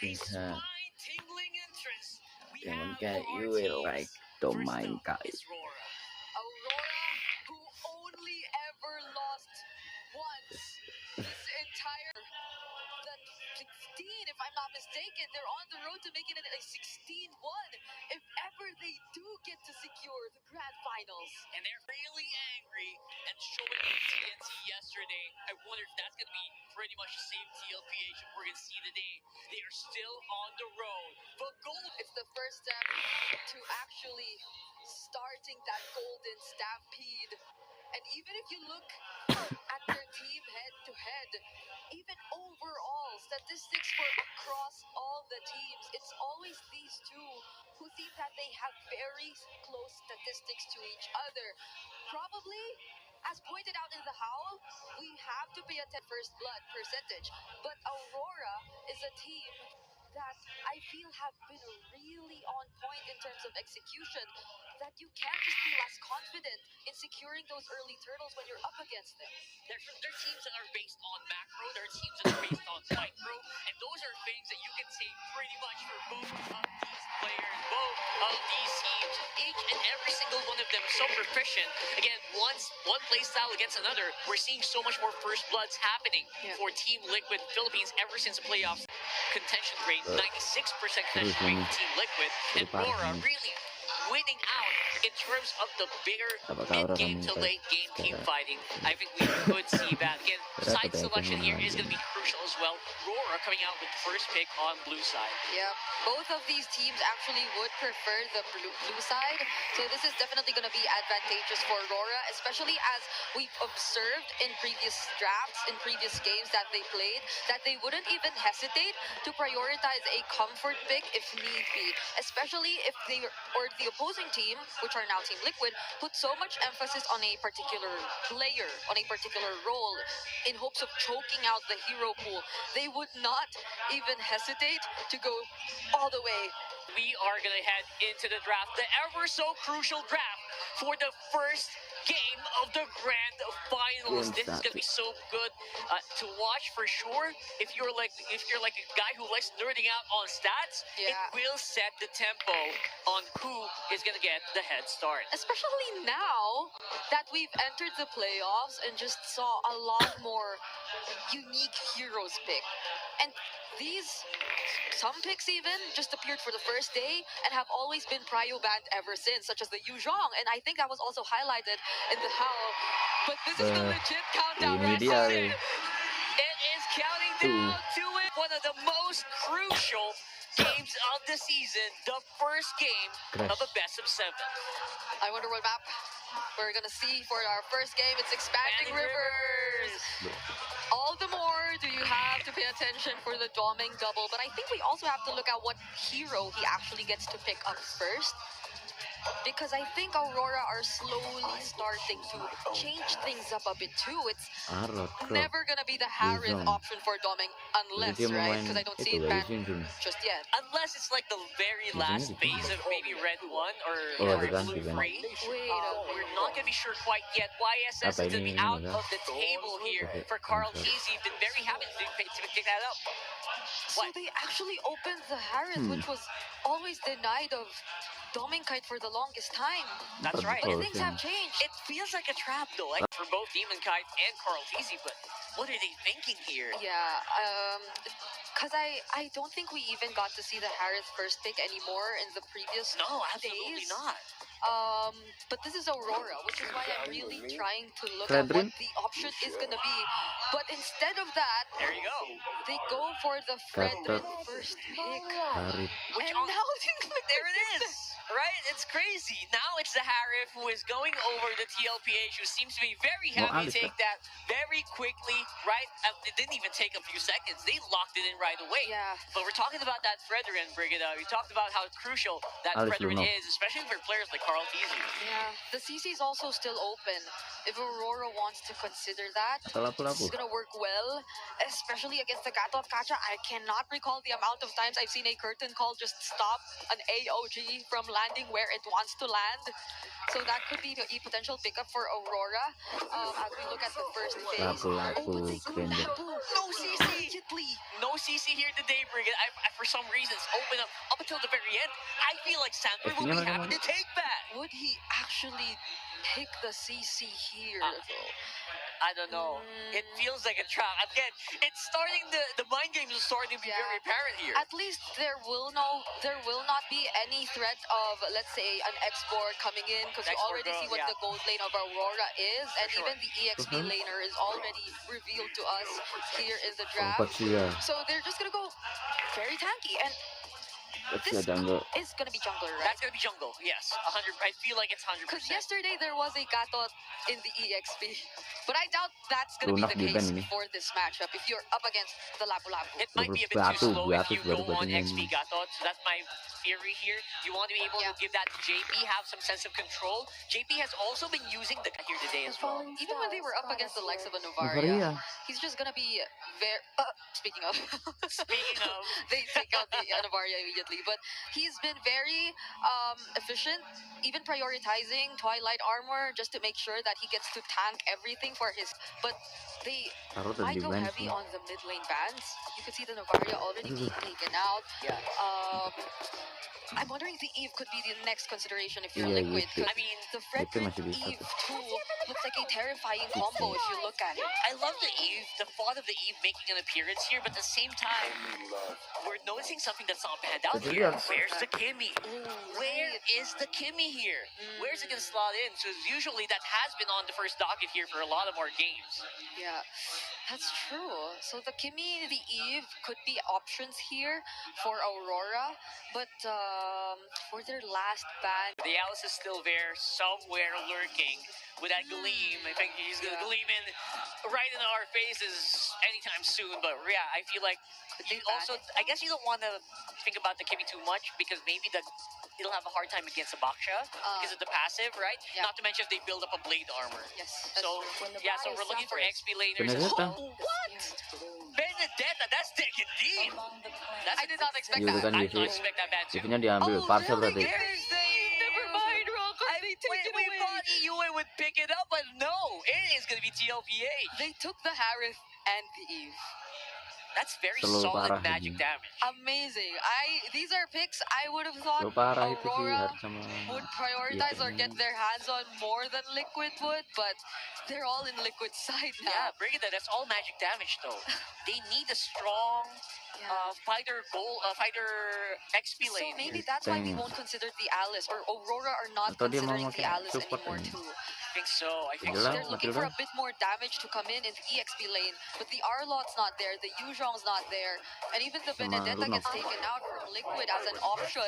Eaaa. Jangan kayak you like don't mind guys. Aurora, who only ever lost once this entire the 16, if I'm not mistaken, they're on the road to making it a 16-1 if ever they do get to secure the grand finals. And they're really angry and showing it TNT yesterday. I wonder if that's going to be pretty much the same TLPH that we're going to see today. They are still on the road. But gold. It's the first step to actually starting that golden stampede. And even if you look at their team head-to-head, even overall statistics for across all the teams, it's always these two who seem that they have very close statistics to each other. Probably, as pointed out in the howl, we have to pay attention first blood percentage. But Aurora is a team that I feel have been really on point in terms of execution, that you can't just feel as confident in securing those early turtles when you're up against them. They're teams that are based on macro, they're teams that are based on micro, and those are things that you can say pretty much for both of these players, both of these teams. Each and every single one of them so proficient. Again, one playstyle against another, we're seeing so much more first bloods happening for Team Liquid Philippines ever since the playoffs. Contention rate, 96% contention rate for Team Liquid, and Aurora really winning out in terms of the bigger mid-game to late-game team fighting. I think we could see that. Again, side selection here is going to be crucial as well. Aurora coming out with the first pick on blue side. Yeah, both of these teams actually would prefer the blue side, so this is definitely going to be advantageous for Aurora, especially as we've observed in previous drafts, in previous games that they played, that they wouldn't even hesitate to prioritize a comfort pick if need be, especially if they or the opposing team, which are now Team Liquid, put so much emphasis on a particular player, on a particular role, in hopes of choking out the hero pool. They would not even hesitate to go all the way. We are going to head into the draft, the ever so crucial draft for the first game of the grand finals. This is going to be so good to watch for sure. If you're like a guy who likes nerding out on stats, it will set the tempo on who is going to get the head start. Especially now that we've entered the playoffs and just saw a lot more unique heroes pick. And some picks even just appeared for the first day and have always been prio banned ever since, such as the Yuzhong, and I think that was also highlighted in the howl. But this is the legit countdown right now. It is counting down to it. One of the most crucial games of the season, the first game of a best of 7. I wonder what map we're gonna see for our first game. It's Expanding Rivers. All the more do you have to pay attention for the Doming double, but I think we also have to look at what hero he actually gets to pick up first, because I think Aurora are slowly starting to change things up a bit too. It's never gonna be the Harith option for Doming unless, right? Because I don't see it banned just yet. Unless it's like the very last phase of maybe Red 1 or Blue 3. We're not gonna be sure quite yet. YSS is gonna be out of the table here for Carl Cheesy. Been very happy to pick that up. So they actually opened the Harith, which was always denied of Domingkite for the longest time. That's right. But things have changed. It feels like a trap though, like for both Demonkite and Carl Cheesy, but what are they thinking here? Yeah, because I don't think we even got to see the Harith first pick anymore in the previous absolutely days. not. But this is Aurora, which is why I'm really trying to look at what the option is gonna be. But instead of that, there you go. They go for the Fredrin first pick. Which and now there it is. Right? It's crazy. Now it's the Harith who is going over the TLPH, who seems to be very happy to take that very quickly, right? It didn't even take a few seconds. They locked it in right away. Yeah. But we're talking about that Fredrin, Brigida. We talked about how crucial that Fredrin is, especially for players like Carl Carl teased you. Yeah, the CC is also still open. If Aurora wants to consider that, Atau this lapu-lapu. is gonna work well, especially against the Gato of Kacha. I cannot recall the amount of times I've seen a curtain call just stop an AOG from landing where it wants to land. So that could be a potential pickup for Aurora. As we look at the first phase. Lapu-lapu, Oh, but they go Grendel. Lapu. No CC! Immediately. No CC here today, Brigid. For some reason, it's open up until the very end. I feel like Sandberg would be Mereka happy to take that. Would he actually pick the CC here, though? I don't know. It feels like a trap. Again, it's starting the mind games are starting to be very apparent here. At least there will not be any threat of, let's say, an export coming in, because you already see what the gold lane of Aurora is, and even the EXP laner is already revealed to us here in the draft. So they're just gonna go very tanky, and this jungle. is gonna be jungler, right? That's gonna be jungle. Yes, 100. I feel like it's 100%. Because yesterday there was a Gatot in the EXP, but I doubt that's gonna Lunak be the di ban case ini. for this matchup. If you're up against the Lapu-Lapu, It might be a bit too slow if you go on XP Gatot. So that's my theory here. You want to be able to give that to JP, have some sense of control. JP has also been using the here today as well. even when they were up against the likes of a Novaria, he's just gonna be very. Speaking of, Speaking of, they take out the Novaria immediately, but he's been very efficient, even prioritizing Twilight armor just to make sure that he gets to tank everything for his. But they might go heavy on the mid lane bans. You could see the Novaria already being taken out. yeah. I'm wondering if the Eve could be the next consideration if you're Yeah, Liquid. yeah, I mean, The Frederick masih bisa Eve 2 looks like a terrifying combo if you look at it. I love the Eve, the thought of the Eve making an appearance here, but at the same time, we're noticing something that's not panned out here. Where's the Kimmy? Where is the Kimmy here? Where's it gonna slot in? So usually that has been on the first docket here for a lot of our games. Yeah, that's true. So the Kimmy, the Eve could be options here for Aurora, but for their last ban, The Alice is still there, somewhere lurking with that gleam. I think he's gonna gleam in right in our faces anytime soon. But yeah, I feel like you also, I guess you don't want to think about the Kimmy too much because maybe it'll have a hard time against the Baksha because of the passive, right? Yeah. Not to mention if they build up a blade armor. yes. So yeah, so we're looking for XP laners. Benedetta. Oh, what? Benedetta, that's digging deep. I did not expect Iya, that. kan I did Vivi. not expect that bad too. Vivi-nya diambil, Parcel berarti. There's the Never mind, Rock. They take it we away. thought EUA would pick it up, but no, it is going to be TLPH. They took the Harith and the Eve. That's very Selalu solid parah magic ini. damage. Amazing. These are picks I would have thought Selalu parah itu sih Aurora Harith sama would prioritize or Iya, get their hands on more than Liquid would, but they're all in Liquid's side Yeah, now. Brigida, that's all magic damage though. They need a strong fighter XP So lane. maybe that's why we Thanks. won't consider the Alice, or Aurora are not Atau dia mau considering the pakai Alice support anymore ini. too. I think so. I think Adalah, so. They're looking for Matilda. a bit more damage to come in the EXP lane, but the Arlot's not there, the Yuzhong's not there, and even the Sama Benedetta Lunok. gets taken out from Liquid as an option.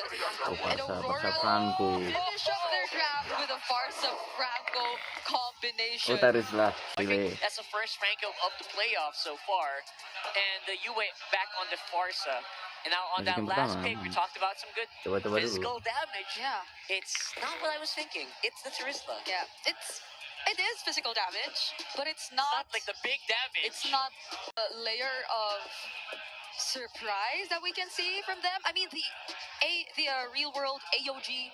And Parsa Aurora Franco. finish up their draft with a Farsa Franco combination. Taris lah, I pilih. think that's the first Franco of the playoffs so far. And the UA back on the Farsa. And now on that Masih game last pertama. pick, we talked about some good Coba-coba dulu. physical damage. Yeah, It's not what I was thinking. It's the Charisma. yeah, it is physical damage, but it's Not not like the big damage. it's not a layer of surprise that we can see from them. I mean, the real world AOG,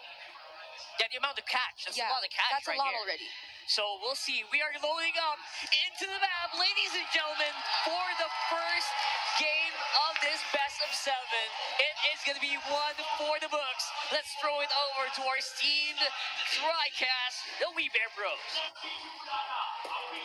Yeah, the amount of catch. That's yeah, a lot of catch that's right a lot here. already. So we'll see. We are loading up into the map, ladies and gentlemen, for the first game of this best of 7. It is going to be one for the books. Let's throw it over to our esteemed TriCast, the We Bear Bros.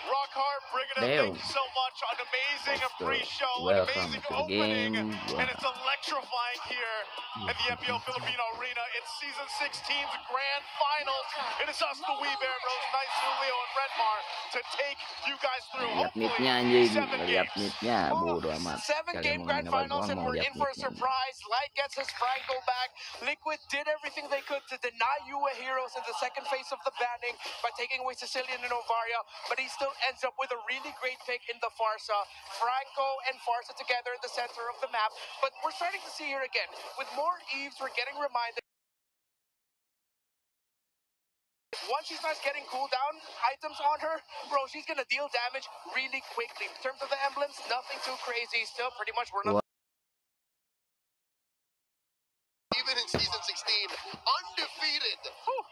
Rockhart, Brigida, Damn. thank you so much. An amazing Let's go. pre-show, an Welcome amazing to the opening, game. and it's electrifying here at the MPL Filipino Arena. It's Season 16's Grand Finals. It is us, the We Bear Bros, Nice Leo and Redmar, to take you guys through, Lihat hopefully, nitnya anjing, 7 lihat games. nitnya, bodo amat. 7-game Kalian Grand mau main apa Finals, doang, and mau we're lihat in for a nitnya. surprise. Light gets his Franco back. Liquid did everything they could to deny UA Heroes in the second phase of the banning by taking away Sicilian and Ovaria, but he still ends up with a really great pick in the Farsa. Franco and Farsa together in the center of the map, but we're starting to see here again, with more Eves, we're getting reminded once she starts getting cooldown items on her, bro, she's gonna deal damage really quickly. In terms of the emblems, nothing too crazy. Still pretty much one of even in season 16, undefeated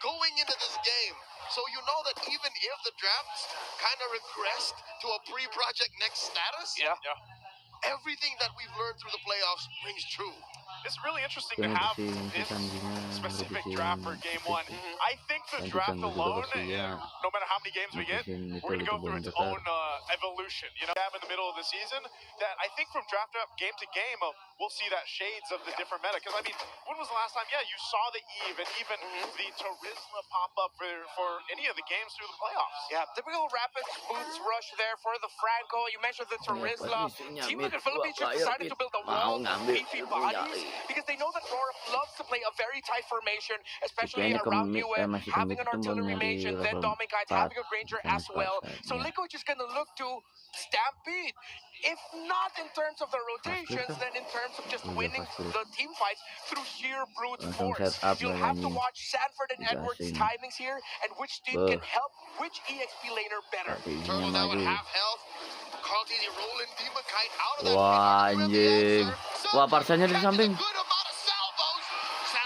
going into this game. So you know that even if the drafts kind of regressed to a pre-project next status, everything that we've learned through the playoffs rings true. It's really interesting to have this specific draft for game one. I think the draft alone, no matter how many games we get, we're going to go through its own evolution. You know, in the middle of the season, that I think from draft up game to game, we'll see that shades of the different meta. Because I mean, when was the last time? Yeah, you saw the Eve and even the Turisla pop up for any of the games through the playoffs. Yeah, typical rapid boots rush there for the Franco. You mentioned the Turisla. Team Liquid Philippines just decided to build a wall of beefy bodies because they know that Roar loves to play a very tight formation, especially around UA, having an artillery mage and then Dominic having a Granger as well. So Liquid is going to look to stampede. If not in terms of the rotations, then in terms of just winning the team fights through sheer brute force. You'll have to watch Sanford and Edwards' timings here and which team can help which EXP laner better. Turtle now at half health. Carl TD rolling Demon Kite out of that. Wah, anjing. Wah, parsanya di samping.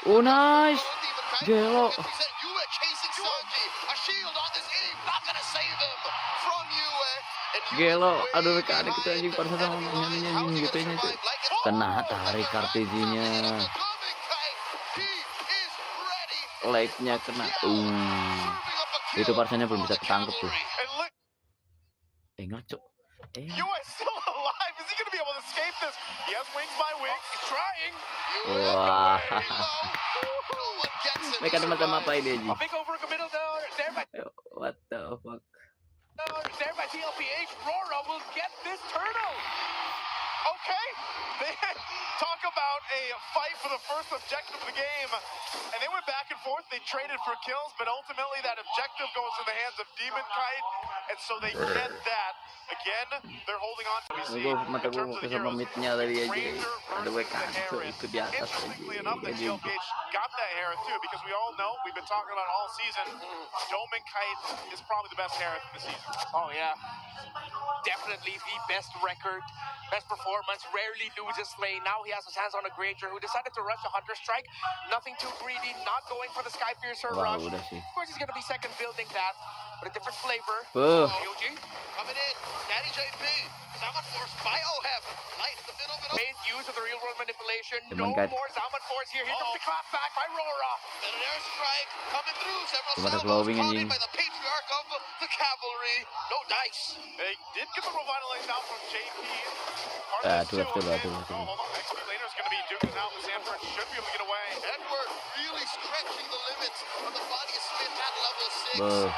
Oh, nice. Gelo. Gelo. Aduh, mekanik itu anjing parsa sama anjing gitu nya. Kena tarik kartesinya. Like-nya kena. Itu parsanya belum bisa ketangkep tuh. Ngaco. UA still alive. Is he going to be able to escape this? He has wings by wings. He's trying. Wah. Mereka sama-sama apa ini aja? Big over the middle there by What the fuck? There by MPL PH. Rora will get this turtle. Okay. They talk about a fight for the first objective of the game. And they went back and forth. They traded for kills, but ultimately that objective goes to the hands of Demon Kite. And so they get that. Again, they're holding on to mata gue mau ke sama midnya tadi aja. Ada WK itu di atas aja. Got that Hereth too, because we all know, we've been talking about all season, Doman Kite is probably the best Hereth in the season. Oh yeah, definitely the best record, best performance, rarely loses lane. Now he has his hands on a Granger who decided to rush a Hunter Strike. Nothing too greedy, not going for the Skypiercer rush. Of course he's going to be second building that, but a different flavor. Yoji coming in, Daddy JP, Zaman Force, Bioheb, light in the middle of it. Made use of the real world manipulation. No more Zaman Force here. Here comes the clap back by Rora. And an airstrike coming through. Several salvos caught in by the patriarch of the cavalry. No dice. They did get the revitalize out from JP. Hold on, XP laner is going to be Duke now. The Sanford should be able to get away. Edward really stretching the limits of the body of Smith at level 6.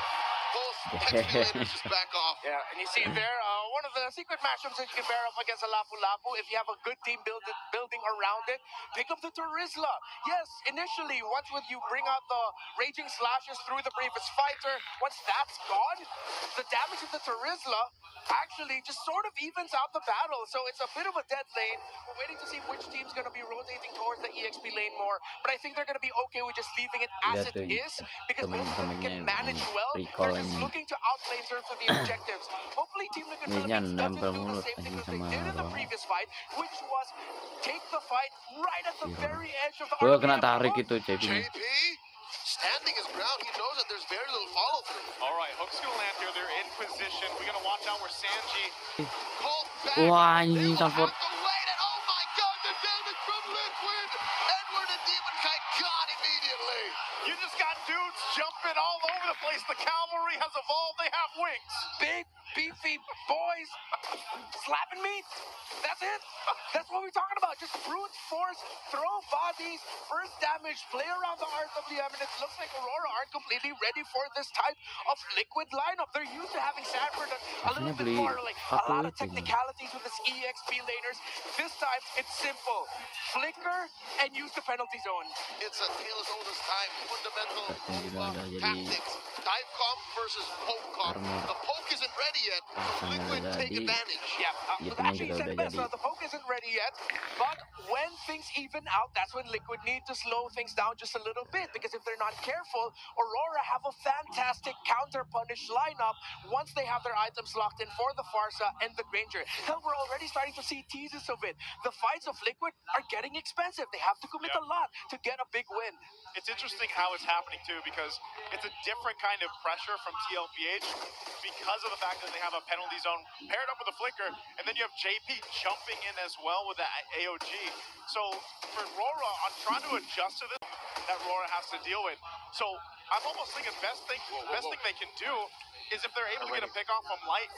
Just back off. Yeah, and you see there, one of the secret matchups that you can pair up against a Lapu Lapu, if you have a good team building around it, pick up the Turisla. Yes, initially, once you bring out the raging slashes through the bravest fighter, once that's gone, the damage of the Turisla actually just sort of evens out the battle. So it's a bit of a dead lane. We're waiting to see which team's going to be rotating towards the EXP lane more, but I think they're going to be okay with just leaving it as it is, because both of them can manage well. They're just looking to outplay in terms of the objectives. Hopefully Team Liquid Philippines doesn't do the same thing that they did in the previous fight, which was take the fight right at the very edge of the kena tarik itu JP. Standing his ground, he knows that there's very little follow through. All right, Hook's gonna land here. They're in position. We gotta watch out where Sanji. Wah, anjing Sanford. Oh my God, the damage from Liquid. Edward and Demon Kite got immediately. You just got dudes jumping all over the place. The cavalry has evolved. They have wings. Big, beefy boys slapping me. That's it. That's what we're talking about. Just brute force, throw bodies, first damage, play around the RWM, and it looks like Aurora aren't completely ready for this type of Liquid lineup. They're used to having Sanford a little bit more, like a lot of technicalities with his EXP laners. This time, it's simple. Flicker and use the penalty zone. It's a tale as old as time. Fundamental tactics. Dive comp versus poke comp. The poke isn't ready. ready yet. So Rasanya Liquid udah take jadi, advantage. Yeah, Jepangnya actually juga said udah best. jadi. The poke isn't ready yet, but when things even out, that's when Liquid need to slow things down just a little bit, because if they're not careful, Aurora have a fantastic counter punish lineup once they have their items locked in for the Farsa and the Granger. Hell, we're already starting to see teases of it. The fights of Liquid are getting expensive. They have to commit a lot to get a big win. It's interesting how it's happening too, because it's a different kind of pressure from TLPH because of the fact that they have a penalty zone paired up with a flicker, and then you have JP jumping in as well with the AOG. So for Rora, I'm trying to adjust to this that Rora has to deal with. So I'm almost thinking best thing they can do is if they're able to get a pick off from Light,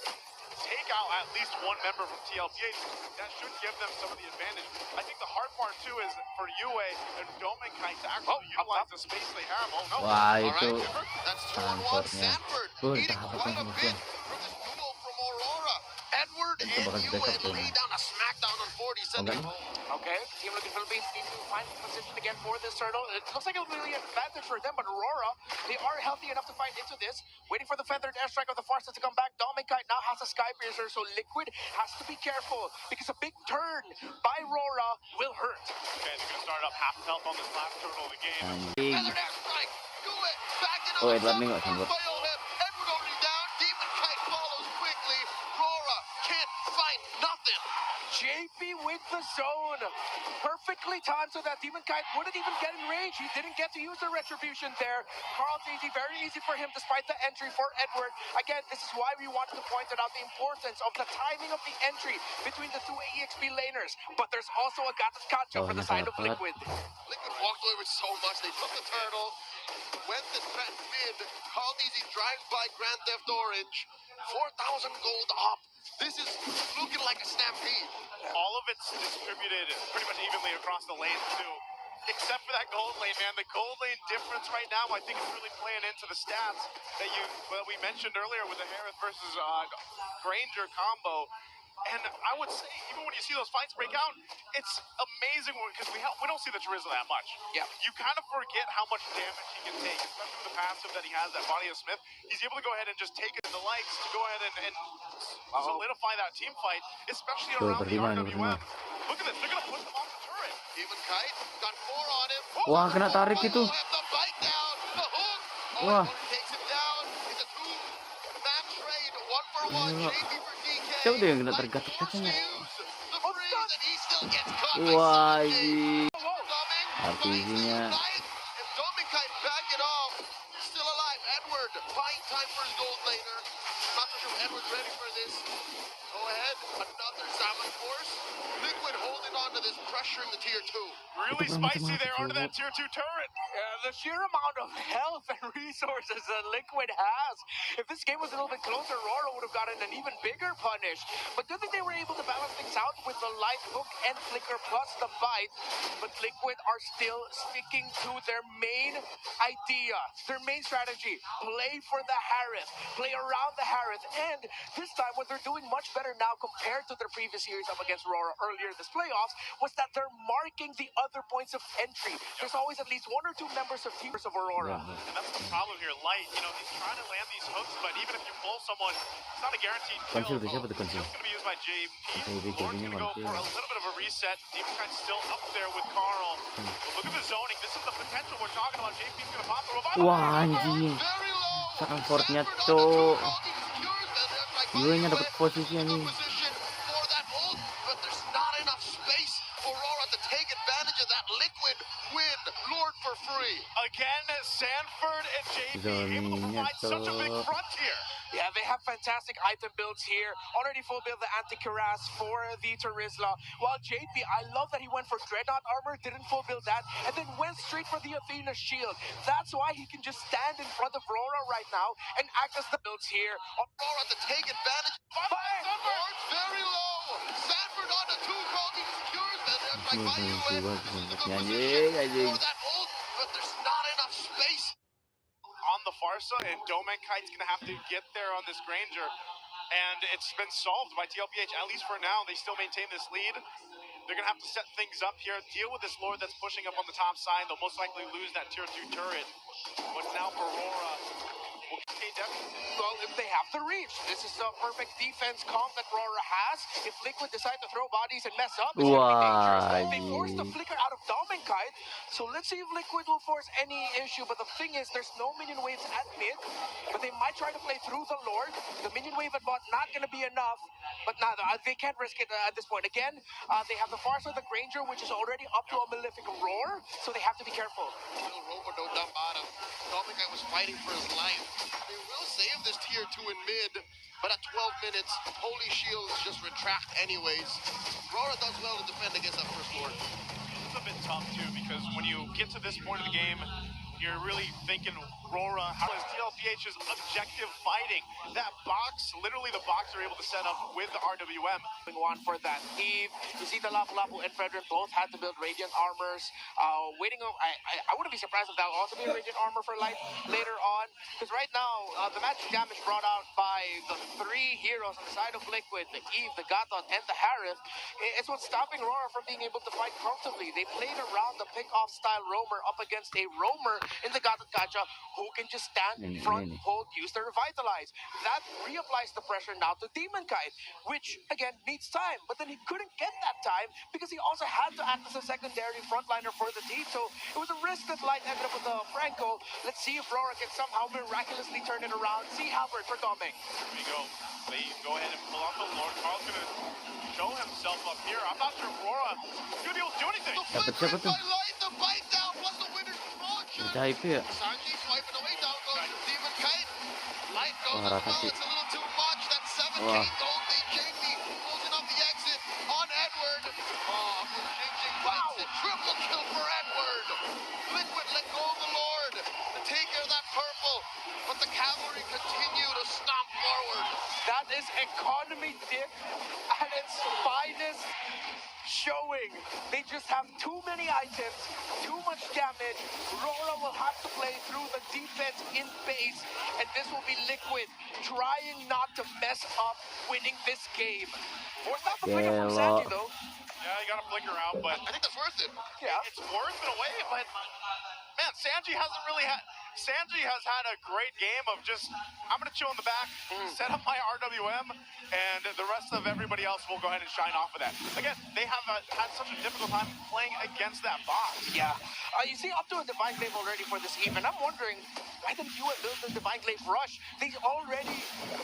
take out at least one member from TLPH. That should give them some of the advantage. I think the hard part too is for Eaaa and Domenkite to actually utilize the space they have. Oh no. Wah, All itu right, that's 2-1. transportnya. Sanford needing Dapat quite a musuh. bit from this duo from Aurora. Edward Itu and bakal Ewan backup lay down a smackdown on 40, sending enggak? home. Okay, Team Liquid Philippines need to find position again for this turtle. It looks like it'll be really an advantage for them, but Aurora, they are healthy enough to find into this. Waiting for the feathered airstrike of the Farsa to come back. Dominkite now has a Sky Piercer, so Liquid has to be careful because a big turn by Aurora will hurt. Okay, they're gonna start up half health on this last turtle of the game. Anjing. Feathered airstrike, do it, back into Oh, the Edward nih nggak cover sanggup. by Olep. Edward already down, Demon Kite follows quickly. Aurora can't find nothing. JP with the zone. Perfectly timed so that Demon Kite wouldn't even get in range. He didn't get to use the retribution there. Carl's easy, very easy for him despite the entry for Edward. Again, this is why we wanted to point out the importance of the timing of the entry between the two EXP laners. But there's also a Gatos Kancho for the side of Liquid. Liquid walked away with so much. They took the turtle, went the threat mid. Carl Easy drives by Grand Theft Orange. 4,000 gold up. This is looking like a stampede. All of it's distributed pretty much evenly across the lanes too, except for that gold lane, man. The gold lane difference right now, I think, is really playing into the stats that we mentioned earlier with the Harith versus Granger combo. And I would say, even when you see those fights break out, it's amazing because we don't see the Charizla that much. Yeah. You kind of forget how much damage he can take, especially with the passive that he has, that Body of Smith. He's able to go ahead and just take it in the likes to go ahead and solidify that team fight, especially around the RWM. Look at this, they're going to push them off the turret. Demon Kite got 4 on him. Wah, kena tarik itu. Have the bite down. The hook. Wah. Takes him down. It's a 2-man trade. 1 for 1. JP for DK. Siapa tuh yang kena tarik gatot-gatotnya? The freeze, and he still gets caught by Wah, something. ini Coming, artinya. and Dominkite back it off. Still alive. Edward buying time for his gold laner. Not sure if Edward's ready for this. Go ahead. Another Salmon Force. Liquid holding on to this, pressuring the tier 2. Really spicy there under that tier 2 turret. The sheer amount of health and resources that Liquid has. If this game was a little bit closer, Aurora would have gotten an even bigger punish. But good that they were able to balance things out with the light hook and flicker plus the bite. But Liquid are still sticking to their main idea, their main strategy. Play for the Harith, play around the Harith. And this time, what they're doing much better now compared to their previous series up against Aurora earlier in this playoffs was that they're marking the other points of entry. There's always at least 1 or 2 members of teams of Aurora. And that's the problem here. Light, he's trying to land these hooks, but even if you pull someone, it's not a guaranteed kill. Konsil tuh siapa tuh konsil? It's going to be used by JP. JP Lord's going to go konsil. for a little bit of a reset. Demon Kite's still up there with Carl. But look at the zoning. This is the potential we're talking about. JP's going to pop the revival. Wah, anjing. Transportnya tuh. Gue dapat posisi nih. For that ult, but there's not enough space for Aurora to take advantage of that Liquid win. Lord for free. Again, Sanford and JP able to provide such a big front here. Yeah, they have fantastic item builds here. Already full build the anti-Cuirass for the Charizla. While JP, I love that he went for Dreadnought armor, didn't full build that, and then went straight for the Athena shield. That's why he can just stand in front of Aurora right now and act as the builds here. Aurora to take advantage. Lord very low. Sanford on the 2, Carl secures them. Like by you for that ult, but there's not enough space. On the Farsa, and Domenkite's going to have to get there on this Granger. And it's been solved by TLPH, at least for now. They still maintain this lead. They're going to have to set things up here, deal with this Lord that's pushing up on the top side. They'll most likely lose that tier 2 turret. But now for Aurora, Well, if they have the reach, this is the perfect defense comp that Rora has. If Liquid decide to throw bodies and mess up, it's going to be dangerous. Wah, They forced the anjing. flicker out of Dominkite, so let's see if Liquid will force any issue. But the thing is, there's no minion waves at mid, but they might try to play through the Lord. The minion wave at bot not going to be enough, but nah, they can't risk it at this point. Again, they have the Farsa, the Granger, which is already up to a Malefic Roar, so they have to be careful. Still Robo no dumb bottom. Dominicai was fighting for his life. They will save this tier 2 in mid, but at 12 minutes, Holy Shields just retract anyways. Rora does well to defend against that first Lord. It's a bit tough too, because when you get to this point of the game, you're really thinking, Rora, how is TLPH's objective fighting? That box, literally the box they're able to set up with the RWM. On for that Eve. You see the Lapu Lapu and Fredrin both had to build Radiant armors. I wouldn't be surprised if that will also be a Radiant armor for Light later on. Because right now, the magic damage brought out by the 3 heroes on the side of Liquid, the Eve, the Gatot, and the Harith, it's what's stopping Rora from being able to fight comfortably. They played around the pick-off style roamer up against a roamer in the Gatot Gacha who can just stand front, hold, use their Revitalize. That reapplies the pressure now to Demon Kite, which, again, needs time. But then he couldn't get that time because he also had to act as a secondary frontliner for the team. So it was a risk that Light ended up with the Franco. Let's see if Rora can somehow miraculously turn it around. See Halberd for Doming. Here we go. They go ahead and pull out the Lord. Carl's going to show himself up here. I'm not sure Rora is going to be able to do anything. The flicker by Light, the bite down was the winner's promotion. Sanji swiping away, down goes Demon Kite. Light goes as well, it's a little too much. That's 7k gold. Jamie closing up the exit on Edward. Oh, Jing bites it. Triple kill for Edward. Liquid let go of the Lord to take care of that purple, but the cavalry continue to stomp forward. That is economy dip at its finest showing. They just have too many items, too much damage. Rora will have to play through the defense in base, and this will be Liquid trying not to mess up winning this game. Forced out the flicker from Sanji, though. Yeah, you got to flicker out, but I think that's worth it. Yeah. it's worth it away, but man, Sanji hasn't really had. Sanji has had a great game of just, I'm going to chill in the back, set up my RWM, and the rest of everybody else will go ahead and shine off of that. Again, they have had such a difficult time playing against that box. Yeah. You see, up to a Divine Glaive already for this Eve, and I'm wondering, why didn't you build the Divine Glaive rush? They already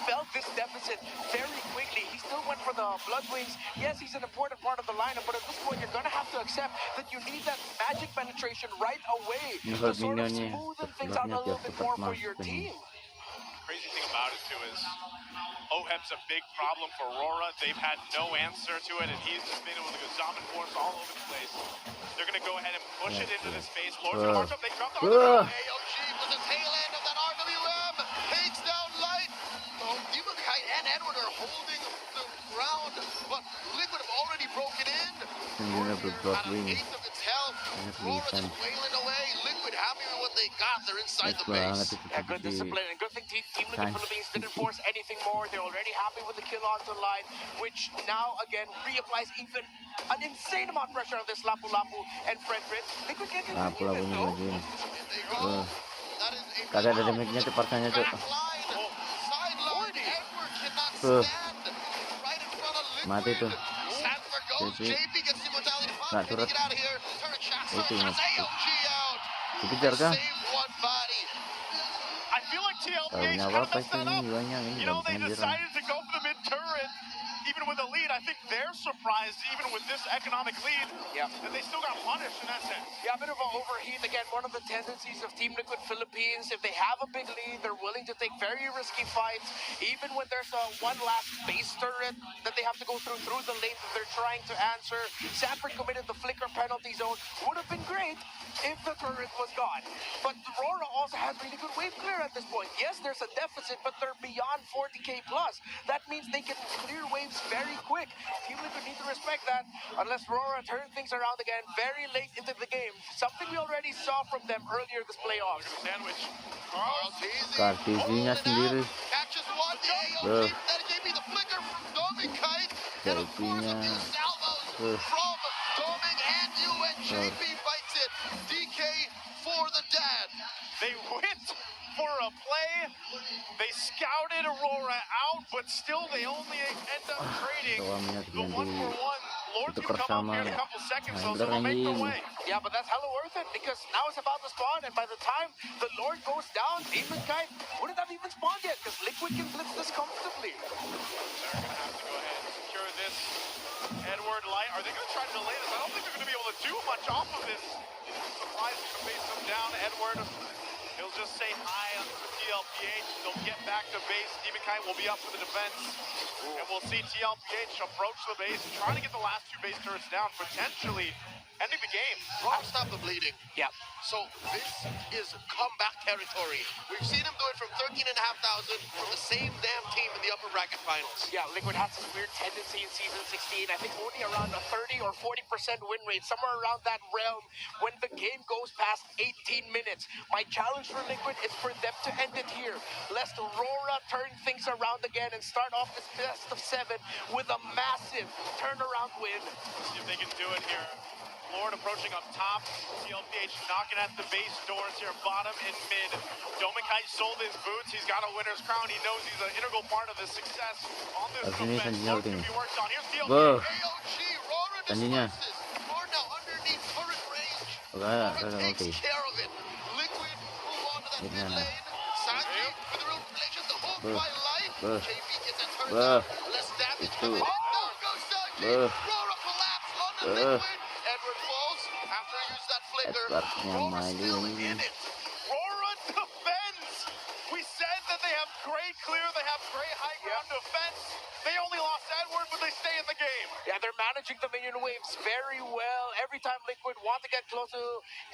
felt this deficit very quickly. He still went for the Blood Wings. Yes, he's an important part of the lineup, but at this point, you're going to have to accept that you need that magic penetration right away to sort of smoothen things out a little bit more for your team. Crazy thing about it, too, is Oheb's a big problem for Aurora. They've had no answer to it, and he's just been able to go Zombie Force all over the place. They're going to go ahead and push it into this space. Lord's going to march up. They drop the RWM. AOG with the tail end of that RWM. Takes down Light. Oh, Demon Kite and Edward are holding the ground, but Liquid have already broken in. At an eighth of its health. Rora's wailing away. Liquid happy with what they got. They're inside the base. Yeah, good discipline. And good thing Team Liquid Philippines didn't force anything more. They're already happy with the kill onto Light, which now, again, reapplies even an insane amount of pressure on this Lapu Lapu and Fredrin. Liquid can't continue this, though. They go. That is a Kagak ada damage-nya tuh partanya tuh. sideline. Edward cannot stand. Right in front of Liquid. Mati tuh. Sanford goes. JP gets the immortality. Nggak Can he turut. get out of here? Turret shots. Itu ingat. AOG out. Dikejar kah? Save one body. I feel like TLPH Tahunya kind of apa messed sih that ini up. jiwanya ini You know, nggak they bisa nyerang. decided to go for the mid-turret, even with a lead. I think they're surprised, even with this economic lead, that they still got punished in that sense. Yeah, a bit of an overheat. Again, one of the tendencies of Team Liquid Philippines, if they have a big lead, they're willing to take very risky fights, even when there's one last base turret that they have to go through the lane that they're trying to answer. Sanford committed the flicker penalty zone. Would have been great if the turret was gone. But Aurora also has really good wave clear at this point. Yes, there's a deficit, but they're beyond 40k plus. That means they can clear waves very quick. Team Liquid need to respect that, unless Aurora turn things around again very late into the game. Something we already saw from them earlier this playoffs. Sandwich. Carl Teasy. Kartisinya sendiri. Catches one. The AOG. That gave me the flicker from Doming Kite. And of course, a few salvos from Doming and UNJP bites it. DK for the dad. They went for a play but still they only end up trading Suaminya the one for one. Lord can ditukar come up here sama in a couple seconds, nah, so bener they'll make their anjing. way. Yeah, but that's hella worth it because now it's about to spawn, and by the time the Lord goes down, Demon Kite wouldn't have even spawned yet because Liquid can blitz this comfortably. They're going to have to go ahead and secure this. Edward Light, are they going to try to delay this? I don't think they're going to be able to do much off of this. Surprising to face them down. Edward, he'll just say hi to TLPH. They'll get back to base. Demon Kite will be up for the defense. And we'll see TLPH approach the base, trying to get the last two base turrets down, potentially ending the game. Rob, stop the bleeding. Yeah. So this is comeback territory. We've seen him do it from 13,500 from the same damn team in the upper bracket finals. Yeah, Liquid has this weird tendency in Season 16. I think only around a 30 or 40% win rate, somewhere around that realm when the game goes past 18 minutes. My challenge for Liquid is for them to end it here, lest Aurora turn things around again and start off this best of 7 with a massive turnaround win. See if they can do it here. Lord approaching up top. TLPH knocking at the base doors here, bottom and mid. Dominkai sold his boots. He's got a winner's crown. He knows he's an integral part of the success on this defense. Lord can be worked on. Here's TLPH. AOG, Rora Anjingnya. disperses. Lord now underneath turret range. Udah, Rora oke. takes care of it. Liquid move on to that mid Gimana? lane. Sanji with the real relations, the hook by light. Buh. JP gets that turret Buh. down. Less damage Itu. coming in. Down goes Sanji. Buh. Rora collapse on the Buh. Liquid. Edward falls after he used that flicker. Edwardnya Rora's still maju. in it. Rora defends. We said that they have great clear, they have great high ground defense. They only lost Edward, but they stay in the game. Yeah, they're managing the minion waves very well. Every time Liquid want to get close to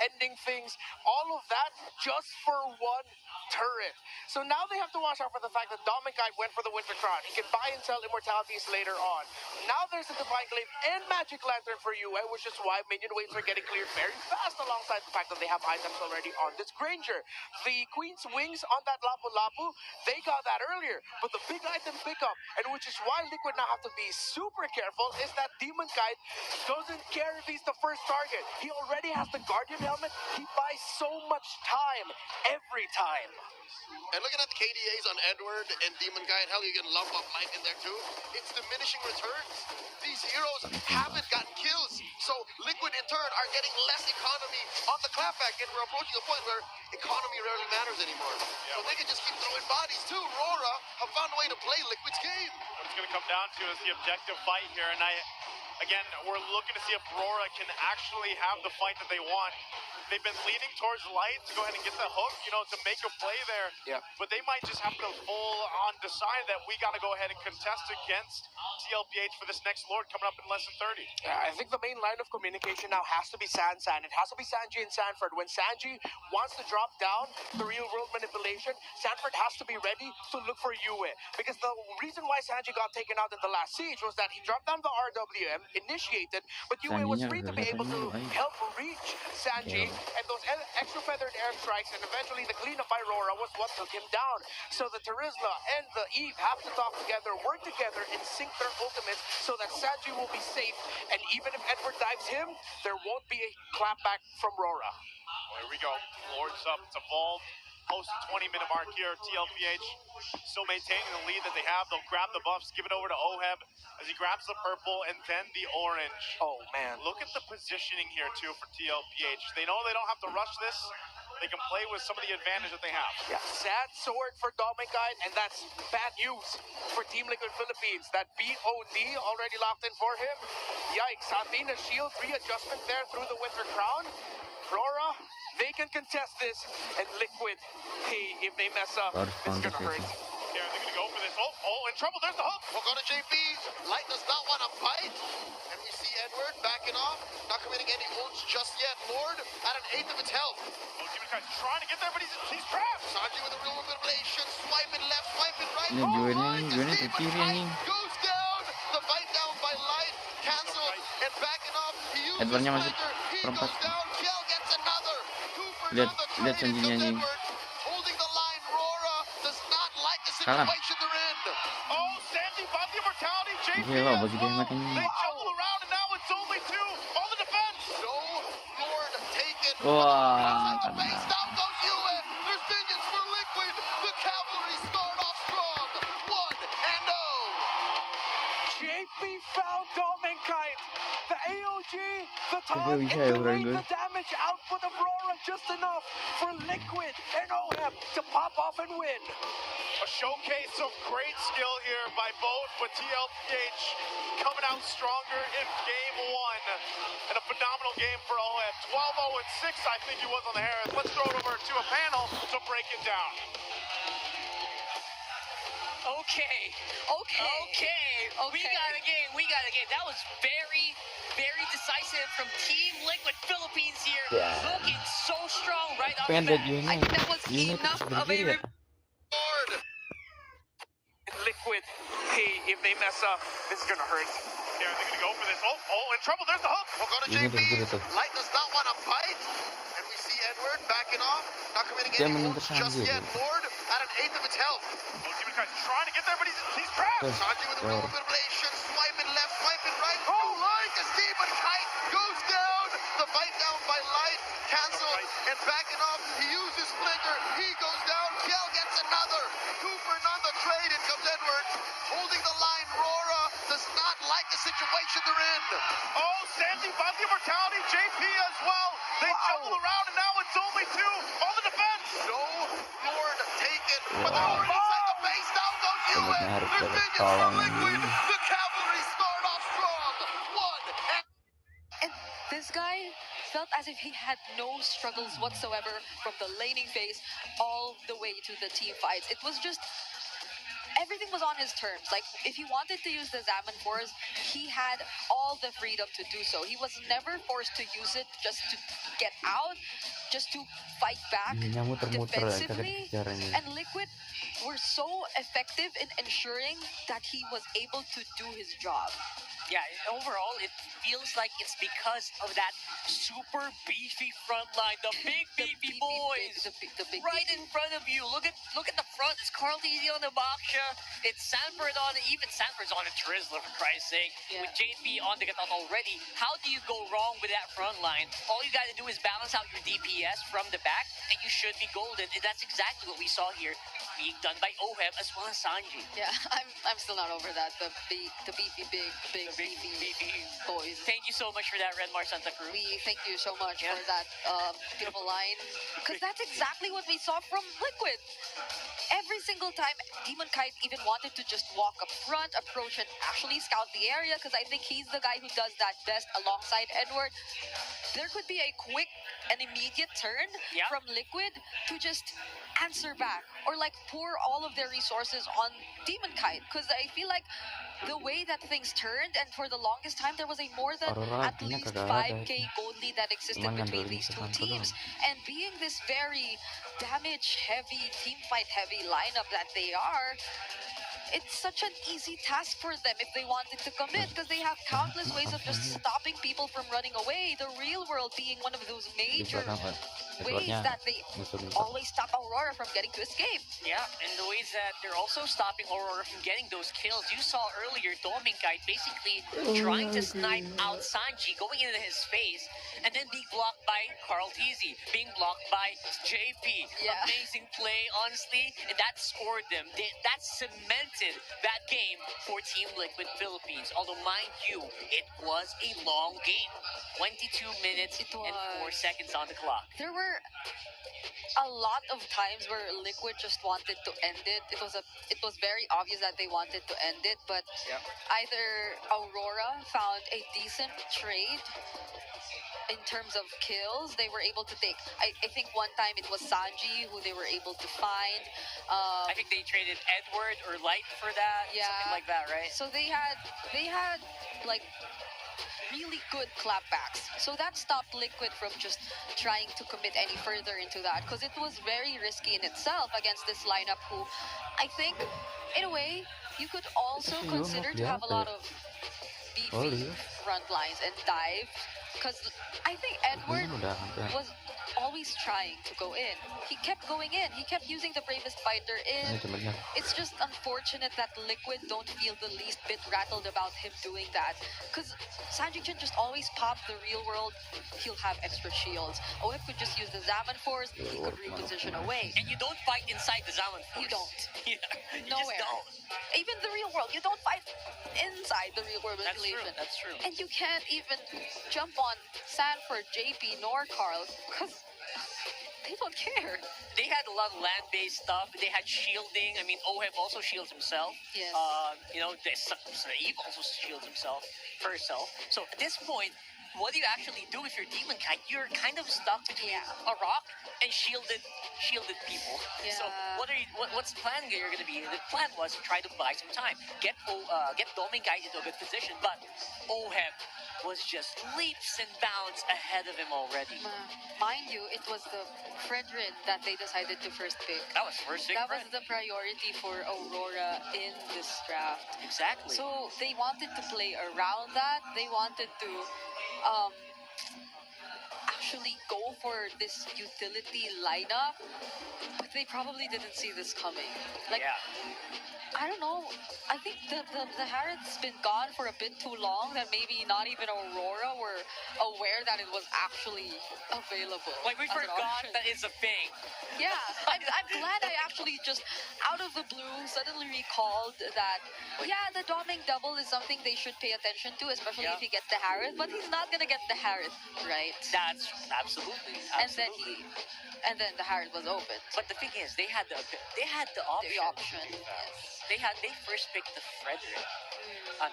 ending things, all of that just for one turret. So now they have to watch out for the fact that Dominkai went for the Winter Crown. He can buy and sell immortalities later on. Now there's a Divine Glaive and Magic Lantern for UA, which is why minion waves are getting cleared very fast alongside the fact that they have items already on this Granger. The Queen's Wings on that Lapu Lapu, they got that earlier, but the big item pickup, and which is why Liquid now have to be super careful, is that Demon Kite doesn't care if he's the first target. He already has the Guardian Helmet. He buys so much time every time. And looking at the KDAs on Edward and Demon Guy, and hell, you can lump up Light in there too. It's diminishing returns. These heroes haven't gotten kills, so Liquid in turn are getting less economy on the clapback, and we're approaching a point where economy rarely matters anymore. So they can just keep throwing bodies too. Rora have found a way to play Liquid's game. What it's going to come down to is the objective fight here, and again, we're looking to see if Rora can actually have the fight that they want. They've been leaning towards Light to go ahead and get the hook, to make a play there. Yeah. But they might just have to full on decide that we got to go ahead and contest against TLPH for this next Lord coming up in less than 30. I think the main line of communication now has to be San. It has to be Sanji and Sanford. When Sanji wants to drop down the real world manipulation, Sanford has to be ready to look for Yue. Because the reason why Sanji got taken out in the last siege was that he dropped down the RWM, initiated, but Yue was free to be able to help reach Sanji, and those extra feathered airstrikes and eventually the cleanup by Rora was what took him down. So the Terizla and the Eve have to talk together, work together, and sync their ultimates so that Sanji will be safe. And even if Edward dives him, there won't be a clapback from Rora. Well, here we go. Lord's up. It's evolved. Post the 20-minute mark here. TLPH still maintaining the lead that they have. They'll grab the buffs, give it over to Oheb as he grabs the purple and then the orange. Oh, man. Look at the positioning here, too, for TLPH. They know they don't have to rush this. They can play with some of the advantage that they have. Yeah, sad sword for Dominkai, and that's bad news for Team Liquid Philippines. That BOD already locked in for him. Yikes, Athena shield readjustment there through the Winter Crown. Rora, they can contest this, and Liquid, hey, if they mess up, it's gonna hurt. Yeah, they're gonna go for this. Oh, in trouble. There's the hook. We'll go to JP. Light does not want to fight. And we see Edward backing off, not committing any ults just yet. Lord at an eighth of its health. Oh, Demon Kai's trying to get there, but he's trapped. Sanji with a real manipulation, swiping left, swiping right. Ini jualnya ke kiri nih. Goes down. The fight down by Light. Cancelled and backing off. He uses Edwardnya masih Flicker. He perempat. goes down. Kiel gets another. Two for Lihat none. lihat Sanjinya nih. Holding the line. Rora does not like the Kalah. situation they're in. Oh, Sandy bought the immortality. JP Gila, as bagi dia well. makin ini. They juggle around and now it's only two on the defense. No Lord taken. Wah, The base down goes Ewan. There's minions for Liquid. The cavalry start off strong. One and JP found Dominkite. The AOG, the Tapi taunt, bisa it ya, delayed Brandon. the damage output of Aurora just enough for Liquid and OM to pop off and win. A showcase of great skill here by both, but TLPH coming out stronger in game one. And a phenomenal game for OM. 12-0-6, I think he was on the Harris. Let's throw it over to a panel to break it down. Okay. We got a game. That was very, very decisive from Team Liquid Philippines here. Yeah. Looking so strong right off the Pendek bat. Yuna. I think that was Yuna enough terus of berdiri a ya. Lord. Liquid, hey, if they mess up, this is gonna hurt. Yeah, they're gonna go for this. Oh, in trouble. There's the hook. We'll go to Yuna JP. terus berdiri tuh. Light does not want to fight. And we see Edward backing off. Not committing Dia any menginter moves just Sanji yet. tuh. Lord at an eighth of its health. Oh, Demon Kai's trying to get there, but he's trapped. Tuh. Sanji with a Tuh. real manipulation. Swiping left, swiping right. Oh, Light! As Demon Kite goes down. The bite down by Light. Cancelled. And backing off. He uses Flicker. He goes down. Kiel gets another. Cooper none the trade. In comes Edward. Holding the line. Rora does not like the situation they're in. Oh, Sandy bought the immortality. JP as well. They jumble around, and now it's only two on the defense. No Lord taken. But the Wow. Lord inside the base. Down goes Kayaknya Ewan. harus There's dapat minions from tolong Liquid. ini. The cavalry start off strong. One. And this guy felt as if he had no struggles whatsoever from the laning phase all the way to the team fights. It was just everything was on his terms. Like, if he wanted to use the Zaman Force, he had all the freedom to do so. He was never forced to use it just to get out, just to fight back Ininya muter-muter ya, defensively. caranya. And Liquid were so effective in ensuring that he was able to do his job. Yeah, overall, it feels like it's because of that super beefy front line, the big beefy boys. The big Right in front of you. Look at the front. It's Carl Easy on the Baksha. It's Sanford on it. Even Sanford's on a Trizzler, for Christ's sake. Yeah. With JP on the Gatot already. How do you go wrong with that front line? All you got to do is balance out your DPS from the back, and you should be golden. And that's exactly what we saw here being done by Ohem as well as Sanji. Yeah, I'm still not over that. The beefy big beefy boys. Thank you so much for that, Redmar Santa Cruz. We thank you so much Yeah. for that beautiful line, because that's exactly what we saw from Liquid. Every single time, Demon Kite even wanted to just walk up front, approach and actually scout the area, because I think he's the guy who does that best alongside Edward. There could be a quick and immediate turn Yeah. from Liquid to just answer back, or like pour all of their resources on Demon Kite, because I feel like the way that things turned, and for the longest time there was a more than Aurora at artinya least kagak ada. 5k gold lead that existed Cuman between ngandelin these two sesanto teams, and being this very damage heavy, team fight heavy lineup that they are, it's such an easy task for them if they wanted to commit, because they have countless ways of just stopping people from running away. The real world being one of those major ways that they always stop Aurora from getting to escape. Yeah, and the ways that they're also stopping Aurora from getting those kills. You saw earlier Dominkite basically trying to snipe out Sanji, going into his face, and then being blocked by Carl Teasy, being blocked by JP. Yeah. Amazing play, honestly, and that scored them. That cemented that game for Team Liquid Philippines. Although, mind you, it was a long game. 22 minutes It and 4 was. seconds on the clock. There were a lot of times where Liquid just wanted to end it. It was very obvious that they wanted to end it, but Yep. either Aurora found a decent trade in terms of kills. They were able to take, I think one time it was Sanji who they were able to find. I think they traded Edward or Light for that, Yeah. something like that, right? So they had like really good clapbacks. So that stopped Liquid from just trying to commit any further into that, because it was very risky in itself against this lineup who I think in a way you could also Itu consider to have a lot of beefy front lines and dive, because I think Edward Udah hampir. was always trying to go in. He kept going in. He kept using the bravest fighter in. Ay, tamad na. It's just unfortunate that Liquid don't feel the least bit rattled about him doing that. Because Sanjin just always pops the real world. He'll have extra shields. OF could just use the Zaman Force. He could reposition away. And you don't fight inside the Zaman Force. You don't. Yeah, you Nowhere. just don't. Even the real world, you don't fight inside the real world That's true. manipulation. That's true. And you can't even jump on Sanford, JP, nor Carl, because they don't care. They had a lot of land-based stuff. They had shielding. I mean, OHEV also shields himself. Yes. You know, Eve also shields himself, herself. So at this point, what do you actually do if you're Demon Kite? You're kind of stuck between a rock and shielded people. Yeah. So what's the plan you're going to be? The plan was to try to buy some time, get Doming Kite into a good position, but OHEV was just leaps and bounds ahead of him already. Mind you, it was the Fredrin that they decided to first pick. That was first pick. That was the priority for Aurora in this draft. Exactly. So they wanted to play around that. They wanted to actually go for this utility lineup, but they probably didn't see this coming. Like, yeah. I don't know. I think the Harrod's been gone for a bit too long that maybe not even Aurora were aware that it was actually available. Like, we as an forgot option. that it's a thing. Yeah, I'm glad I actually just, out of the blue, suddenly recalled that, yeah, the Doming double is something they should pay attention to, especially if he gets the Harrod, but he's not gonna get the Harrod, right? That's absolutely. And then the Harrod was open. But the thing is, they had the option. The option, yes. They first picked the Frederick.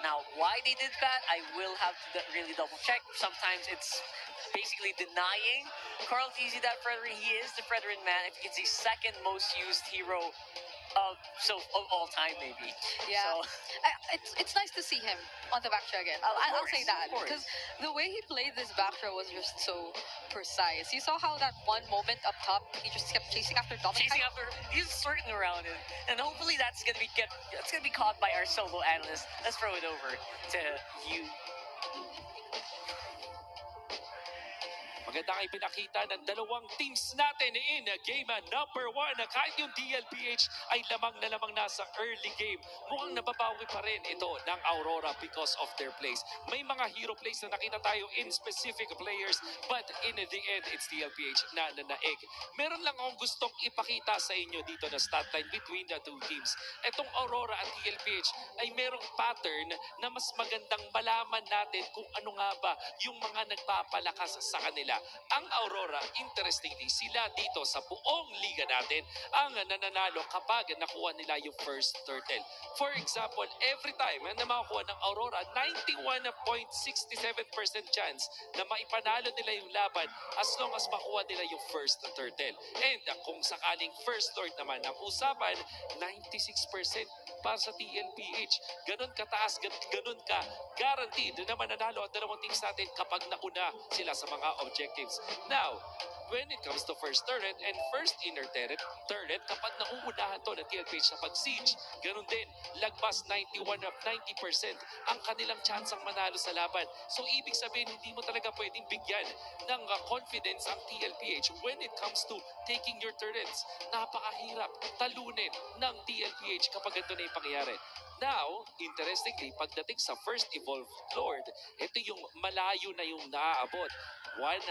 Now, why they did that, I will have to really double check. Sometimes it's basically denying Carl Easy that Frederick. He is the Frederick man. It's the second most used hero of all time, maybe. Yeah. So, it's nice to see him on the backtrack again. I'll say that because the way he played this backtrack was just so precise. You saw how that one moment up top, he just kept chasing after Dominic. He's circling around it, and hopefully that's gonna be caught by our solo analyst. Let's throw it over to you. Maganda kayo pinakita ng dalawang teams natin in game number 1. Kahit yung DLPH ay lamang na sa early game, mukhang nababawi pa rin ito ng Aurora because of their plays. May mga hero plays na nakita tayo in specific players, but in the end, it's DLPH na nanaig. Meron lang akong gustong ipakita sa inyo dito na stat line between the two teams. Itong Aurora at DLPH ay merong pattern na mas magandang malaman natin kung ano nga ba yung mga nagpapalakas sa kanila. Ang Aurora, interestingly, sila dito sa buong liga natin ang nananalo kapag nakuha nila yung first turtle. For example, every time na makakuha ng Aurora, 91.67% chance na maipanalo nila yung laban as long as makuha nila yung first turtle. And kung sakaling first lord naman ang usapan, 96% para sa TNPH. Ganon kataas, ganon ka guaranteed na mananalo ang dalawang teams natin kapag nauna sila sa mga objectives. Now, when it comes to first turret and first inner turret, kapag nauunahan to ng TNPH sa pag-siege, ganun din, lagpas 91 of 90% ang kanilang tsansang manalo sa laban. So, ibig sabihin, hindi mo talaga pwedeng bigyan ng confidence ang TLPH when it comes to taking your turrets. Napakahirap talunin ng TLPH kapag ganito na yung pangyayari. Now, interestingly, pagdating sa first evolved lord, ito yung malayo na yung naaabot. 100%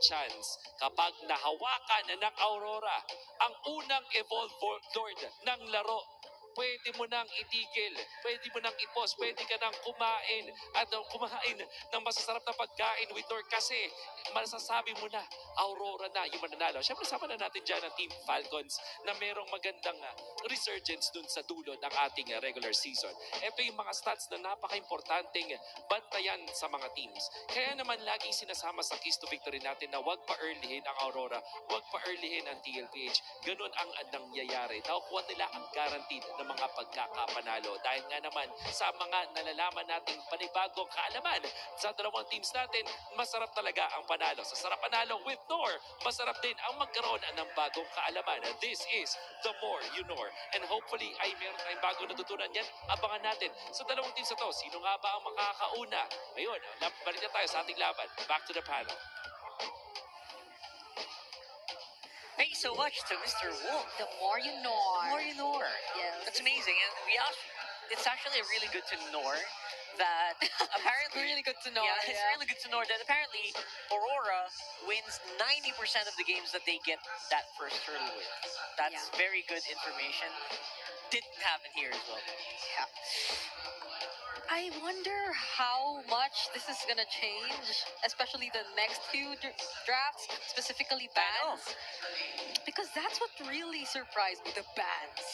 chance kapag nahawakan ng Aurora ang unang evolved lord ng laro. Pwede mo nang itigil, pwede mo nang i-pause, pwede ka nang kumain at kumain ng masasarap na pagkain with Dor kasi masasabi mo na Aurora na yung mananalo. Siyempre sama na natin dyan ang Team Falcons na merong magandang resurgence dun sa dulo ng ating regular season. Ito yung mga stats na napaka-importanting bantayan sa mga teams. Kaya naman laging sinasama sa keys to victory natin na wag pa-earlyhin ang Aurora, wag pa-earlyhin ang TLPH. Ganun ang nangyayari. Nakukuha nila ang guaranteed na mga pagkakapanalo. Dahil nga naman sa mga nalalaman nating panibagong kaalaman sa dalawang teams natin, masarap talaga ang panalo. Sa sarap panalo with Nor, masarap din ang magkaroon ng bagong kaalaman. This is the more you know. And hopefully ay meron tayong bagong natutunan yan. Abangan natin sa dalawang teams na to. Sino nga ba ang makakauna? Ngayon, balik na tayo sa ating laban. Back to the panel. you so much to Mr. Wolf. The more you know. The more you know. Yes. That's amazing. And it's actually really good to know that apparently... Really good to know. Yeah, it's really good to know that apparently Aurora wins 90% of the games that they get that first hurdle with. That's very good information. Didn't happen here as well. Yeah. I wonder how much this is gonna change, especially the next few drafts, specifically bans. Because that's what really surprised me, the bans.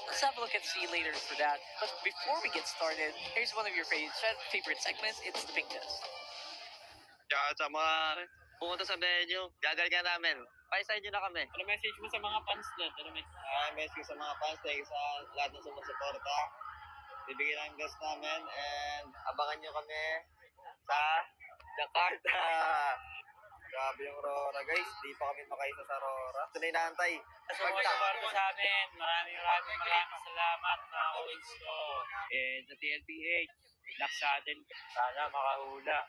Let's have a look and see later for that. But before we get started, here's one of your favorite segments. It's the pink test. Tsaka sa mga pumunta sa venue, gagalingan namin. Pa-side nyo na kami. Ano message mo sa mga fans doon? Message ko sa mga fans, thank you sa lahat ng sumusuporta. Bibigyan namin best namin and abangan nyo kami sa Jakarta. Grabe yung Aurora guys, di pa kami makaisa sa Aurora. Ito na inaantay. Sa mga suporta sa amin, maraming salamat mga Wolves ko. And sa TLPH, luck sa atin. Sana makahula.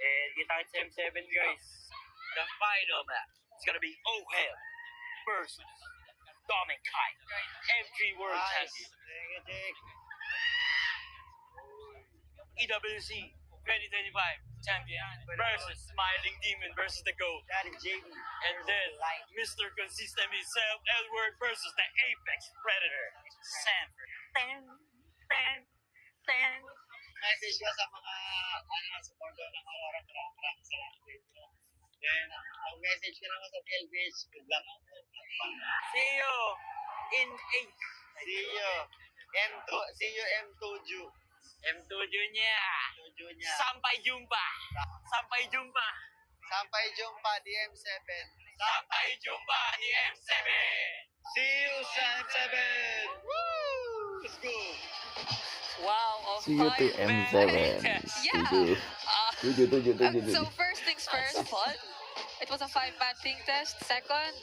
And kita sa M7 guys. The final match is gonna be OHEL versus Dominic Kai, M3 World Champion. Thank you, Jake. EWC 2025 champion versus Smiling Demon versus the GOAT. Daddy JB. And then Mr. Consistent himself, Edward versus the Apex Predator, Sanford. Message ko sa mga supporter ng Aurora, maraming salamat dito. Then, ang message ko naman sa PLPH, good luck. See you in 8. See you. See you M2 Ju. M2 Junior. Junior. Sampay Jumpa. Sampay Jumpa. Sampay Jumpa, DM7. Sampay Jumpa ni M7. See you sa M7. Woo! Let's go. Wow, See you to M7. Yeah. Tujuh. So first things first, fun. it was a 5-man pink test. Second,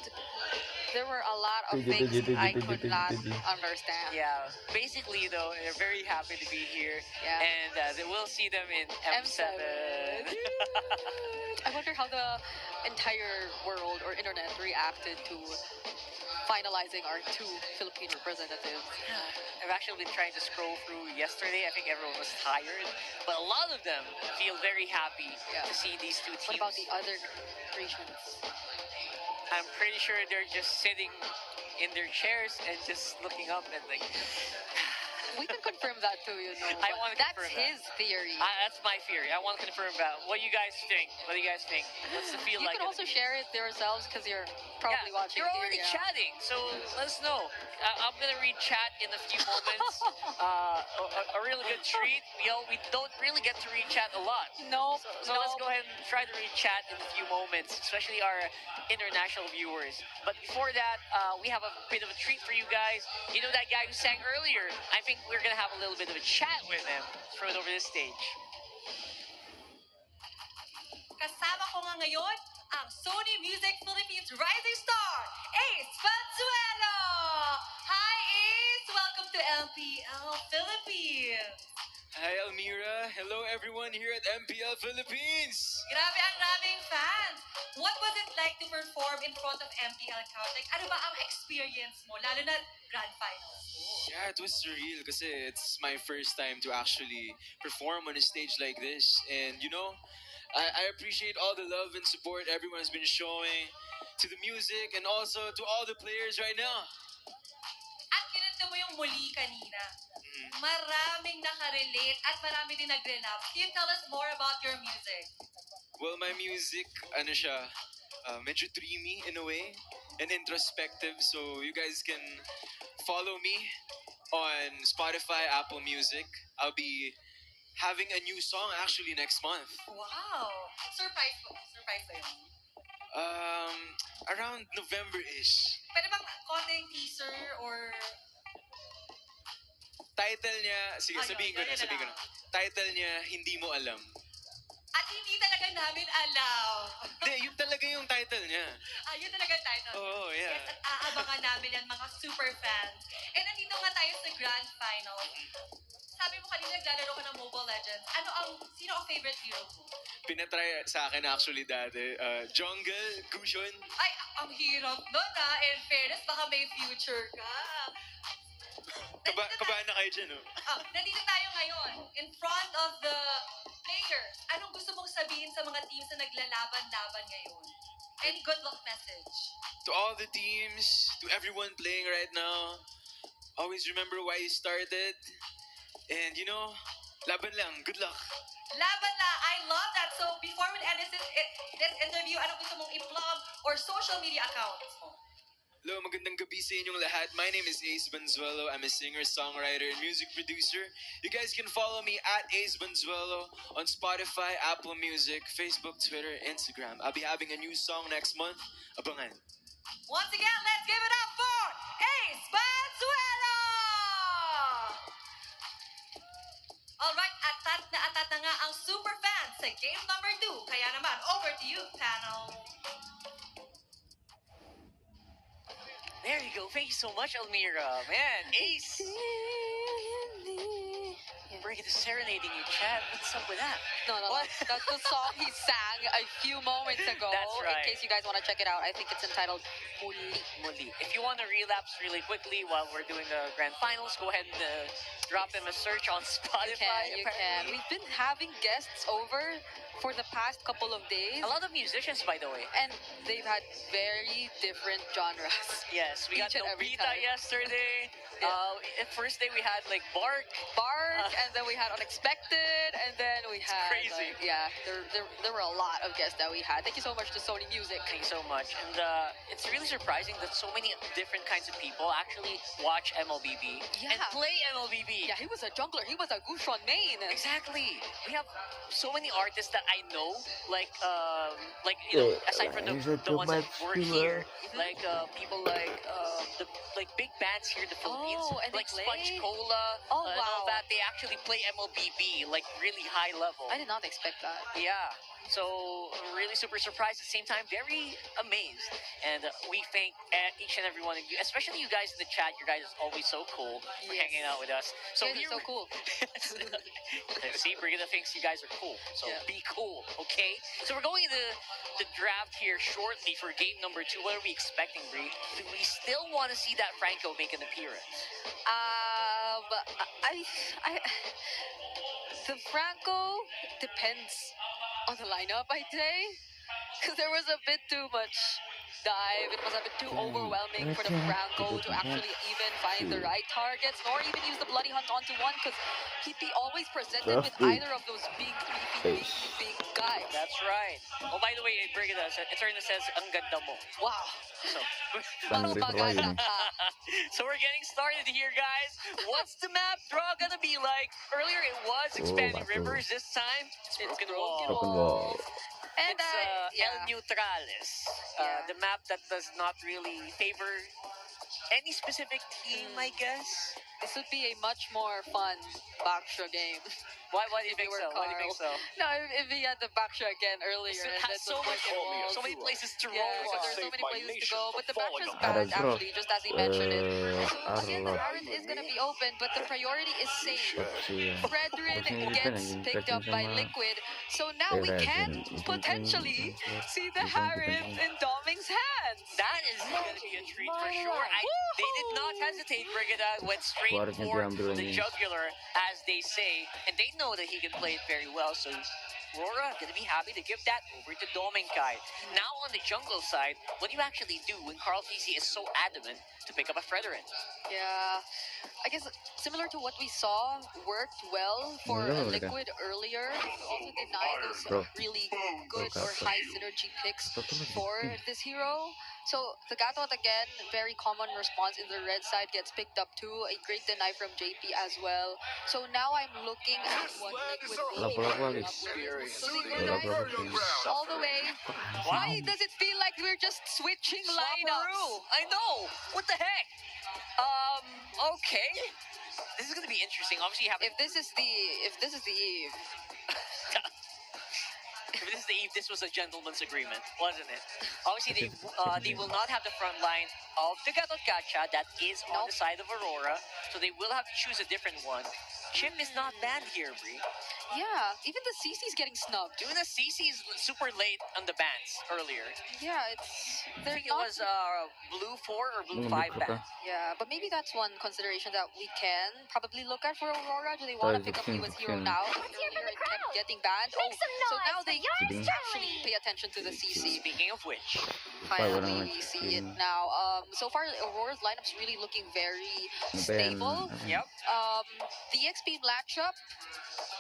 there were a lot of things I could not understand. Yeah, basically though, they're very happy to be here. Yeah. And we'll see them in M7. I wonder how the entire world or internet reacted to finalizing our 2 Philippine representatives. I've actually been trying to scroll through yesterday. I think everyone was tired, but a lot of them feel very happy to see these 2 teams. What about the other regions? I'm pretty sure they're just sitting in their chairs and just looking up and like... We can confirm that too, you know. I want to confirm That's his theory. That's my theory. I want to confirm that. What do you guys think? What's the feel You like? can also share it yourselves because you're probably watching. You're already chatting, so let us know. I'm gonna read chat in a few moments. A really good treat. We don't really get to read chat a lot. No. So let's go ahead and try to read chat in a few moments, especially our international viewers. But before that, we have a bit of a treat for you guys. You know that guy who sang earlier? I think we're gonna have a little bit of a chat with him. Throw it over this stage. Kasama ko nga ngayon ang Sony Music Philippines rising star, Ace Panzuelo! Hi Ace! Welcome to MPL Philippines! Hi Almira! Hello everyone here at MPL Philippines! Grabe ang raming fans! What was it like to perform in front of MPL crowd? Like, ano ba ang experience mo? Lalo na Grand Finals. Yeah, it was surreal kasi it's my first time to actually perform on a stage like this. And you know, I appreciate all the love and support everyone has been showing to the music and also to all the players right now. At kinanta mo yung muli kanina. Maraming nakarelate at marami din nag-relap. Can you tell us more about your music? Well, my music, ano siya, medyo dreamy in a way and introspective. So you guys can follow me on Spotify, Apple Music. I'll be having a new song actually next month. Wow! Surprise ba yun? Around November-ish. Pwede bang konting teaser or... Title niya, sige, sabihin ko na. Title niya, Hindi Mo Alam. At hindi talaga namin alam. Hindi, yun talaga yung title niya. Yun talaga ang title. Oh, yeah. Yes, at aabangan namin yan mga super fans. And nandito nga tayo sa Grand Final. Sabi mo kanina naglalaro ka ng Mobile Legends. Sino ang favorite hero mo? Pinatry sa akin actually dati. Jungle, Gushon. Ay, ang hirap nun In fairness, baka may future ka. Kabahan na kayo dyan, no? Nandito tayo ngayon, in front of the players. Anong gusto mong sabihin sa mga teams na naglalaban-laban ngayon? Any good luck message? To all the teams, to everyone playing right now, always remember why you started. And you know, laban lang. Good luck. Laban na! I love that. So, before we end this interview, anong gusto mong i-plug or social media accounts mo? Hello, magandang gabi sa inyong lahat. My name is Ace Banzuelo. I'm a singer, songwriter, and music producer. You guys can follow me at Ace Banzuelo on Spotify, Apple Music, Facebook, Twitter, Instagram. I'll be having a new song next month. Abangan. Once again, let's give it up for Ace Banzuelo! Alright, atat na nga ang super fans sa game number 2. Kaya naman, over to you, panel. There you go. Thank you so much, Almira. Man, Ace. Breaking the serenading you, chat. What's up with that? No, that's the song he sang a few moments ago. That's right. In case you guys want to check it out, I think it's entitled Muli. Muli. If you want to relapse really quickly while we're doing the grand finals, go ahead and drop him a search on Spotify. You can. We've been having guests over for the past couple of days. A lot of musicians, by the way. And they've had very different genres. Yes, we got Each and every Nobita time. yesterday. First day we had like Bark, and then we had Unexpected, and then we had crazy. There were a lot of guests that we had. Thank you so much to Sony Music. Thank you so much. And it's really surprising that so many different kinds of people actually watch MLBB and play MLBB. Yeah, he was a jungler. He was a Gushon main. Exactly. We have so many artists that I know, like you know, aside from the ones that work here, like people like the big bands here in the Philippines, and like they Sponge play? Cola, Oh, and all wow. that. They actually play MLBB like really high level. I did not expect that. Yeah. So really super surprised at the same time, very amazed. And we thank each and every one of you, especially you guys in the chat. You guys are always so cool for hanging out with us. So You guys are so cool. See, Brigida thinks you guys are cool. So be cool, okay? So we're going into the draft here shortly for game number 2. What are we expecting, Bri? Do we still want to see that Franco make an appearance? The Franco depends on the lineup, I'd say, because there was a bit too much dive. It was a bit too overwhelming for the Franco to actually even find the right targets, nor even use the Bloody Hunt onto one, because he'd be always presented with either of those big guys. That's right. Oh, by the way, Brigida, Eterna says, ang ganda mo. Wow. So, Mas maganda ka. so we're getting started here, guys. What's the map draw gonna be like? Earlier it was Expanding Rivers. This time it's Broken Wall. And it's El Neutrales, the map that does not really favor any specific team, I guess. This would be a much more fun Baksha game. Why do you think so? Why do you think so? No, if he had the Baksha again earlier. It has so many places to roll. There's so many places to go. But the Baksha's bad, actually, just as he mentioned it. So again, the Baron is going to be open, but the priority is safe. Fredrin gets picked up by Liquid. So now we can potentially see the Harith in Doming's hands. That is going to be a treat for sure. They did not hesitate. Brigida went straight for the jugular, as they say, and they know that he can play it very well. So Aurora gonna be happy to give that over to Dominkai. Now on the jungle side, what do you actually do when Carl TC is so adamant to pick up a Fredrin? Yeah, I guess similar to what we saw worked well for Liquid earlier. Also denied those really good or high synergy picks for this hero. So the Gatot again, very common response in the red side, gets picked up too. A great deny from JP as well. So now I'm looking at what Liquid will be coming up with. So all the way. Why does it feel like we're just switching lineups? I know. What the heck? Okay. This is gonna be interesting. Obviously, you have. If this is the Eve. If this is the Eve, this was a gentleman's agreement, wasn't it? Obviously, they will not have the front line of the Gatot Gacha that is on the side of Aurora, so they will have to choose a different one. Chip is not banned here, Brie. Yeah, even the CC's getting snubbed. Even the CC is super late on the bans earlier. Yeah, I they're think it not. was blue 4 or blue Nung 5 nabuklo ban. ka. Yeah, but maybe that's one consideration that we can probably look at for Aurora. Do they want to pick up US Hero now? Earlier it kept getting banned. So now they Kidding. actually pay attention to the CC. Speaking of which, Finally, we see it now. So far, Aurora's lineup's really looking very stable. yep. The XP matchup,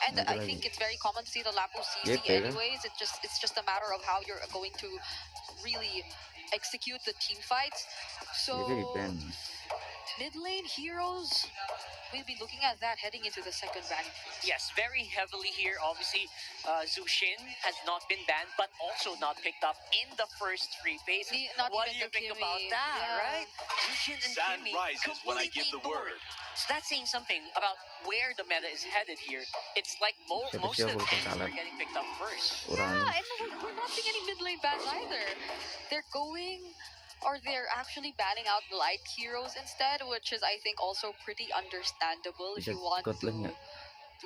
and I think it's very common to see the Lapu CC Yeah, pega. anyways. It's just a matter of how you're going to really execute the team fights. So mid lane heroes, we'll be looking at that heading into the second ban. Yes, very heavily here. Obviously, Zushin has not been banned, but also not picked up in the first 3 phases. What do you think about that, right? Zushin and Sand Kimmy rises when I give the completely word. So that's saying something about where the meta is headed here. It's like most of the things are getting picked up first. Yeah, and we're not seeing any mid lane bans either. They're going, or they're actually banning out light heroes instead, which is I think also pretty understandable if you want to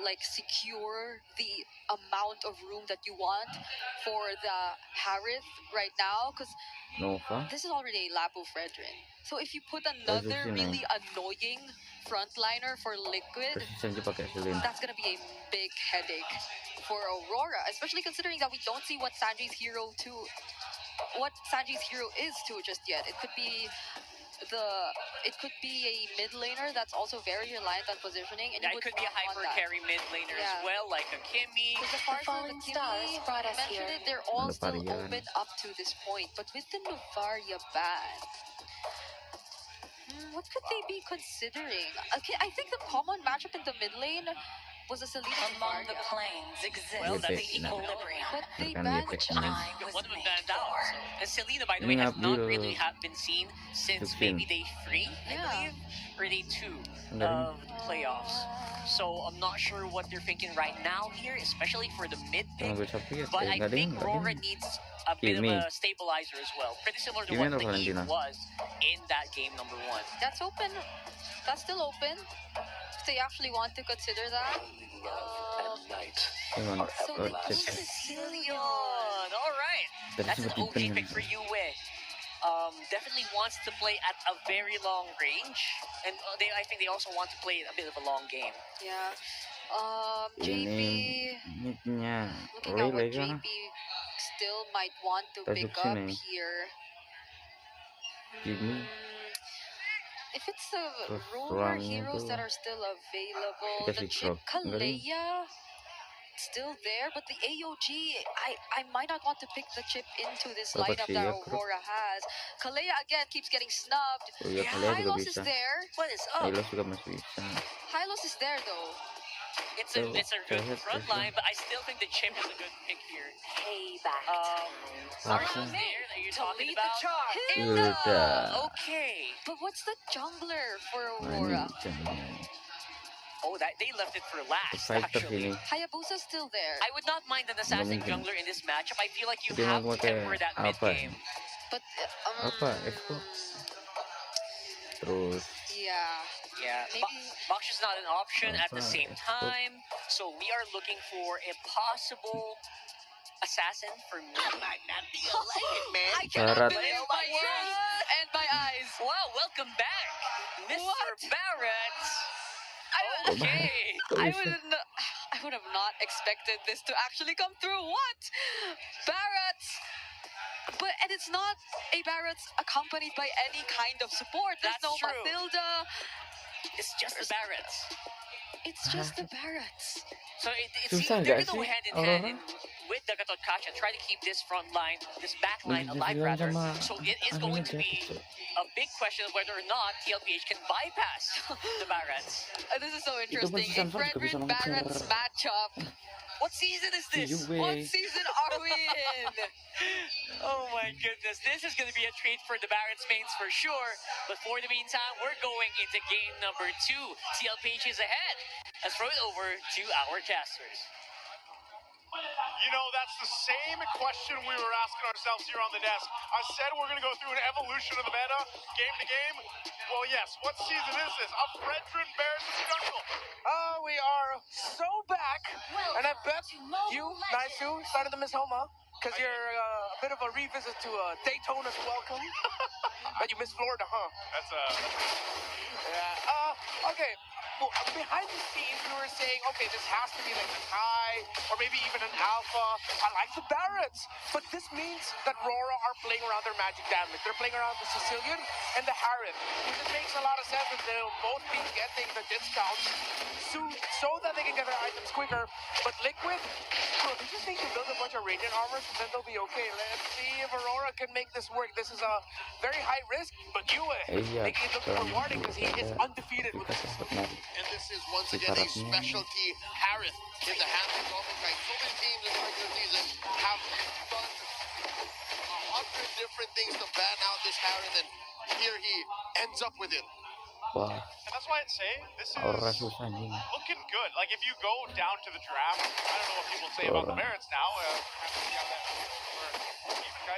like secure the amount of room that you want for the Harith right now, because this is already a Lapu Fredrin. So if you put another really annoying frontliner for Liquid, that's gonna be a big headache for Aurora, especially considering that we don't see what Sanji's hero is just yet. It could be a mid laner that's also very reliant on positioning, and it could be a hyper carry mid laner as well, like a Kimmy. As far as the Kimmy mentioned it, they're all still open up to this point. But with the Novaria ban, what could they be considering? Okay, I think the common matchup in the mid lane was a Selena Among the Novaria. planes exists Well, that's the equilibrium. But they Makan banned efek Chai. ini. One of them banned out. And Selena, by the Ini way, has nga not blue. really been seen since Sixteen. maybe day 3, I believe, or day 2 of the playoffs. So I'm not sure what they're thinking right now here, especially for the mid pick. But I think Aurora needs a bit of a stabilizer as well. Pretty similar to what the Eve was in that game number 1. That's open. That's still open. If they actually want to consider that. So the Sicilian. All right. That's an OG pick for Yue. Definitely wants to play at a very long range, and I think they also want to play a bit of a long game. Yeah. JP. Looking at what JP still might want to pick up here. If it's the roller heroes that are still available, the chip Kalea still there, but the AOG, I might not want to pick the chip into this lineup that Aurora has. Kalea again keeps getting snubbed. Hylos is there. What is up? Hylos is there though. It's a good front line, but I still think the chip is a good pick here. Payback. Sarna's there that you're talking about. Hilda. Okay. But what's the jungler for Aurora? Oh, they left it for last, actually. Hayabusa's still there. I would not mind an assassin jungler in this matchup. I feel like you have to temper that mid game. But yeah. Box is not an option at the same time, so we are looking for a possible assassin for me. That might not be a lane, man. I cannot believe my ears and my eyes. Wow, welcome back, Mr. Barrett. Okay. I would have not expected this to actually come through. What? Barrett! And it's not a Barrett's accompanied by any kind of support. There's no Matilda. It's just the Barretts. It's just the Barretts. So they're going hand in hand with the Gatot Kacha, try to keep this front line, this back line alive rather. So it is going to be a big question of whether or not TLPH can bypass the Barretts. This is so interesting. A Fredrin Barretts matchup. What season is this? What season are we in? Oh my goodness, this is going to be a treat for the Barretts mains for sure. But for the meantime, we're going into game number 2. TLPH is ahead. Let's throw it over to our casters. You know, that's the same question we were asking ourselves here on the desk. I said we're going to go through an evolution of the meta, game to game. Well, yes, what season is this? A Fredrin Bears in the jungle. We are so back, and I bet you, Naisu, started to miss Homa, because you're a bit of a revisit to Daytona's welcome. But you missed Florida, huh? That's Yeah. Okay. Well, behind the scenes, we were saying, okay, this has to be like a high, or maybe even an alpha. I like the Barretts, but this means that Rora are playing around their magic damage. They're playing around the Sicilian and the Harith. This makes a lot of sense that they'll both be getting the discounts so that they can get their items quicker. But Liquid, they just need to build a bunch of radiant armors, and then they'll be okay. Let's see if Aurora can make this work. This is a very high risk, but making it look rewarding because he is undefeated with this. And this is once again a specialty Harith in the hands of Dolphin. So many teams in the regular season have done 100 different things to ban out this Harith, and here he ends up with it. Wah, And that's why I'd say this is Aurora susah anjing. looking good. Like, if you go down to the draft, I don't know what people say about the Barretts now.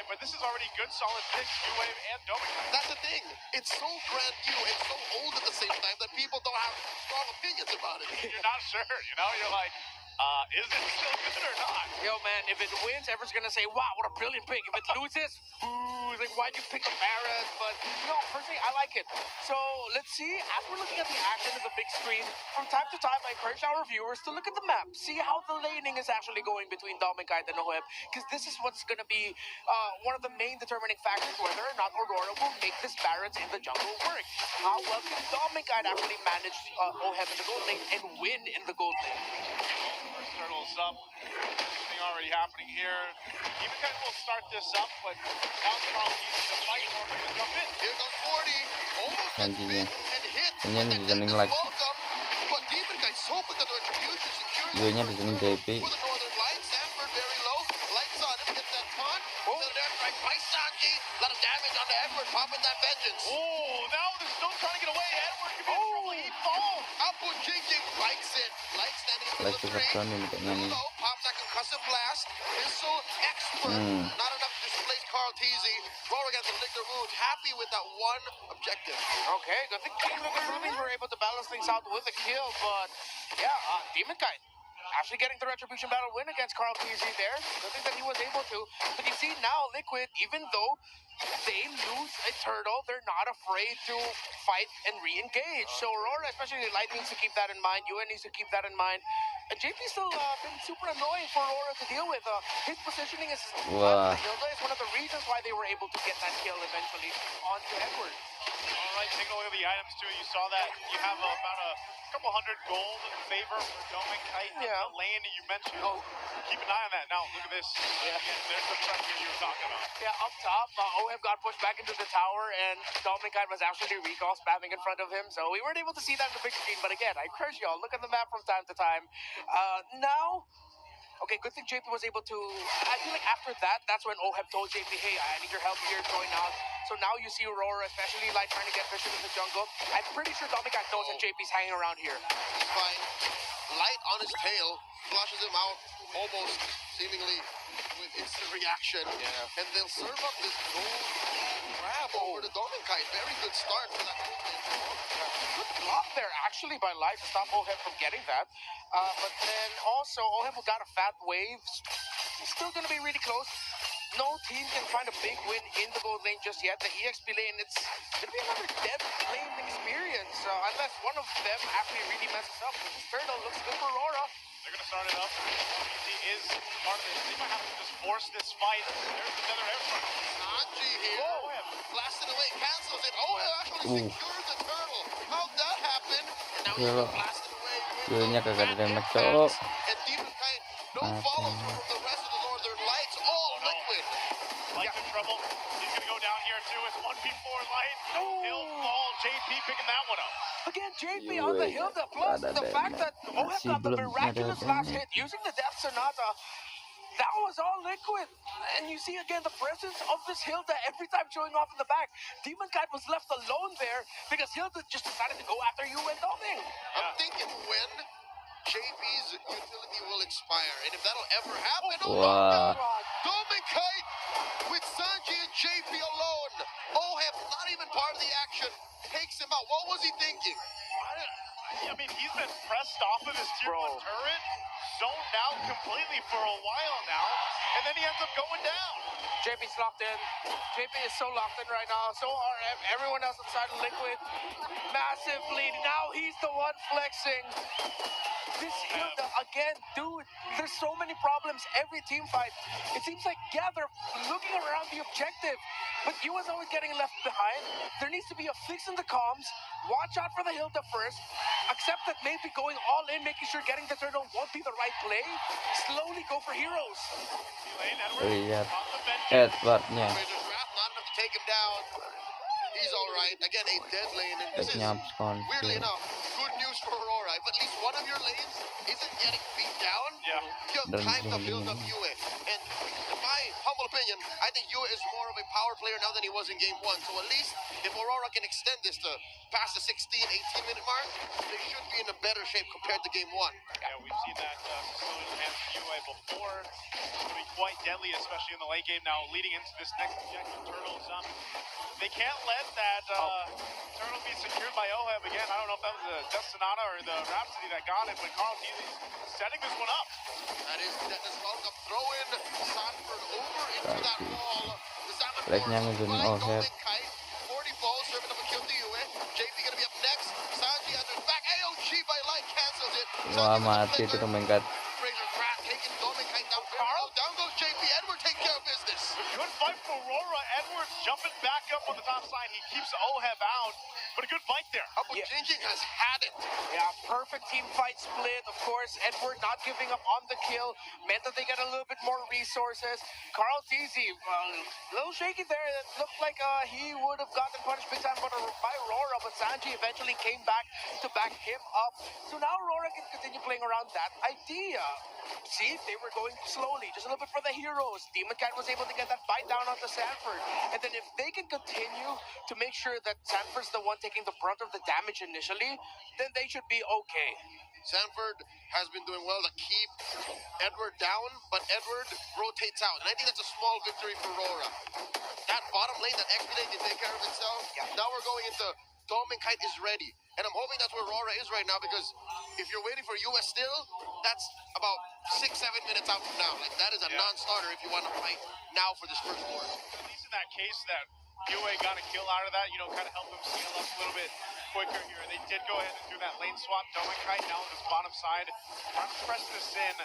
But this is already good, solid picks, New Wave and Dominguez. That's the thing. It's so brand new and so old at the same time that people don't have strong opinions about it. You're not sure, you know? You're like, is it still good or not? Yo, man, if it wins, everyone's gonna say, wow, what a brilliant pick. If it loses, ooh, like, why'd you pick a Barrett? But, no, personally, I like it. So, let's see, as we're looking at the action of the big screen, from time to time, I encourage our viewers to look at the map, see how the laning is actually going between Dominkite and Oheb, because this is what's gonna be one of the main determining factors whether or not Aurora will make this Barrett in the jungle work. How well can Dominkite actually manage Oheb in the gold lane and win in the gold lane? First turtle's up. Thing already happening here. Even kind will start this up, but now Carl needs to fight or to jump in. Here goes 40. Almost gets Anjingnya. and hit. Ini And di then zoning the like. welcome. But Demon Guy so with the retribution secures Gue-nya di zoning JP. for the northern line. Sanford very low. Lights on him. Gets that taunt. Oh. The air strike by Sanji. A lot of damage on the Edward. Popping that vengeance. Oh, now they're still trying to get away. Edward could be in trouble. He falls. Apu Jingjing likes it. Light standing in Like the susah three. nih kayaknya nih. Low. Pops that concussive blast. Missile expert. Not enough to displace Carl Teasy. Rora gets to lick their wounds. Happy with that one objective. Okay, I think the Philippines were able to balance things out with a kill, but yeah, Demon Kite actually getting the Retribution Battle win against Carl PZ there. Good thing that he was able to. But you see now, Liquid, even though they lose a turtle, they're not afraid to fight and re-engage. So Aurora, especially Light, needs to keep that in mind. UN needs to keep that in mind. And JP's still been super annoying for Aurora to deal with. His positioning is Wow. is one of the reasons why they were able to get that kill eventually onto Edward. All right, take a look at the items too. You saw that you have about a couple hundred gold in favor for Dominkite in the lane that you mentioned. Oh, keep an eye on that. Now look at this. Yeah, again, there's the pressure you were talking about. Yeah, up top, Oheb got pushed back into the tower, and Dominkite was actually recall spamming in front of him, so we weren't able to see that in the big screen. But again, I encourage y'all, look at the map from time to time. Now. Okay, good thing JP was able to. I feel like after that, that's when Oheb told JP, hey, I need your help here, join out. So now you see Aurora, especially like trying to get Bishop in the jungle. I'm pretty sure Dominicate knows that JP's hanging around here. He's fine. Light on his tail, flushes him out almost seemingly with instant reaction. Yeah. And they'll serve up this gold grab over to Dominkite. Very good start for that. Good block there, actually, by Light to stop Oheb from getting that. But then also, Oheb got a fat wave. Still going to be really close. No team can find a big win in the gold lane just yet. The EXP lane, it's going to be another dead lane experience. Unless one of them actually really messes up. This turtle looks good for Aurora. They're going to start it up. He is part of this. They might have to just force this fight. There's another airstrike. Sanji here. Blasted away, cancels it. Actually secures the turtle. How'd that happen? And now he's blasted away. Gue-nya kagak ada damage, cok. And Demonkite, no follow through from the rest of the Northern Lights. All Liquid. Light's in trouble. He's going to go down here too. It's 1v4 Light. He'll fall. JP picking that one up. Again, JP on the hill. Plus the fact that Oheb got the miraculous last hit using the Death Sonata. That was all Liquid. And you see again the presence of this Hilda every time showing off in the back. Demonkite was left alone there because Hilda just decided to go after you and nothing. I'm thinking when JP Freeze utility will expire. And if that'll ever happen, oh Wow. my God! Dominkite with Sanji and JP alone. Oheb, not even part of the action, takes him out. What was he thinking? I mean, he's been pressed off of his tier 1 turret, zoned out completely for a while now, and then he ends up going down. JP's locked in. JP is so locked in right now. So are everyone else inside of Liquid. Massive lead. Now he's the one flexing. This Hilda, again, dude, there's so many problems every team fight. It seems like, yeah, they're looking around the objective, but UA's always getting left behind. There needs to be a fix in the comms. Watch out for the Hilda first. Accept that maybe going all in, making sure getting the turtle won't be the right play. Slowly go for heroes. Lihat Edwardnya. Razor's Wrath not enough to take him down. He's all right. Again, a dead lane, and this is weirdly enough good news for Aurora. If at least one of your lanes isn't getting beat down, you have time to build up UA. And in my humble opinion, I think UA is more of a power player now than he was in game 1. So at least if Aurora can extend this to past the 16, 18-minute mark, they should be in a better shape compared to game 1. Yeah, we've seen that facility hands UA before. It's going to be quite deadly, especially in the late game now, leading into this next objective. Turtles, they can't let that turtle be secured by Oheb again. I don't know if that was the Destinata or the Rhapsody that got it, but Carl Teasley's setting this one up. That is Dennis welcome. Throw in Sanford over into that wall. The Salmon Like-nya ngegunin Oheb. 40 balls serving up a kill to UA. JP gonna be up next. Sanji has his back. AOG by Light cancels it. Wah, mati itu Dominkite. Razor's Wrath taking Dominkite down. Carl, down goes JP. Edward take care of business. Good fight for Aurora. Edwards jumping back up on the top side. He keeps Oheb out, but a good fight there. Jinjing has had it. Yeah, perfect team fight split. Of course, Edward not giving up on the kill meant that they get a little bit more resources. Carl Teasy, a little shaky there. It looked like he would have gotten punished big time by Aurora, but Sanji eventually came back to back him up. So now Aurora can continue playing around that idea. See, they were going slowly, just a little bit for the heroes. Demon Cat was able to get that fight down onto Sanford. And then if they can continue to make sure that Sanford's the one taking the brunt of the damage initially, then they should be okay. Sanford has been doing well to keep Edward down, but Edward rotates out. And I think that's a small victory for Aurora. That bottom lane, that Expedite can take care of itself. Now we're going into Dominkite is ready. And I'm hoping that's where Aurora is right now, because if you're waiting for US still, that's about 6-7 minutes out from now. Like, that is a non-starter if you want to fight now for this first war. At least in that case that UA got a kill out of that, kind of help them scale up a little bit quicker here. They did go ahead and do that lane swap. Dominkite now on this bottom side, trying to press this in,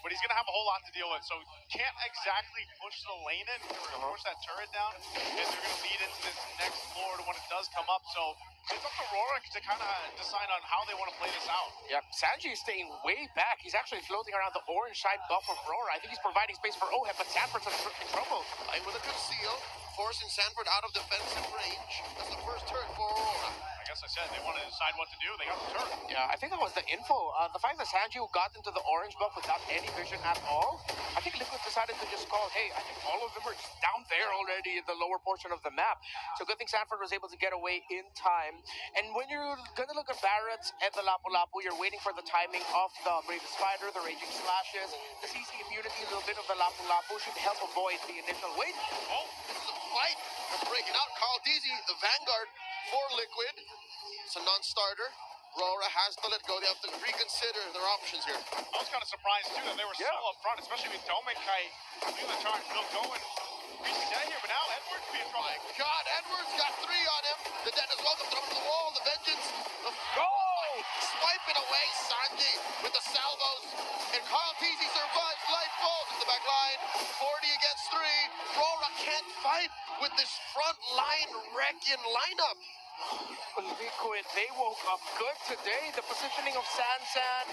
but he's going to have a whole lot to deal with. So can't exactly push the lane in, push that turret down, and they're going to lead into this next lord when it does come up. So it's up to Aurora to kind of decide on how they want to play this out. Yep, Sanji is staying way back. He's actually floating around the orange side buff of Aurora. I think he's providing space for Oheb, but Sanford's in trouble. Playing with a good seal, forcing Sanford out of defensive range. That's the first turn for Aurora. I guess I said they want to decide what to do. They got the turn. Yeah, I think that was the info. The fact that Sanji got into the orange buff without any vision at all, I think Liquid decided to just call, hey, I think all of them are just down there already in the lower portion of the map. So good thing Sanford was able to get away in time. And when you're going to look at Barrett's and the Lapu Lapu, you're waiting for the timing of the Brave Spider, the Raging Slashes, the CC immunity, a little bit of the Lapu Lapu should help avoid the initial wait. Oh, this is a fight. They're breaking out. Carl Deasy, the Vanguard for Liquid. It's a non-starter. Aurora has to let go. They have to reconsider their options here. I was kind of surprised, too, that they were so up front, especially with Dominkite leaving the charge, still going. Reaching down here, but now Edwards being in trouble. My God, Edwards got 3 on him. The dead as well, throw to the wall. The Vengeance. Swipe it away. Sanji with the salvos. And Carl Teasy survives. Light falls into the back line. 40 against 3. Aurora can't fight with this front line wrecking lineup. Liquid, they woke up good today. The positioning of Sansan,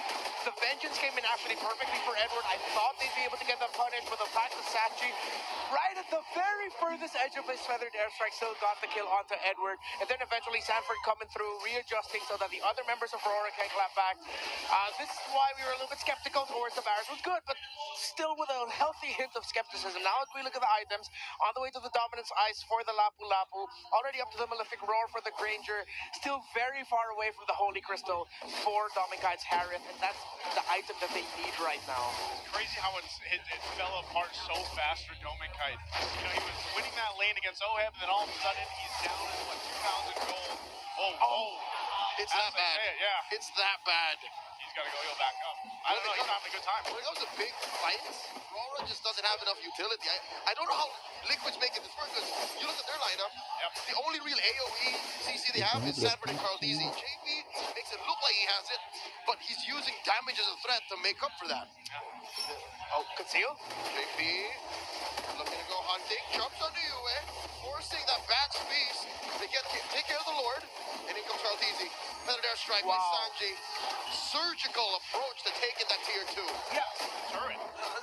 the Vengeance came in actually perfectly for Edward. I thought they'd be able to get them punished, but the fact that Sachi, right at the very furthest edge of his feathered airstrike, still got the kill onto Edward. And then eventually Sanford coming through, readjusting so that the other members of Aurora can clap back. This is why we were a little bit skeptical towards the Barrett. It was good, but still with a healthy hint of skepticism. Now as we look at the items, on the way to the Dominance Ice for the Lapu Lapu, already up to the Malefic Roar for the Granger, still very far away from the Holy Crystal for Dominkite's Harith, and that's the item that they need right now. It's crazy how it fell apart so fast for Dominkite. You know, he was winning that lane against Oheb, and then all of a sudden he's down in what, 2,000 gold. Oh. It's that bad. Yeah. It's that bad. He's got to go heal back up. I don't know, he's having a good time. When it comes to big fights, Aurora just doesn't have enough utility. I don't know how Liquid's making this work, because you look at their lineup, the only real AoE CC they have is Sanford and Carl DZ. JP makes it look like he has it, but he's using damage as a threat to make up for that. Oh, conceal? JP looking to go hunting, jumps onto Eaaa, forcing that Bat's Beast to take care of the Lord, and in comes Carl DZ. Feathered airstrike by Sanji. Surgical approach to taking that tier 2. Yeah, turret.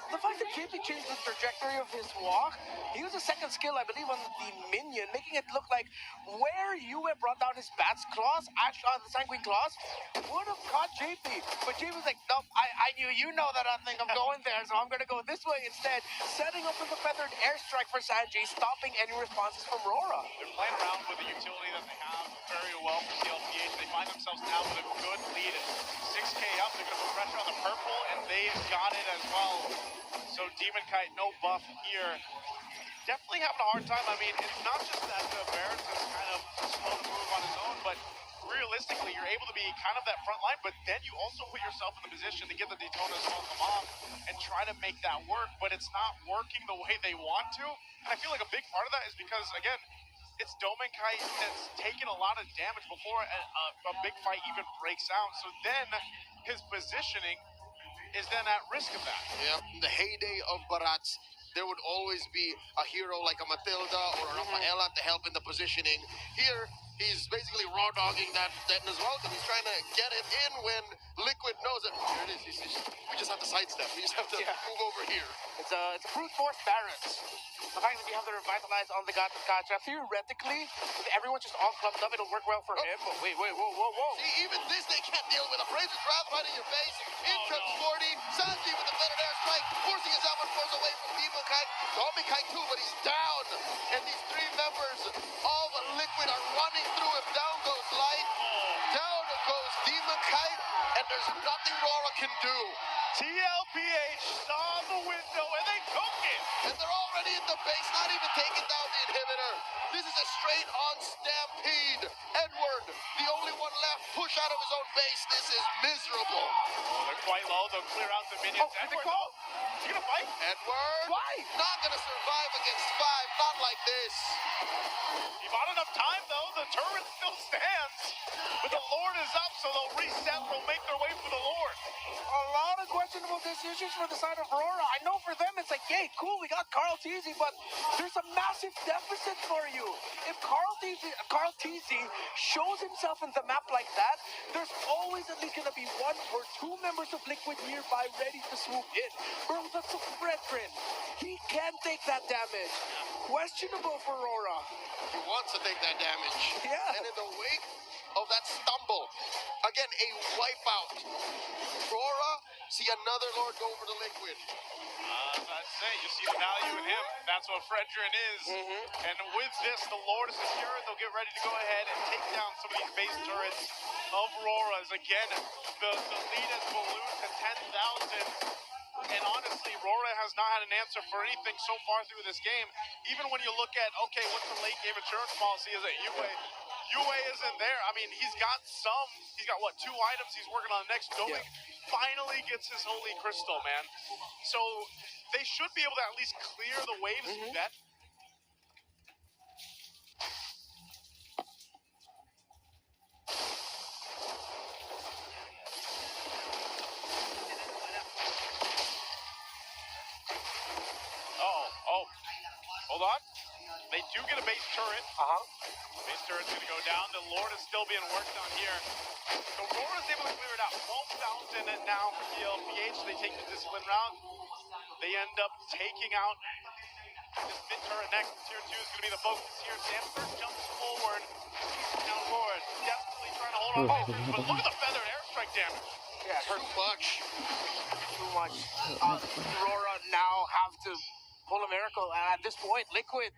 The fact that JP changed the trajectory of his walk, he used a second skill, I believe, on the minion, making it look like where Eaaa brought down his Bat's Claws, actually on the Sanguine Claws, would have caught JP. But JP was like, nope, I knew you know that I think I'm going there, so I'm going to go this way instead, setting up with the feathered airstrike for Sanji, stopping any responses from Aurora. They're playing around with the utility that they have very well for CLPH. They find themselves now with a good lead at 6k up. They're going to put pressure on the purple, and they got it as well. So Demonkite, no buff here. Definitely having a hard time. I mean, it's not just that the Barret's is kind of slow to move on his own, but realistically, you're able to be kind of that front line, but then you also put yourself in the position to get the Daytonas on them off and try to make that work, but it's not working the way they want to. And I feel like a big part of that is because, again, it's Dominkite that's taken a lot of damage before a big fight even breaks out. So then his positioning is then at risk of that. Yeah, the heyday of Barats, there would always be a hero like a Matilda or a Rafaela to help in the positioning. Here, he's basically raw dogging that as well, because he's trying to get it in when Liquid knows it. Here it is. We just have to sidestep. We just have to move over here. It's a brute force Barret's. The fact that you have the revitalize on the Gato Kacha, theoretically, if everyone's just all clumped up, it'll work well for him. But wait, whoa. See, even this they can't deal with. A Razor's Wrath right in your face. In comes 40. Sanji with the feathered airstrike, forcing his Alpha Force away from Demonkite. Dominkite too, but he's down. And these three members of Liquid are running through him. Down goes Light. Down goes Demonkite. And there's nothing Rora can do. TLPH saw the window and they took it. And they're already in the base, not even taking down the inhibitor. This is a straight on stampede. Edward, the only one left, push out of his own base. This is miserable. Oh, they're quite low. They'll clear out the minions. Edward, though, is he gonna fight? Edward, why? Not gonna survive against 5, not like this. He bought enough time, though. The turret still stands. But the Lord is up, so they'll reset. They'll make their way for the Lord. A lot of questionable decisions for the side of Aurora. I know for them it's like, yay, cool, we got Carl Teasy, but there's a massive deficit for you. If Carl Teasy shows himself in the map like that, there's always at least going to be 1 or 2 members of Liquid nearby ready to swoop in. Bro, that's a Fredrin. He can take that damage. Questionable for Aurora. He wants to take that damage. Yeah. And in the wake of that stumble, again, a wipeout. Aurora, see another Lord go over to Liquid. As I say, you see the value in him. That's what Fredrin is. And with this, the Lord is secure. They'll get ready to go ahead and take down some of these base turrets of Aurora's. Again, the lead has ballooned to 10,000. And honestly, Aurora has not had an answer for anything so far through this game. Even when you look at, okay, what's the late game insurance policy? Is it Eaaa isn't there. I mean, he's got what, 2 items he's working on next. Dominic finally gets his Holy Crystal, man. So they should be able to at least clear the waves with that. Hold on. They do get a base turret. Base turret's going to go down. The Lord is still being worked on here. So Aurora's able to clear it out. 12,000 now for PLPH. They take the discipline route. They end up taking out this mid turret next. Tier 2 is going to be the focus here. Sanford jumps forward. Now forward. Desperately trying to hold on. But look at the feathered airstrike damage. Yeah, it hurt too much. Aurora now have to pull a miracle. And at this point, Liquid,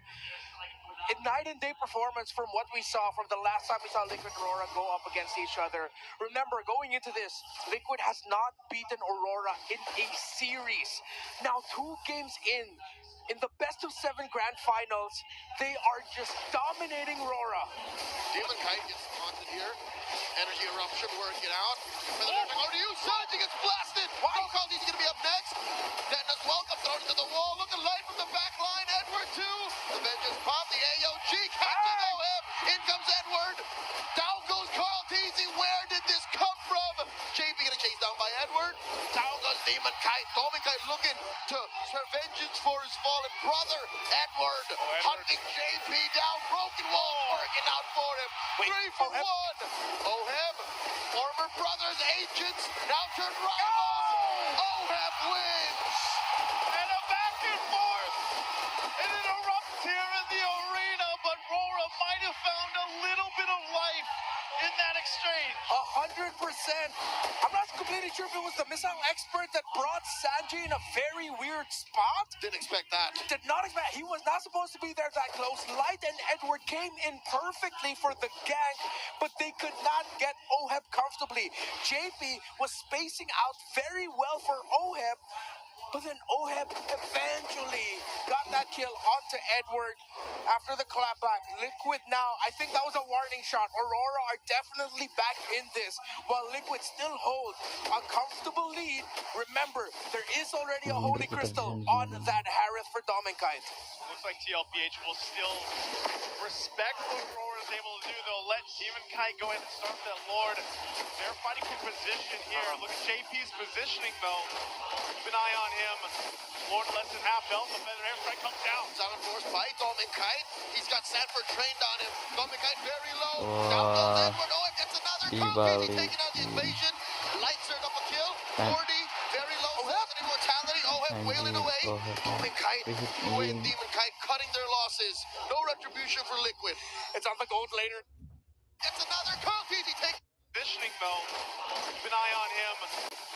A night and day performance from what we saw from the last time we saw Liquid and Aurora go up against each other. Remember, going into this, Liquid has not beaten Aurora in a series. Now, 2 games in the best of 7 grand finals, they are just dominating Aurora. Demon Kite gets taunted here. Energy eruption working out. Over to you, Sanji gets blasted. Nonton is going to be up next. Dennis welcome thrown into the wall. Looking light from the back line. Edward too. The Vengeance pop. The AOG catches OM. In comes Edward. Down goes Carl Teasy. Where did this come from? JP gonna chase down by Edward. Down goes Demon Kite. Demon Kite looking to serve vengeance for his fallen brother. Edward hunting JP down. Broken wall working out for him. 3 for 1. Oheb, former brothers, agents, now turn rivals. Oheb wins. And a back and forth. And it erupts here in the arena, but Aurora might have found a little bit of life in that exchange. 100%. I'm not completely sure if it was the missile expert that brought Sanji in a very weird spot. Didn't expect that. Did not expect. He was not supposed to be there that close. Light and Edward came in perfectly for the gank, but they could not get Oheb comfortably. JP was spacing out very well for Oheb, but then Oheb eventually got that kill onto Edward after the clapback. Liquid now, I think that was a warning shot. Aurora are definitely back in this, while Liquid still hold a comfortable lead. Remember, there is already a Holy Crystal on that Harith for Dominkite. Looks like TLPH will still respect what Aurora is able to do. They'll let Demon Kite go in and start that Lord. They're fighting for position here. Look at JP's positioning, though. Keep an eye on him. Lord less than half health. The feather airstrike comes down. Silent Force by Dominkite. He's got Sanford trained on him. Dominkite very low. Down goes Edward. Oh, it gets another coach. He's taking out the invasion. Light served up a kill. 40, very low. Seven immortality. Oheb wailing away. Dominkite, Uwe and Demon Kite cutting their losses. No retribution for Liquid. It's on the gold later. It's another coach. He takes Positioning, though. Keep an eye on him.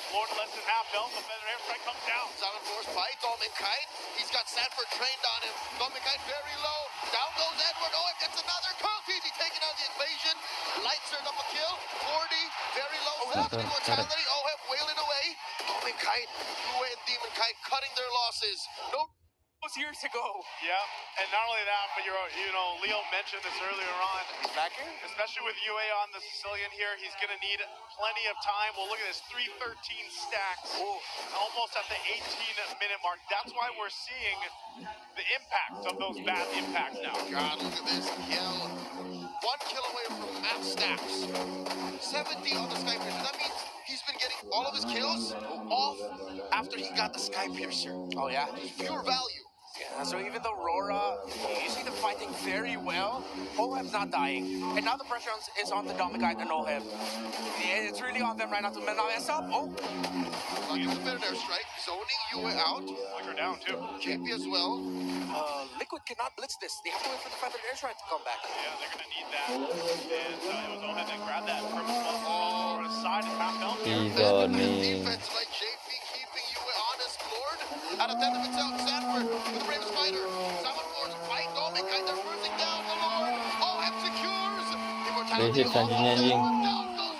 Lord less than half health. The feather airstrike comes down. Silent Force by Dominkite. He's got Sanford trained on him. Dominkite very low. Down goes Edward. Oh, it gets another coach. He's taking out the invasion. Light served up a kill. 40, very low. Seven immortality. Oheb wailing away. Dominkite, Uwe and Demon Kite cutting their losses. No Years ago. Yeah, and not only that, but Leo mentioned this earlier on. He's back here? Especially with UA on the Sicilian here, he's going to need plenty of time. Well, look at this, 313 stacks, almost at the 18-minute mark. That's why we're seeing the impact of those bad impacts now. God, look at this kill. 1 kill away from max stacks. 70 on the Sky Piercer. That means he's been getting all of his kills off after he got the Sky Piercer. Oh, yeah? Pure value. Yeah, so even though Aurora, you see them fighting very well, Oheb's not dying. And now the pressure is on the Dominkite and Oheb. Yeah, it's really on them right now to mess up. Oh! Lucky the better airstrike. Zoning Uwe out. Flicker down, too. JP as well. Liquid cannot blitz this. They have to wait for the feathered airstrike to come back. Yeah, they're going to need that. And it was Oheb that grabbed that from Aurora's side and half health. Defense by JP keeping Uwe honest, Lord. Out of 10 of itself, Sanford with the bravest fighter. Silent Force fight Dominkite. They're cruising down the Lord. Oheb secures. Immortality. Visit Sanji anjing.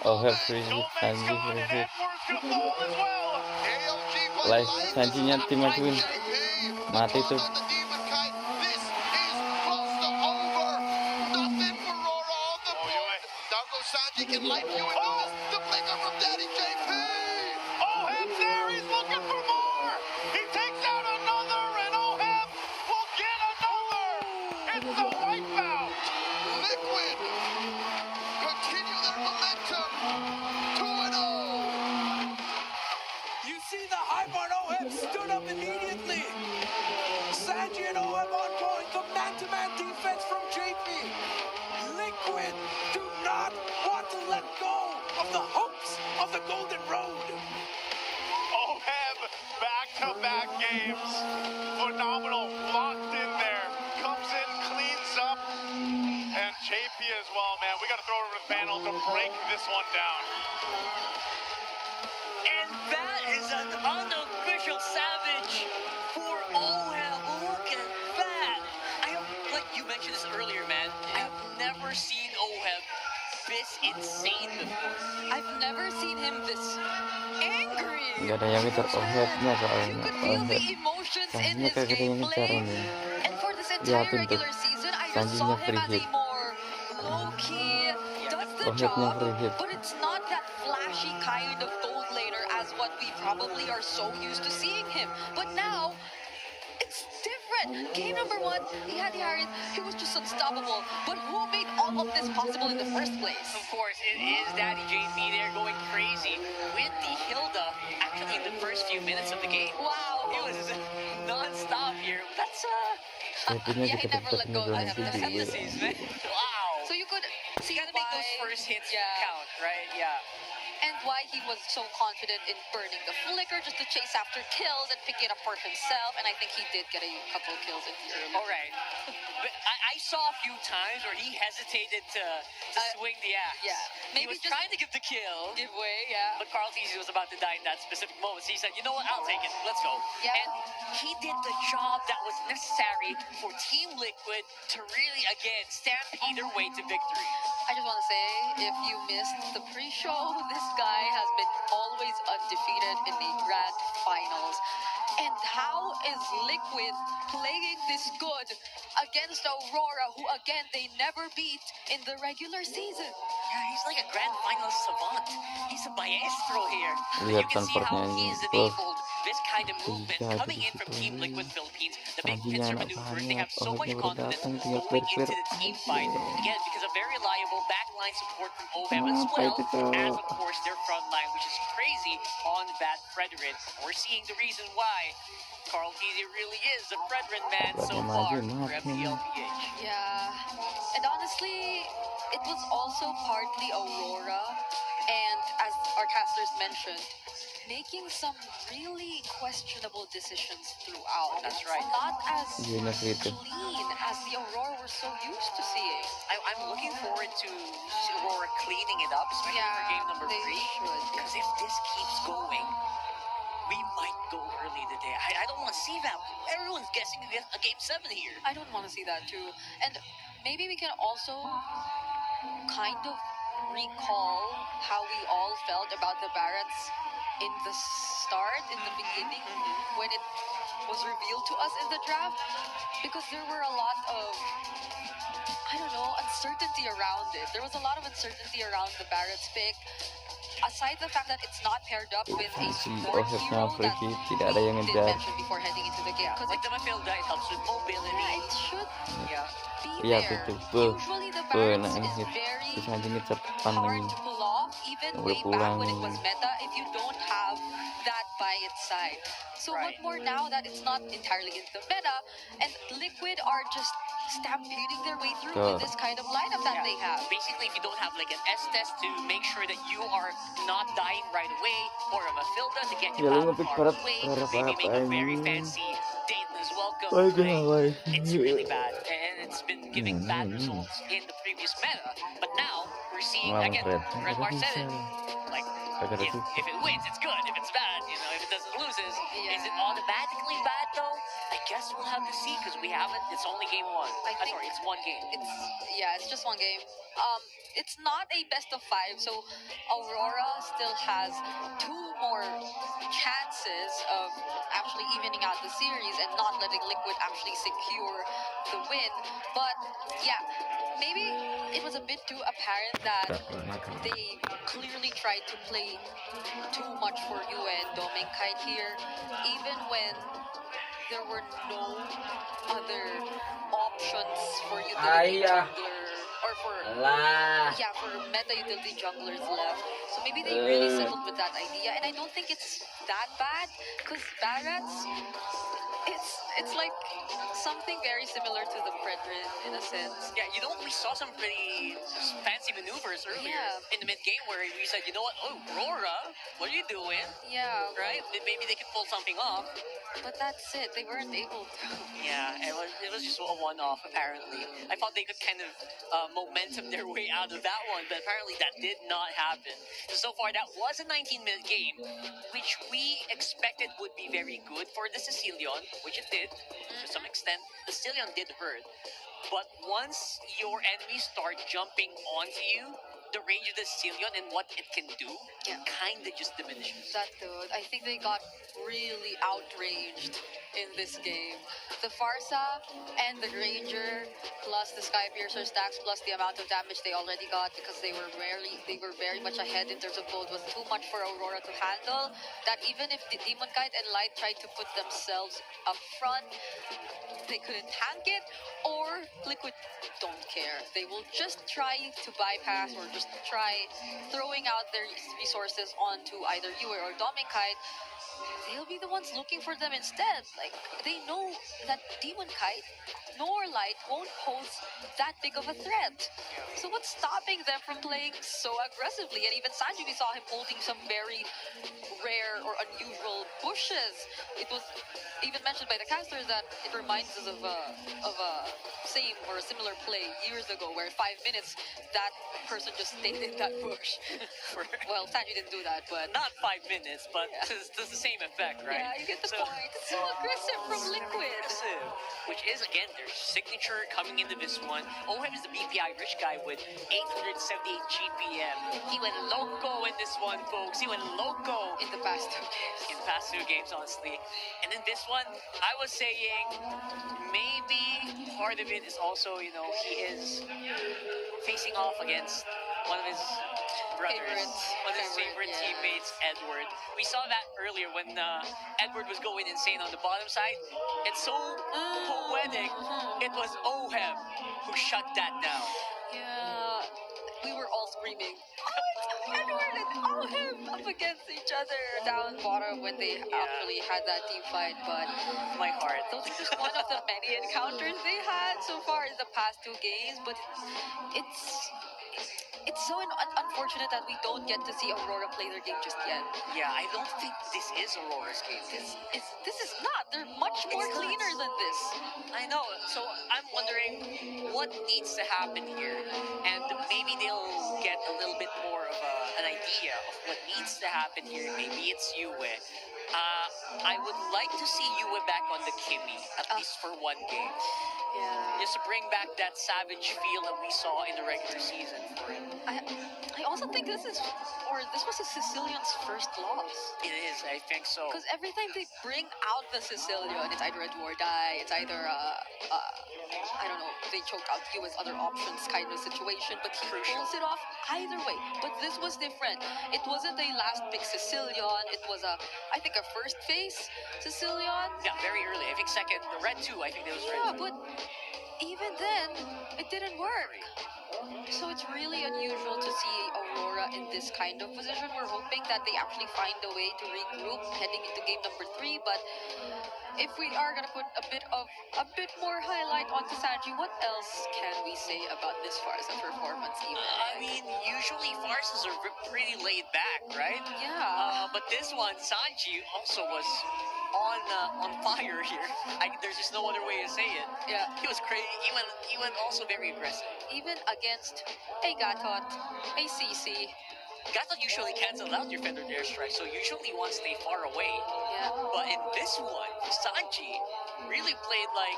Oheb visit Sanji visit. Edward's going to fall as well. Live Sanjinya dimasukin. Mati tuh. Sanji can light you in the flicker from Daddy JP. Oheb there, he's looking for more. He takes out another, and Oheb will get another. It's the wipeout. Liquid continue their momentum. 2-0. You see the hype on Oheb stood up immediately. Sanji and Oheb on point. The man-to-man defense from JP. Liquid do not want to let go of the hopes of the Golden Road. Oheb, back-to-back games. Phenomenal, locked in there. Comes in, cleans up. And JP as well, man. We got to throw it over the panel to break this one down. And that is an unofficial savage for Oheb. Look at that. Like you mentioned this earlier. Gak ada yang ngejar overheadnya You soalnya. could feel the Overhead. emotions in Sanjinya his kagak ada yang ngejar gameplay. ini. And for this entire Liatin tuh. regular season, I just Sanjinya saw him free as a hit. more low-key, does the Overheadnya job, free hit. but it's not that flashy kind of gold laner as what we probably are so used to seeing him. But now, it's different. Game number 1, he had the Harriet, he was just unstoppable. But who made all of this possible in the first place? Of course, it is Daddy JP there going crazy with the Hilda actually in the first few minutes of the game. Wow. It was non-stop here. That's Jadinya Yeah, he never let go of diketek-ketek the juga. emphases, man. Wow. So you could see You gotta make those why- first hits yeah. count, right? Yeah. and why he was so confident in burning the flicker just to chase after kills and pick it up for himself. And I think he did get a couple kills in the early. All right. But I saw a few times where he hesitated to swing the axe. yeah. He Maybe was just trying to give the kill. give way, yeah. But Carl Teasy was about to die in that specific moment. So he said, you know what, I'll take it. Let's go. Yeah. And he did the job that was necessary for Team Liquid to really, again, stampede their way to victory. I just want to say, if you missed the pre-show, this guy has been always undefeated in the grand finals. And how is Liquid playing this good against Aurora, who again they never beat in the regular season? Yeah, he's like a grand finalist savant. He's a maestro here. Lihat You can see how convertnya he is ini. enabled this kind of movement Bisa coming di in from situ Team ini. Liquid Philippines. The big Sanjinya pincer anak maneuvers, they banyak, have so much overheadnya baru confidence datang, tinggal going into clear-clear. the team fight. Again, because of very reliable backline support from OHEM as Apa well itu, Cok? as, of course, their front line, which is crazy on that Fredrin. We're seeing the reason why Carl Teasy really is the Fredrin man so Obatnya far maju, for mati. MPL PH. Yeah. And honestly, it was also partly Aurora, and as our casters mentioned, making some really questionable decisions throughout. That's right. Not as Iya, nah, gitu. clean as the Aurora we're so used to seeing. I'm looking forward to Aurora cleaning it up, especially for game number they 3. should. Because if this keeps going, we might go early today. I don't want to see that. Everyone's guessing a game 7 here. I don't want to see that too. And maybe we can also kind of recall how we all felt about the Barretts in the start, in the beginning, when it was revealed to us in the draft. Because there were a lot of, I don't know, uncertainty around it. There was a lot of uncertainty around the Barretts pick. Aside the fact that it's not paired up with a Si support overheadnya hero free that hit, tidak ada yang we did ngejar. mention before heading into the game. Because Like the Mafilda, it helps with mobility. yeah, it should Yeah. be Iya, there. tuh, tuh. Usually the Tuh, Barretts nah, is hit. very Si Sanji ngejar depan hard lagi. to pull off, even Udah way back pulang when it was ini. meta, if you don't have that by its side. So Right. what more now that it's not entirely in the meta, and Liquid are just stampeding their way through with this kind of lineup that Yeah. they have. Basically, if you don't have like an S test to make sure that you are not dying right away, or a Mafilda to get you Ya, lu out of ngepick harm's Barat, way, Barat maybe make a apa very ini? fancy Dayton's welcome Ay, play. gawai. It's really bad, and it's been giving bad results in the previous meta. But now we're seeing Wah, again, Fred. Red Mars said it, Bisa. like Kagak ada sih. if it wins, it's good. If it's bad, if it doesn't loses, is it Yeah. automatically bad though? I guess we'll have to see because we haven't. It's only game 1. I think Sorry, it's one game. It's just one game. It's not a best of 5, so Aurora still has 2 more chances of actually evening out the series and not letting Liquid actually secure the win. But yeah, maybe it was a bit too apparent that they clearly tried to play too much for Yue and Domenkite here, even when there were no other options for utility jungler or for for meta utility junglers left. So maybe they really settled with that idea, and I don't think it's that bad because Barretts, it's like something very similar to the Fredrin in a sense. Yeah, we saw some pretty fancy maneuvers earlier Yeah. in the mid game where we said, you know what, oh, Aurora, what are you doing? Yeah, Right? Maybe they could pull something off. but that's it. They weren't able to. Yeah, it was just a one-off, apparently. I thought they could kind of momentum their way out of that one, but apparently that did not happen. So far, that was a 19-minute game, which we expected would be very good for the Sicilian, which it did, to some extent. The Sicilian did hurt, but once your enemies start jumping onto you, the range of the Sicilian and what it can do, Yeah. it kind of just diminishes. That dude, I think they got really outraged in this game. The Farsa and the Ranger, plus the Skypiercer stacks, plus the amount of damage they already got because they were very much ahead in terms of gold, was too much for Aurora to handle. That even if the Demon Kite and Light tried to put themselves up front, they couldn't tank it, or Liquid don't care. They will just try to bypass or just try throwing out their resources onto either you or Domikite. They'll be the ones looking for them instead. Like, they know that Demon Kite nor Light won't pose that big of a threat. So what's stopping them from playing so aggressively? And even Sanji, we saw him holding some very rare or unusual bushes. It was even mentioned by the caster that it reminds us of a same or a similar play years ago where 5 minutes that person just stayed in that bush. Well, Sanji didn't do that, but Not 5 minutes, but it's the same effect, right? yeah, you get the point. It's so aggressive from Liquid. Aggressive, which is again their signature coming into this one. OM is the BPI rich guy with 878 GPM. He went loco in this one, folks. He went loco In the past 2 games. in the past 2 games, honestly. And in this one, I was saying maybe part of it is also, you know, he is facing off against one of his brothers, one of his favorite yeah. teammates, Edward. We saw that earlier when Edward was going insane on the bottom side. It's so poetic. It was Ohem who shut that down. Yeah, we were all screaming, "Oh, it's Edward and oh him!" up against each other down bottom when they actually had that team fight. But My heart. those are just one of the many encounters they had so far in the past 2 games. But it's so unfortunate that we don't get to see Aurora play their game just yet. Yeah, I don't think this is Aurora's game. This is not. They're much more It's not. cleaner than this. I know. So I'm wondering what needs to happen here, and maybe they'll get a little bit more of an idea of what needs to happen here. Maybe it's Yue. I would like to see Yue back on the Kimi, at least for 1 game. Yeah. Just to bring back that savage feel that we saw in the regular season for him. I also think this was a Sicilian's first loss. It is, I think so. Because every time they bring out the Sicilian, it's either a do or die, it's either I don't know, they choke out you as other options kind of situation, but he pulls it off either way. But this was different. It wasn't a last pick Sicilian, it was I think a first phase Sicilian. Yeah, very early. I think second, the red 2, I think it was Yeah, red 2. but even then, it didn't work. So it's really unusual to see Aurora in this kind of position. We're hoping that they actually find a way to regroup heading into game number 3. But if we are gonna put a bit more highlight onto Sanji, what else can we say about this Farsa performance? Even I mean, usually farces are pretty laid back, right? yeah, But this one, Sanji also was on fire here. There's just no other way to say it. yeah. He was crazy. He went also very aggressive. Even against a Gatot, a CC. Gatot usually cancels out your feathered airstrike, so usually you want to stay far away. Yeah. But in this one, Sanji really played like,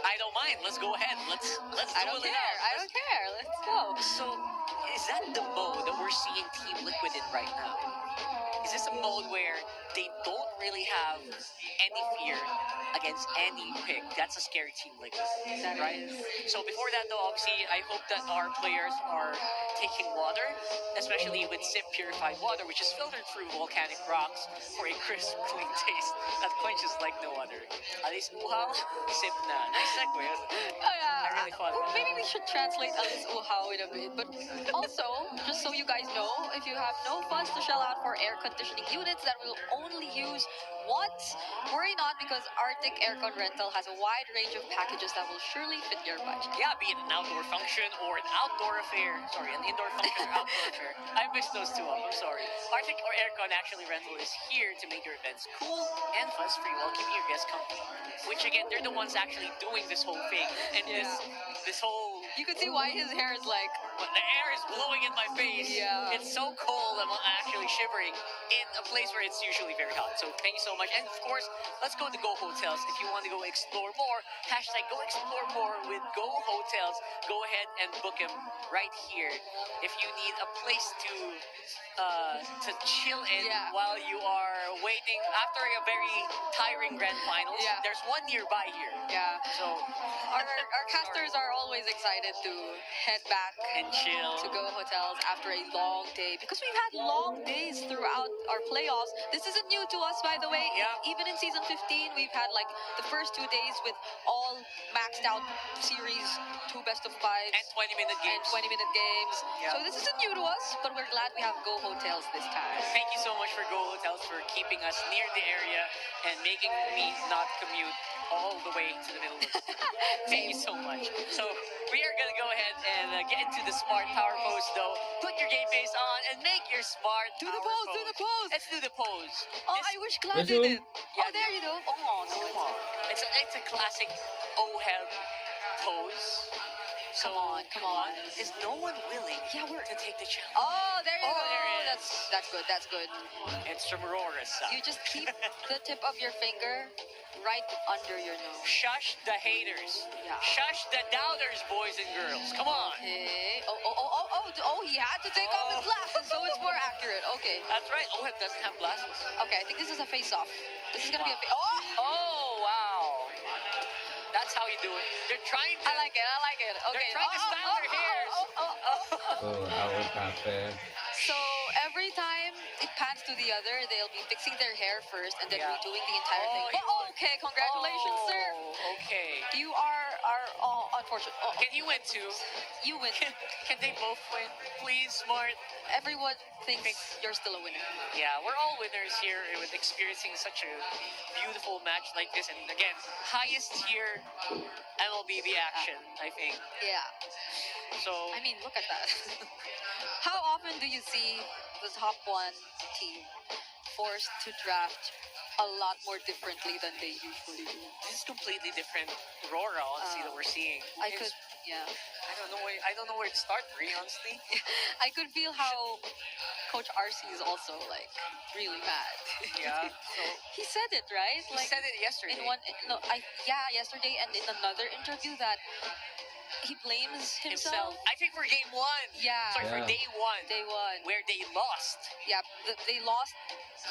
I don't mind. Let's go ahead. Let's I don't duel it care. out. I don't care. Let's go. So, is that the mode that we're seeing Team Liquid in right now? Is this a mode where they don't really have any fear against any pick? That's a scary Team Liquid, That right? is. So before that, though, obviously, I hope that our players are taking water, especially with SIP purified water, which is filtered through volcanic rocks for a crisp, clean taste that quenches like no other. At least Uhaw, SIP na. Nice segue, isn't it? Oh, yeah. I really thought Well, maybe we should translate Alice Uhaw in a bit. But also, just so you guys know, if you have no funds to shell out for air conditioning units that will only use once, worry not, because Arctic Aircon Rental has a wide range of packages that will surely fit your budget. Yeah, be it an outdoor function or an outdoor affair. Sorry, an indoor function or outdoor affair. I mixed those two up. I'm sorry. Arctic or Aircon actually rental is here to make your events cool and fuss-free while keeping your guests comfy. Which again, they're the ones actually doing this whole thing and this whole. You could see why his hair is like But the air is blowing in my face. Yeah. It's so cold, I'm actually shivering in a place where it's usually very hot. So thank you so much. And of course, let's go to Go Hotels. If you want to go explore more, hashtag go explore more with Go Hotels. Go ahead and book them right here. If you need a place to chill in Yeah. while you are waiting after a very tiring grand finals, Yeah. there's one nearby here. Yeah. So Our casters are always excited to head back and chill. to Go Hotels after a long day because we've had long days throughout our playoffs. This isn't new to us, by the way. Yeah. Even in season 15, we've had like the first 2 days with all maxed out series, 2 best-of-5s. And 20-minute And games. 20-minute games. Yeah. So this isn't new to us, but we're glad we have Go Hotels this time. Thank you so much for Go Hotels for keeping us near the area and making me not commute all the way to the middle of the Thank you so much. So we are going to go ahead and get into the smart power pose, though. Put your game face on and make your smart Do the power pose, do the pose. Let's do the pose. Oh, This- I wish Glad did it. Yeah, Oh, there you go. Come on. It's a classic O-head pose. So, Come on. Is no one willing Yeah, we're... to take the challenge? Oh, there you Oh, go. there it is. That's good. That's good. It's from Aurora's side. You just keep the tip of your finger right under your nose. Shush the haters. Yeah. Shush the doubters, boys and girls. Come on. Okay. Oh, he had to take off his glasses, so it's more accurate. Okay. That's right. OHEB doesn't have glasses. Okay, I think this is a face-off. This is gonna be a Oh! Oh, wow. That's how you do it. They're trying to... I like it. Okay. They're trying to style their hairs. So every time it pans to the other, they'll be fixing their hair first and then Yeah. redoing the entire thing. Oh, Okay, congratulations, sir. Oh, okay. You are unfortunate. Can you win too? You win. Can they both win? Please, Smart. Everyone thinks you're still a winner. Yeah, we're all winners here with experiencing such a beautiful match like this. And again, highest tier MLBB action, I think. Yeah. So, I mean, look at that. How often do you see the top 1 team forced to draft a lot more differently than they usually do? this is completely different Aurora, honestly, that we're seeing. I It's- could, yeah. I don't know where to start, Brie, honestly. I could feel how Coach RC is also like really mad. Yeah. So, He said it, right? he said it yesterday. Yesterday and in another interview that he blames himself. I think for game 1. Yeah. Sorry, for Yeah. day 1. Day 1. Where they lost. Yeah, they lost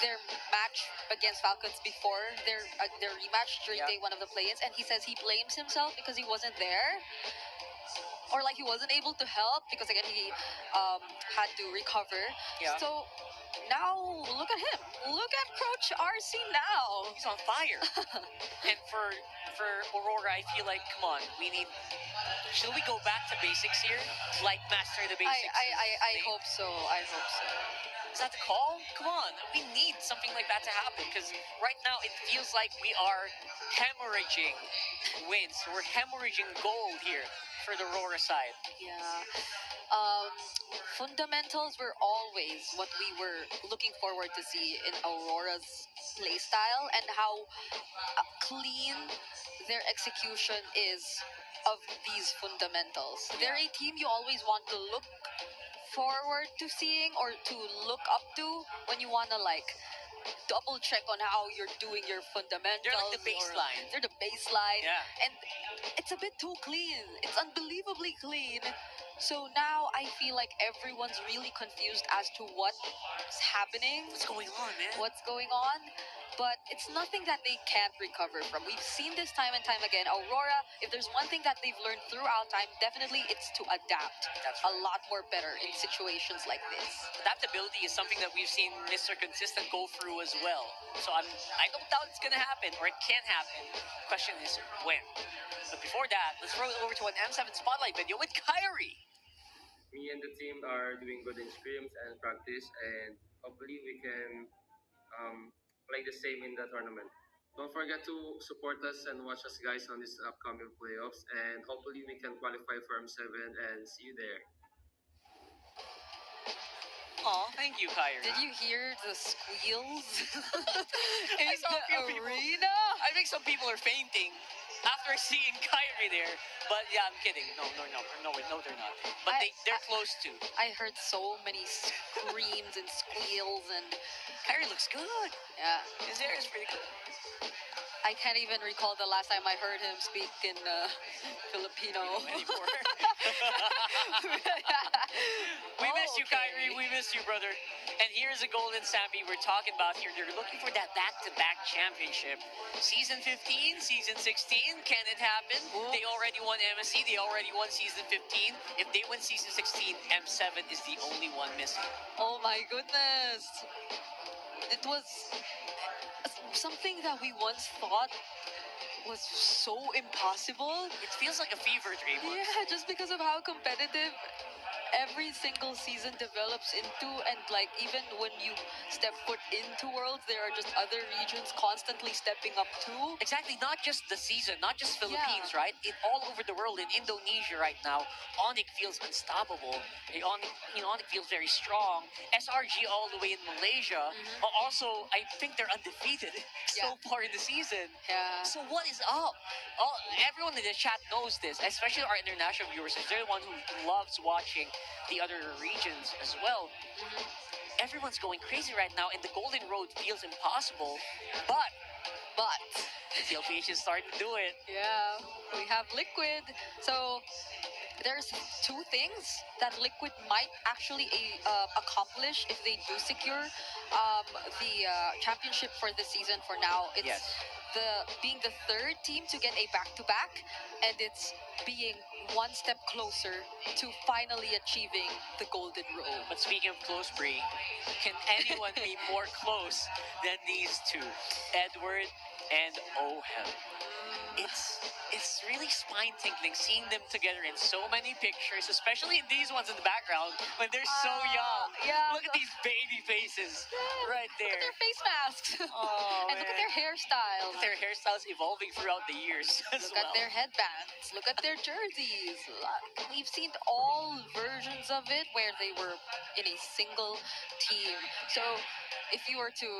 their match against Falcons before their rematch during Yeah. day 1 of the play-ins, and he says he blames himself because he wasn't there, or like he wasn't able to help because again he had to recover. Yeah. So now look at him. Look at Coach RC now. He's on fire. And for Aurora, I feel like, come on, should we go back to basics here? Like master the basics? I hope so. I hope so. Is that the call? Come on, we need something like that to happen because right now it feels like we are hemorrhaging wins. We're hemorrhaging gold here for the Aurora side. Yeah. Fundamentals were always what we were looking forward to see in Aurora's playstyle and how clean their execution is of these fundamentals. They're a team you always want to look forward to seeing or to look up to when you want to like double check on how you're doing your fundamentals. They're like the or- baseline. They're the baseline. Yeah. And it's a bit too clean. It's unbelievably clean. So now I feel like everyone's really confused as to what's happening, What's going on, man? what's going on. But it's nothing that they can't recover from. We've seen this time and time again. Aurora, if there's one thing that they've learned throughout time, definitely it's to adapt That's a right. lot more better in situations like this. Adaptability is something that we've seen Mr. Consistent go through as well. So I don't doubt it's gonna happen or it can happen. Question is when. But before that, let's roll it over to an M7 spotlight video with Kyrie. Me and the team are doing good in scrims and practice, and hopefully we can play the same in the tournament. Don't forget to support us and watch us guys on this upcoming playoffs, and hopefully we can qualify for M7 and see you there. Aw, thank you, Kyrie. Did you hear the squeals I in saw a few the people. arena? I think some people are fainting. after seeing Kyrie there. But yeah, I'm kidding. No, they're not. But they're close to. I heard so many screams and squeals and Kyrie looks good. yeah. His hair is pretty good. I can't even recall the last time I heard him speak in Filipino. Anymore. We miss you, Kyrie. We miss you, brother. And here's the Golden Sammy we're talking about here. They're looking for that back-to-back championship. Season 15, Season 16, can it happen? They already won MSC. They already won Season 15. If they win Season 16, M7 is the only one missing. Oh my goodness. It was something that we once thought was so impossible. It feels like a fever dream. Yeah, just because of how competitive every single season develops into, and like even when you step foot into Worlds, there are just other regions constantly stepping up too. Exactly, not just the season, not just Philippines, right? All over the world. In Indonesia right now, Onyx feels unstoppable. Onyx feels very strong. SRG all the way in Malaysia. Also, I think they're undefeated so far in the season. Yeah. So what is up? Everyone in the chat knows this, especially our international viewers. They're the one who loves watching the other regions as well. Everyone's going crazy right now, and the Golden Road feels impossible. But MPL PH is starting to do it. Yeah, we have Liquid. So there's two things that Liquid might actually accomplish if they do secure the championship for this season. For now, it's being the third team to get a back-to-back, and it's being one step closer to finally achieving the Golden Road. But speaking of close, Bree, can anyone be more close than these two, Edward and Ohem? It's really spine-tingling seeing them together in so many pictures, especially in these ones in the background when they're so young. Yeah. Look at these baby faces right there. Look at their face masks. Oh, and look at their hairstyles. Their hairstyles evolving throughout the years as Look at their headbands. Look at their jerseys. We've seen all versions of it where they were in a single team. So if you were to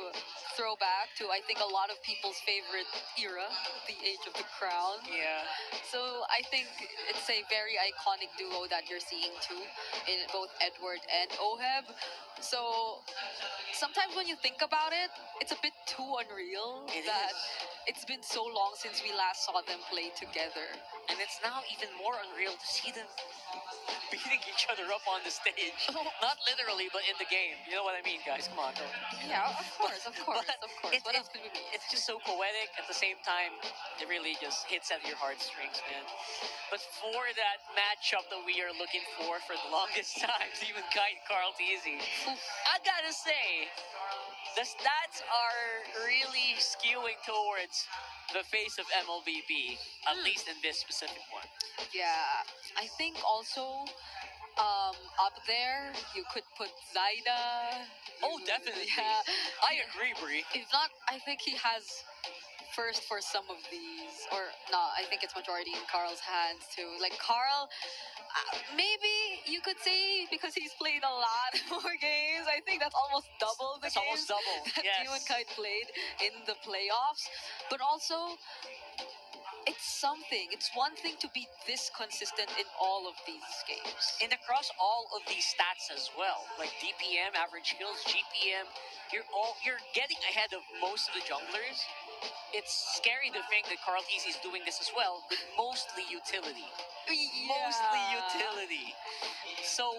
throw back to, I think, a lot of people's favorite era, the Age of the Crown. Yeah. So I think it's a very iconic duo that you're seeing too, in both Edward and Oheb. So sometimes when you think about it, it's a bit too unreal that it's been so long since we last saw them play together. And it's now even more unreal to see them beating each other up on the stage. Not literally, but in the game. You know what I mean, guys? Come on. Yeah, of course. What else could we mean? It's just so poetic. At the same time, it really just hits at your heartstrings, man. But for that matchup that we are looking for the longest time, even Kite Carl Teasy, I gotta say, the stats are really skewing towards the face of MLBB, at least in this specific one. Yeah, I think also up there you could put Zaida. Oh, definitely. Yeah. I agree, Brie. If not, I think he has first for some of these, or no, I think it's majority in Carl's hands too. Like Carl, maybe you could say because he's played a lot more games. I think that's almost double the games almost double. that Yes. Kite played in the playoffs. But also, it's something. It's one thing to be this consistent in all of these games. And across all of these stats as well, like DPM, average kills, GPM, you're getting ahead of most of the junglers. It's scary to think that Carl Teasy is doing this as well, but mostly utility. Mostly utility. So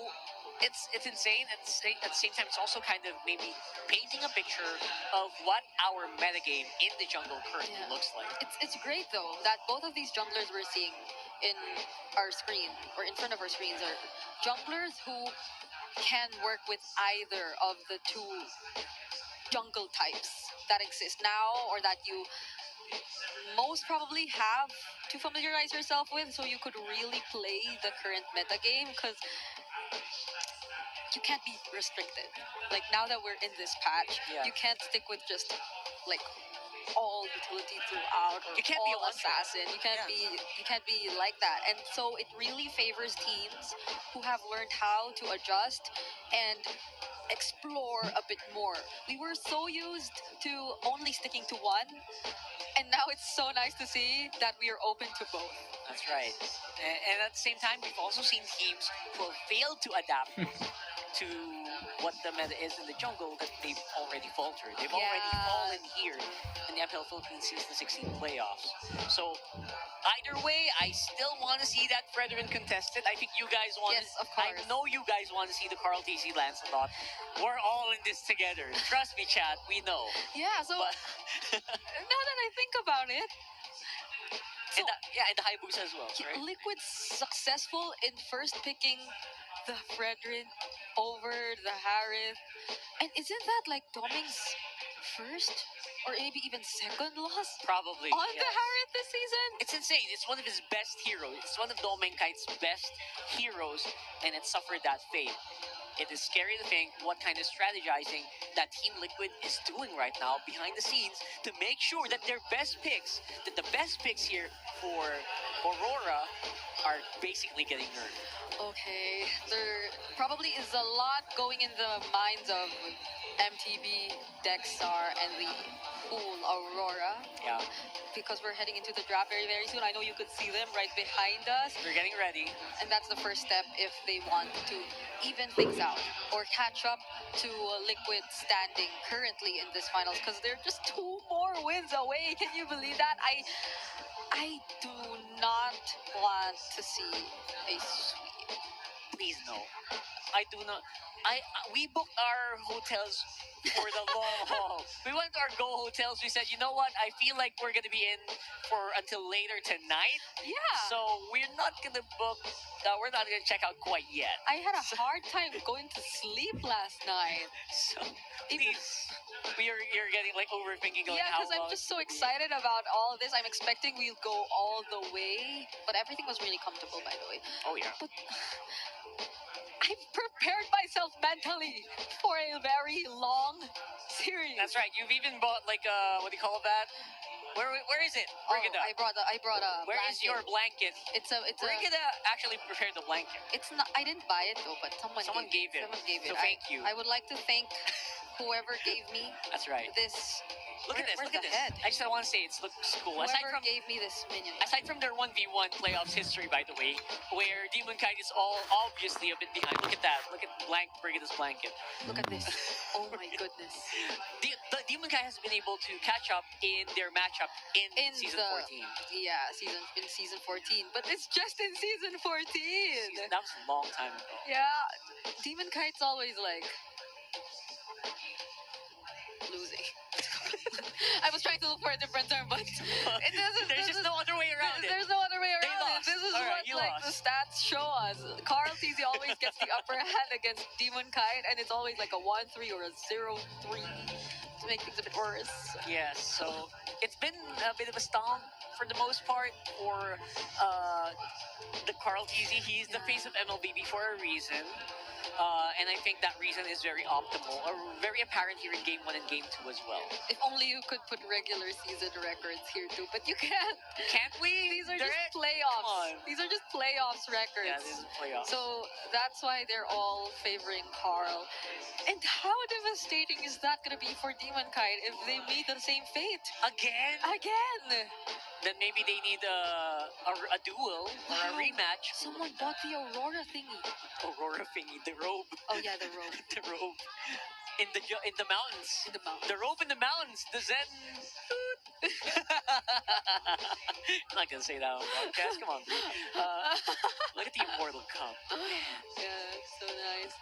it's insane. At the same time, it's also kind of maybe painting a picture of what our metagame in the jungle currently looks like. It's great though that both of these junglers we're seeing in our screen or in front of our screens are junglers who can work with either of the two jungle types that exist now or that you most probably have to familiarize yourself with, so you could really play the current meta game, because you can't be restricted. Like now that we're in this patch, you can't stick with just like all responsibility throughout. Or You can't be a all one-trick. assassin. You can't be like that. And so it really favors teams who have learned how to adjust and explore a bit more. We were so used to only sticking to one, and now it's so nice to see that we are open to both. That's right. And at the same time, we've also seen teams who have failed to adapt to what the meta is in the jungle that they've already faltered. They've already fallen here in the MPL Philippines Season 16 playoffs. So either way, I still want to see that Fredrin contested. I think you guys want Yes, of course. I know you guys want to see the Carl TC Lancelot. We're all in this together. Trust me, chat, we know. Yeah, so But now that I think about it, and the Hayabusa as well, right? Liquid's successful in first picking the Fredrin over the Harith. And isn't that like Doming's first or maybe even second loss Probably. on the Harith this season? It's insane. It's one of his best heroes. It's one of Domenkite's best heroes, and it suffered that fate. It is scary to think what kind of strategizing that Team Liquid is doing right now behind the scenes to make sure that their best picks, that the best picks here for Aurora are basically getting nerfed. Okay, there probably is a lot going in the minds of MTB, Dexstar, and the cool Aurora. Yeah. Because we're heading into the draft very, very soon. I know you could see them right behind us. They're getting ready. And that's the first step if they want to even things out or catch up to Liquid standing currently in this finals, because they're just 2 more wins away. Can you believe that? I do not want to see a sweep. Please no. I do not. We booked our hotels for the long haul. We went to our Go hotels. We said, you know what? I feel like we're gonna be in for until later tonight. Yeah. So we're not gonna book. We're not gonna check out quite yet. I had a hard time going to sleep last night. So please, you're getting like overthinking. Going, Yeah, how because I'm long? just so excited about all of this. I'm expecting we'll go all the way, but everything was really comfortable, by the way. Oh yeah. But I've prepared myself mentally for a very long series. That's right. You've even bought like what do you call that? Where is it? Bring it up. I brought a Where is your blanket? Brigida actually prepared the blanket. It's not. I didn't buy it though, but someone gave it. Someone gave it. So thank you. I would like to thank whoever gave me That's right. this. Look at this. Where's Look at the this. head? I just want to say it looks cool. Whoever gave me this minion. Aside from their 1v1 playoffs history, by the way, where Demon Kite is all obviously a bit behind. Look at that. Look at Brigida's blanket. Look at this. Oh my goodness. The Demon Kite has been able to catch up in their matchup in season 14. Yeah, season 14. But it's just in season 14. That was a long time ago. Yeah, Demon Kite's always like losing. I was trying to look for a different term, but it doesn't. There's just no other way around it. There's no other way around it. lost. This is All right, what you like lost. the stats show us. Carl TZ always gets the upper hand against Demon Kite, and it's always like a 1-3 or a 0-3 to make things a bit worse. Yes, so it's been a bit of a stomp for the most part for the Carl TZ. He's the face of MLBB for a reason. And I think that reason is very optimal, or very apparent here in Game 1 and Game 2 as well. If only you could put regular season records here too, but you can't. Can't we? These are just playoffs. These are just playoffs records. Yeah, this is playoffs. So that's why they're all favoring Carl. And how devastating is that going to be for Demon Kite if they meet the same fate? Again? Then maybe they need a duel or a rematch. Someone bought the Aurora thingy. Aurora thingy, the robe. Oh yeah, the robe. The robe. In the mountains. In the mountains. The robe in the mountains. The Zen. I'm not gonna say that on podcast. Come on. Look at the Immortal Cup. Yeah, it's so nice.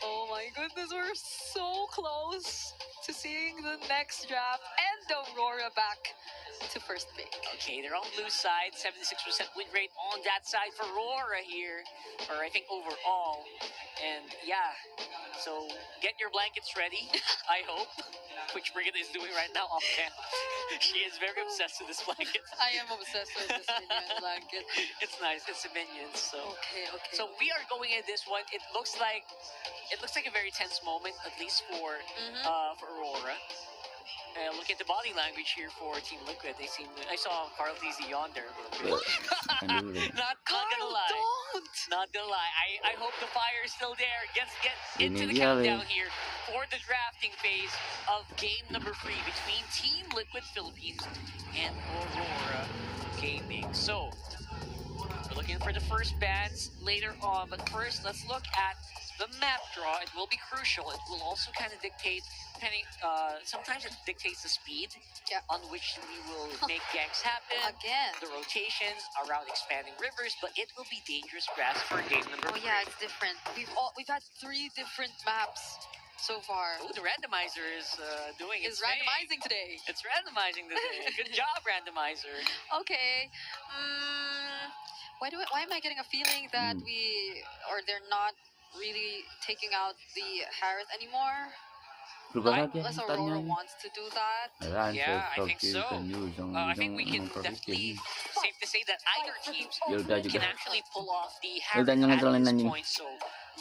Oh my goodness, we're so close to seeing the next draft and Aurora back to first pick. Okay, they're on blue side. 76% win rate on that side for Aurora here, or I think overall. And yeah, so get your blankets ready. I hope, which Brigida is doing right now off cam. She is very obsessed with this blanket. I am obsessed with this minion blanket. It's nice. It's a minion. So okay. So we are going in this one. It looks like a very tense moment, at least for Aurora. look at the body language here for Team Liquid. They seem. I saw Carl TZ yonder. Not gonna lie. Don't. Not gonna lie. I hope the fire is still there. Let's get into the Remedial, countdown here for the drafting phase of game number 3 between Team Liquid Philippines and Aurora Gaming. So we're looking for the first bans later on, but first let's look at the map draw. It will be crucial. It will also kind of dictate, depending, sometimes it dictates the speed on which we will make ganks happen. Again. The rotations around expanding rivers, but it will be dangerous grass for game number 3. Oh yeah, it's different. We've had 3 different maps so far. Oh, the randomizer is doing its thing. randomizing today. It's randomizing today. Good job, randomizer. Okay. Why am I getting a feeling that they're not really taking out the Harith anymore? Unless Aurora wants to do that. Yeah, I think so. I think we can definitely safe to say that either teams can actually pull off the Harith at this point. So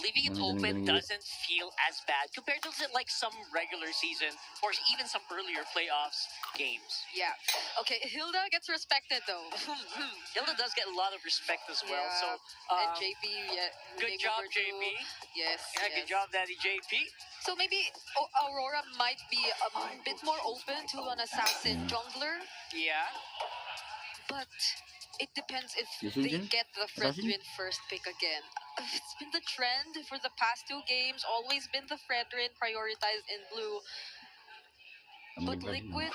leaving it open doesn't feel as bad compared to like some regular season or even some earlier playoffs games. Yeah. Okay, Hilda gets respected though. Hilda does get a lot of respect as well. Yeah. So And JP, good job, JP. Yes. Yeah, good job, Daddy JP. So maybe Aurora might be a bit more open to an assassin jungler, Yeah. but it depends if they get the Fredrin first pick again. It's been the trend for the past 2 games, always been the Fredrin prioritized in blue. But Liquid,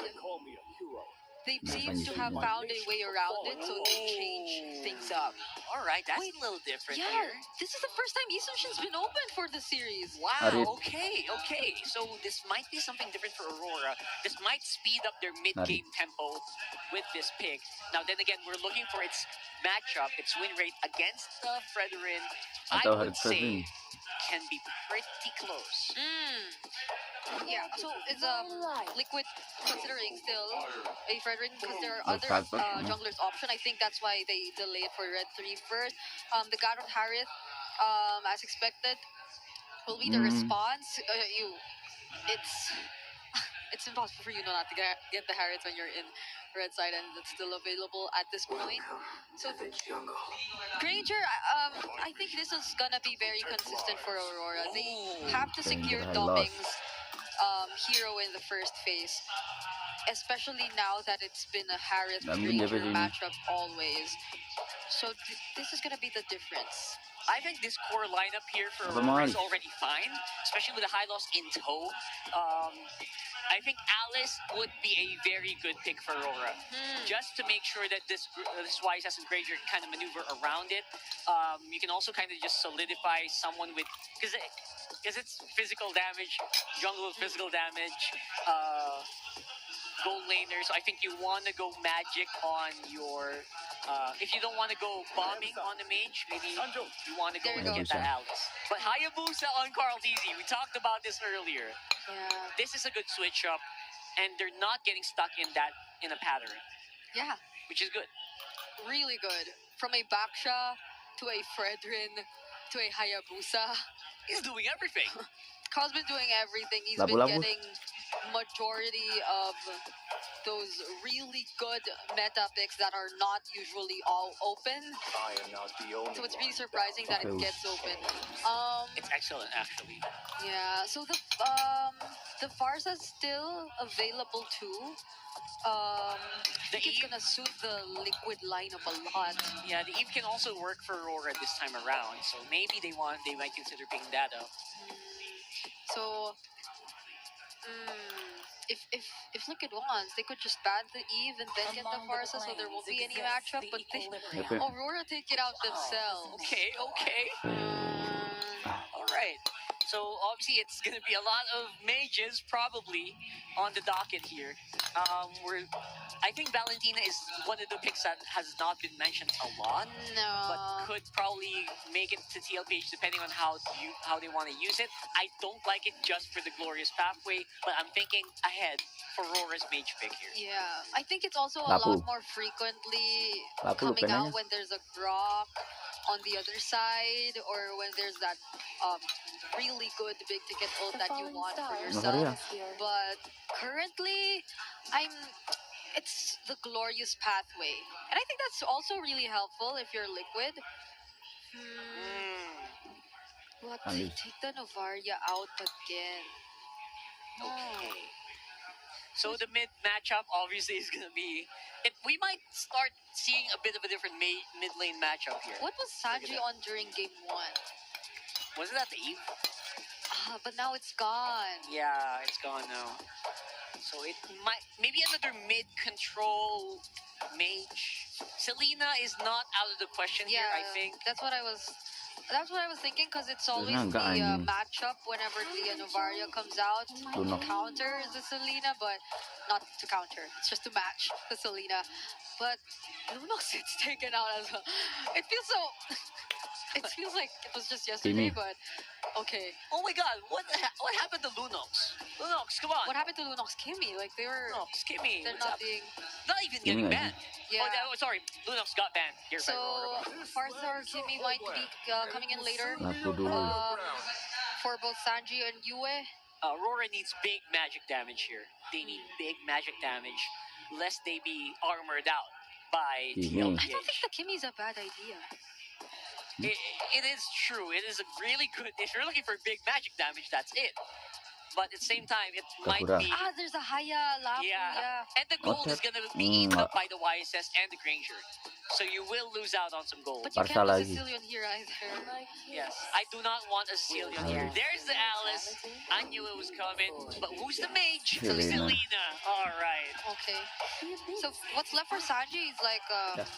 they seem to have found a way around it, so they change things up. All right, that's a little different Yeah, here. this is the first time Easun's been open for the series. Wow, okay. So this might be something different for Aurora. This might speed up their mid-game tempo with this pick. Now, then again, we're looking for its matchup, its win rate against the Fredrin. I would say can be pretty close. Yeah, so is Liquid considering still a Fredrin because there are other junglers option. I think that's why they delayed for Red 3 first. The God of Harith, as expected, will be the response. It's impossible for you not to get the Harith when you're in red side and it's still available at this point. So Granger, I think this is gonna be very consistent for Aurora. They have to secure Doming's hero in the first phase, especially now that it's been a Harith Granger matchup always. So this is gonna be the difference. I think this core lineup here for Aurora is already fine, especially with a high loss in tow. I think Alice would be a very good pick for Aurora, just to make sure that this Wise Assassin Granger can kind of maneuver around it. You can also kind of just solidify someone with, because it's physical damage, jungle with physical damage, gold laner. So I think you want to go magic on your. If you don't want to go bombing on the mage, maybe you want to go and get that Alice. But Hayabusa on Carl TZ, we talked about this earlier. Yeah. This is a good switch up, and they're not getting stuck in a pattern. Yeah. Which is good. Really good. From a Baksha to a Fredrin to a Hayabusa. He's doing everything. Ka's been doing everything. He's been getting majority of those really good meta picks that are not usually all open. I am not the only So it's really surprising that it gets open. It's excellent, actually. Yeah. So the Farsa's still available too. I think it's gonna suit the Liquid lineup a lot. Yeah, the Eve can also work for Aurora this time around, so maybe they might consider picking that up. So, if Liquid wants, they could just ban the Eve and then get the Farsa, so there won't be any matchup. But Aurora take it out themselves. Okay. All right. So obviously it's going to be a lot of mages probably on the docket here. I think Valentina is one of the picks that has not been mentioned a lot, but could probably make it to TL PH depending on how they want to use it. I don't like it just for the glorious pathway, but I'm thinking ahead for Aurora's mage pick here. Yeah, I think it's also a lot more frequently coming out when there's a Grok on the other side, or when there's that really good big ticket ult that you want for yourself. But currently, it's the glorious pathway, and I think that's also really helpful if you're Liquid. What? They take the Novaria out again. Okay. So the mid matchup obviously is going to be... we might start seeing a bit of a different mid lane matchup here. What was Sanji on during game 1? Wasn't that the Eve? But now it's gone. Yeah, it's gone now. So it might... Maybe another mid control mage. Selena is not out of the question here, I think. That's what I was thinking, because it's always the matchup whenever the Novaria comes out to counter the Selena, but not to counter. It's just to match the Selena. But Lunox gets taken out as well. It feels so... It feels like it was just yesterday, but okay. Oh my god, what happened to Lunox? Lunox, come on. What happened to Lunox Kimmy? Like, they were... Lunox, Kimmy. They're not being... Not even getting banned. Yeah. Oh, sorry. Lunox got banned. Here, so, Farsa or Kimmy might be coming in later for both Sanji and Yue. Aurora needs big magic damage here. They need big magic damage, lest they be armored out by TLPH. I don't think the Kimmy's a bad idea. It is true. It is a really good... If you're looking for big magic damage, that's it. But at the same time, it might be... There's a Haya Lapu, yeah. And the gold is going to be eaten up by the YSS and the Granger. So you will lose out on some gold. But you can't have a Sicilian here either. Yes, I do not want a Sicilian here. There's the Alice. I knew it was coming. But who's the mage? Selena. All right. Okay. So what's left for Sanji is like... the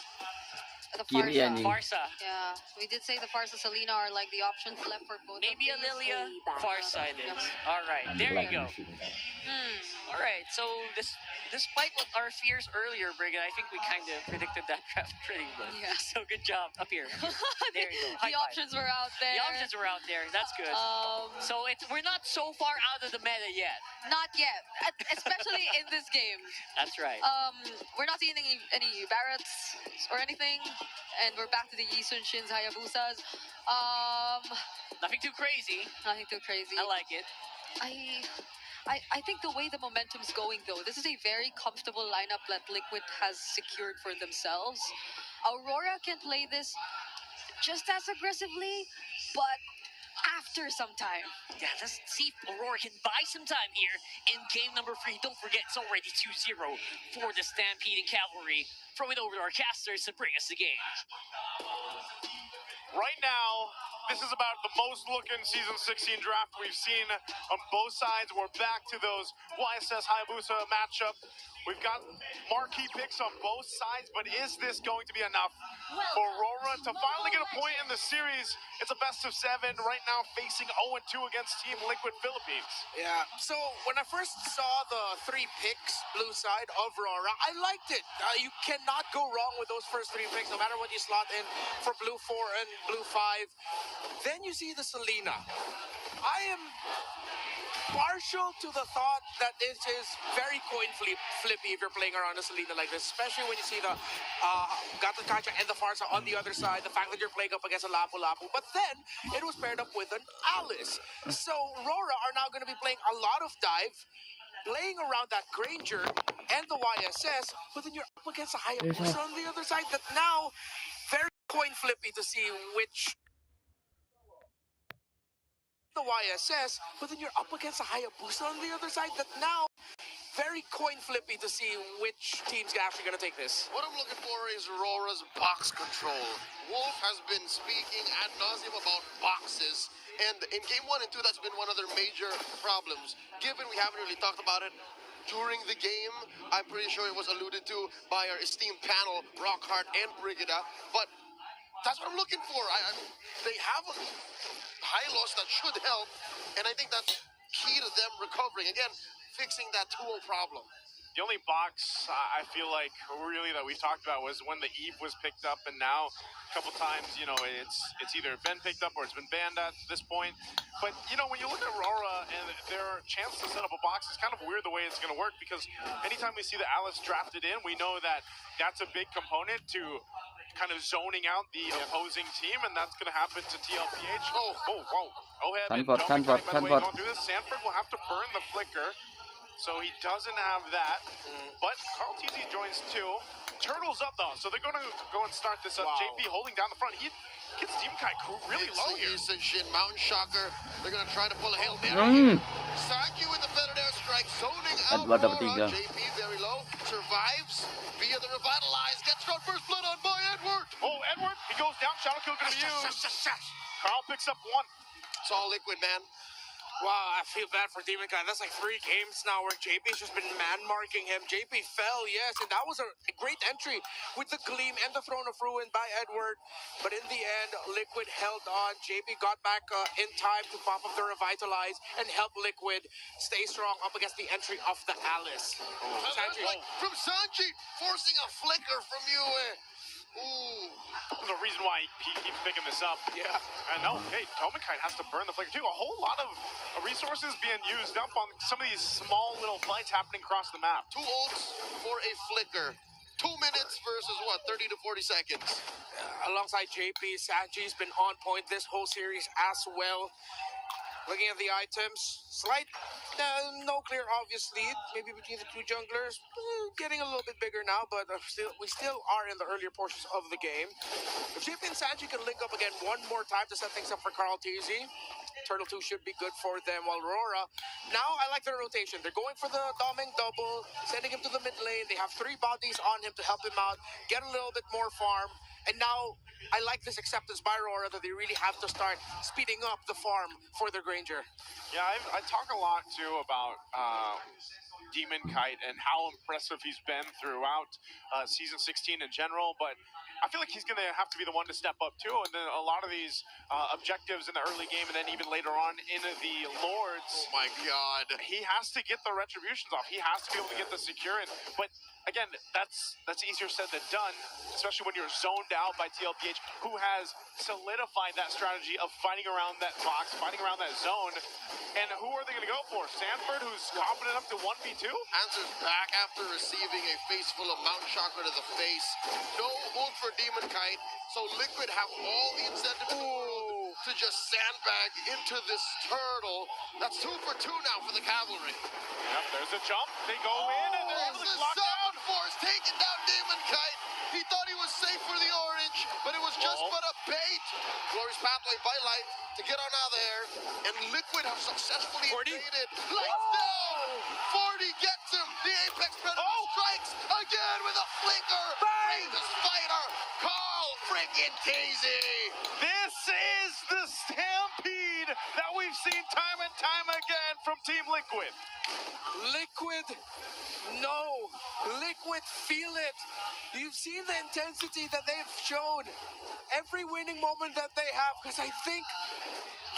Farsa. Yeah, we did say the Farsa Selena are like the options left for both. Maybe a Lilia, Farsa it is. Alright, there you go. Alright, so despite what our fears earlier, Brigid, I think we kind of predicted that draft pretty well. Yeah. So good job. Up here. There you go. The options were out there. The options were out there. That's good. So we're not so far out of the meta yet. Not yet, especially in this game. That's right. We're not seeing any Barretts or anything. And we're back to the Yi Sun Shins, Hayabusas. Nothing too crazy. Nothing too crazy. I like it. I think the way the momentum's going, though, this is a very comfortable lineup that Liquid has secured for themselves. Aurora can play this just as aggressively, but after some time. Yeah, let's see if Aurora can buy some time here in game number 3. Don't forget, it's already 2-0 for the Stampeding Cavalry. Throw it over to our casters to bring us the game. Right now, this is about the most looking Season 16 draft we've seen on both sides. We're back to those YSS Hayabusa matchup. We've got marquee picks on both sides, but is this going to be enough for Aurora to finally get a point in the series? It's a best of 7 right now, facing 0-2 against Team Liquid Philippines. Yeah, so when I first saw the 3 picks, blue side of Aurora, I liked it. You cannot go wrong with those first 3 picks, no matter what you slot in for blue 4 and blue 5. Then you see the Selena. I am partial to the thought that it is very coin flippy if you're playing around a Selena like this, especially when you see the Gatakacha and the Farsa on the other side, the fact that you're playing up against a Lapu Lapu, but then it was paired up with an Alice. So Aurora are now going to be playing a lot of dive, playing around that Granger and the YSS, but then you're up against a Hayabusa on the other side that now very coin flippy to see which the YSS, but then you're up against a Hayabusa on the other side that now very coin flippy to see which team's actually going to take this. What I'm looking for is Aurora's box control. Wolf has been speaking ad nauseum about boxes, and in game 1 and 2, that's been one of their major problems. Given we haven't really talked about it during the game, I'm pretty sure it was alluded to by our esteemed panel, Rockhart and Brigida, but that's what I'm looking for. They have a high loss that should help, and I think that's key to them recovering. Again, fixing that 2-0 problem. The only box I feel like really that we've talked about was when the Eve was picked up, and now a couple times, you know, it's either been picked up or it's been banned at this point. But, you know, when you look at Aurora and their chance to set up a box, it's kind of weird the way it's going to work, because anytime we see the Alice drafted in, we know that that's a big component to kind of zoning out the opposing team, and that's going to happen to TLPH. Whoa. Oheb and Sanford, Tomek, by the way, Sanford. going through this. Sanford will have to burn the flicker, so he doesn't have that. But Carl TZ joins too. Turtles up though, so they're going to go and start this up. JP holding down the front. He gets Team Kai really low here. Easton Shin, Mountain Shocker. They're going to try to pull a Hail Mary. Sanji with the feathered airstrike, zoning out Aurora. JP very low, survives via the Revitalize. Gets got first blood on by Edward. Oh, Edward, he goes down. Shadow kill going to be used. Carl picks up one. It's all Liquid, man. Wow, I feel bad for Demon Guy. That's like 3 games now where JP's just been man-marking him. JP fell, yes, and that was a great entry with the Gleam and the Throne of Ruin by Edward. But in the end, Liquid held on. JP got back in time to pop up the Revitalize and help Liquid stay strong up against the entry of the Alice. Sanji. From Sanji, forcing a flicker from you. There's a reason why he keeps picking this up. Yeah. And no, hey, Tomikite has to burn the flicker too. A whole lot of resources being used up on some of these small little fights happening across the map. 2 ults for a flicker. 2 minutes versus what, 30 to 40 seconds. Alongside JP, Sanji's been on point this whole series as well. Looking at the items, slight, no clear obvious lead, maybe between the 2 junglers. Getting a little bit bigger now, but we still are in the earlier portions of the game. If JP and Sanji can link up again one more time to set things up for Carl TZ, Turtle 2 should be good for them. While Aurora, now I like their rotation. They're going for the doming double, sending him to the mid lane. They have 3 bodies on him to help him out, get a little bit more farm. And now I like this acceptance by Aurora that they really have to start speeding up the farm for their Granger. Yeah, I talk a lot too about Demon Kite and how impressive he's been throughout Season 16 in general, but I feel like he's going to have to be the one to step up too. And then a lot of these objectives in the early game and then even later on in the Lords. Oh my God. He has to get the retributions off. He has to be able to get the secure in. But again, that's easier said than done, especially when you're zoned out by TLPH, who has solidified that strategy of fighting around that box, fighting around that zone. And who are they going to go for? Sanford, who's confident up to 1v2? Answers back after receiving a face full of Mountain Chakra to the face. No ult for Demon Kite, so Liquid have all the incentive in the world to just sandbag into this turtle. That's 2 for 2 now for the Cavalry. Yep, there's a jump. They go in and they're able to lock down. Force taking down Demon Kite. He thought he was safe for the orange, but it was just but a bait. Glorious pathway by Light to get on out of there, and Liquid have successfully invaded. Lights down. 40 gets him. The Apex Predator strikes again with a flicker. Bravest fighter, Carl freaking TZ. This is the stampede that we've seen time and time again from Team Liquid. Liquid, no. Liquid, feel it. You've seen the intensity that they've shown every winning moment that they have, because I think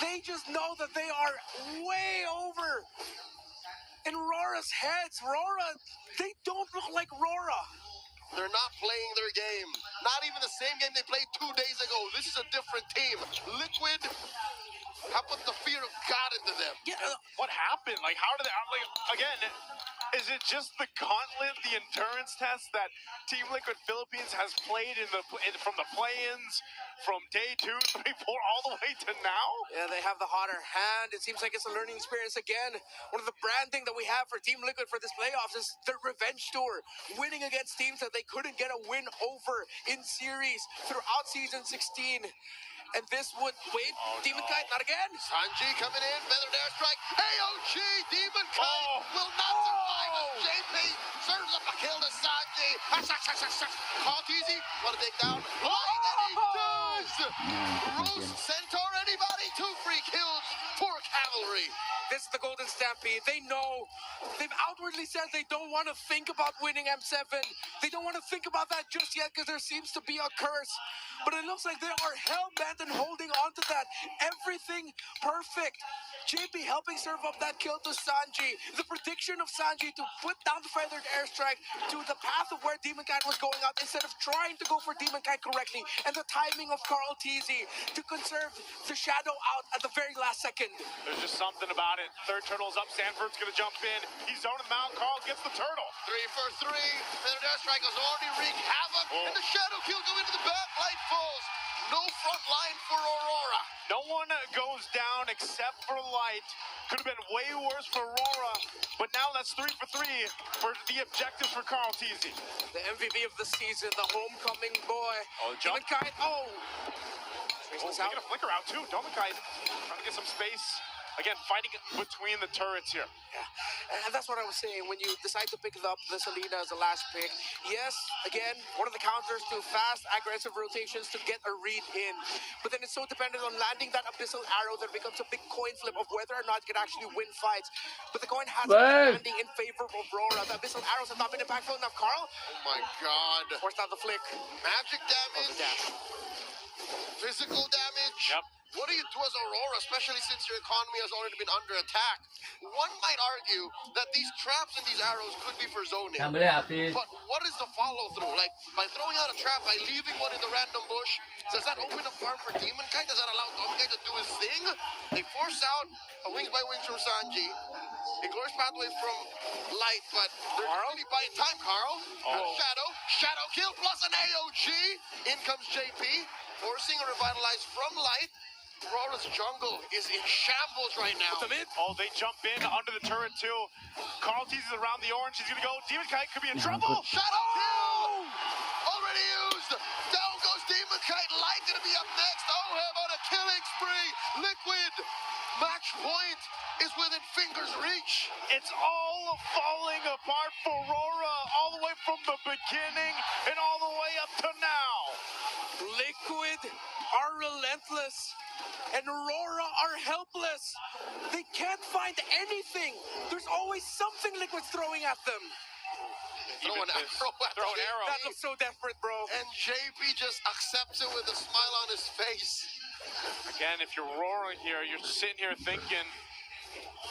they just know that they are way over in Rora's heads. Rora, they don't look like Rora. They're not playing their game. Not even the same game they played 2 days ago. This is a different team. Liquid have put the fear of God into them. Yeah, what happened? Like, how did they, like, again, is it just the gauntlet, the endurance test that Team Liquid Philippines has played from the play-ins, from day 2, 3, 4, all the way to now? Yeah, they have the hotter hand. It seems like it's a learning experience again. One of the branding that we have for Team Liquid for this playoffs is their revenge tour, winning against teams that they couldn't get a win over in series throughout Season 16. And this would, Demon Kite, not again. Sanji coming in, feathered airstrike. AOG, Demon Kite will not survive as JP serves up a kill to Sanji. Call easy, want to take down. And he does! Roast Centaur, anybody? 2 free kills for Cavalry. This is the Golden Stampede. They know. They've outwardly said they don't want to think about winning M7. They don't want to think about that just yet because there seems to be a curse. But it looks like they are hell-bent and holding on to that. Everything perfect. JP helping serve up that kill to Sanji. The prediction of Sanji to put down the feathered airstrike to the path of where Demon Kite was going out instead of trying to go for Demon Kite correctly. And the timing of Carl TZ to conserve the shadow out at the very last second. There's just something about it. Third turtle's up. Sanford's going to jump in. He's zoning them out. Carl gets the turtle. 3 for 3. Feather Airstrike has already wreaked havoc. And the shadow kill go into the back. Light falls. No front line for Aurora. No one goes down except for Light. Could have been way worse for Aurora. But now that's 3 for 3 for the objectives for Carl Teasy. The MVP of the season, the homecoming boy. Oh, the jump. Demonkai, Taking a flicker out too. Domikai trying to get some space. Again, fighting between the turrets here. Yeah, and that's what I was saying. When you decide to pick up the Selena as the last pick, yes, again, one of the counters to fast, aggressive rotations to get a read in. But then it's so dependent on landing that abyssal arrow that becomes a big coin flip of whether or not you can actually win fights. But the coin has been landing in favor of Aurora. The abyssal arrows have not been impactful enough. Carl? Oh my god. Forced out the flick. Magic damage. Physical damage. Yep. What do you do as Aurora, especially since your economy has already been under attack? One might argue that these traps and these arrows could be for zoning. But what is the follow-through? Like, by throwing out a trap, by leaving one in the random bush, does that open a farm for Demon Kite? Does that allow Domikai to do his thing? They force out a wings by wings from Sanji. A glorious pathway from Light, but they're really buying time, Carl. Shadow kill plus an AOG. In comes JP, forcing a revitalize from Light. Aurora's jungle is in shambles right now. Oh, they jump in under the turret too. Carl teases around the orange. He's gonna go. Demon Kite could be in trouble. Shadow kill! Already used. Down goes Demon Kite. Light gonna be up next. Oh, how about a killing spree? Liquid. Match point is within fingers reach. It's all falling apart for Aurora, all the way from the beginning and all the way up to now. Liquid are relentless. And Aurora are helpless. They can't find anything. There's always something Liquid's throwing at them. Throw an arrow. That looks so desperate, bro. And JP just accepts it with a smile on his face. Again, if you're Aurora here, you're sitting here thinking,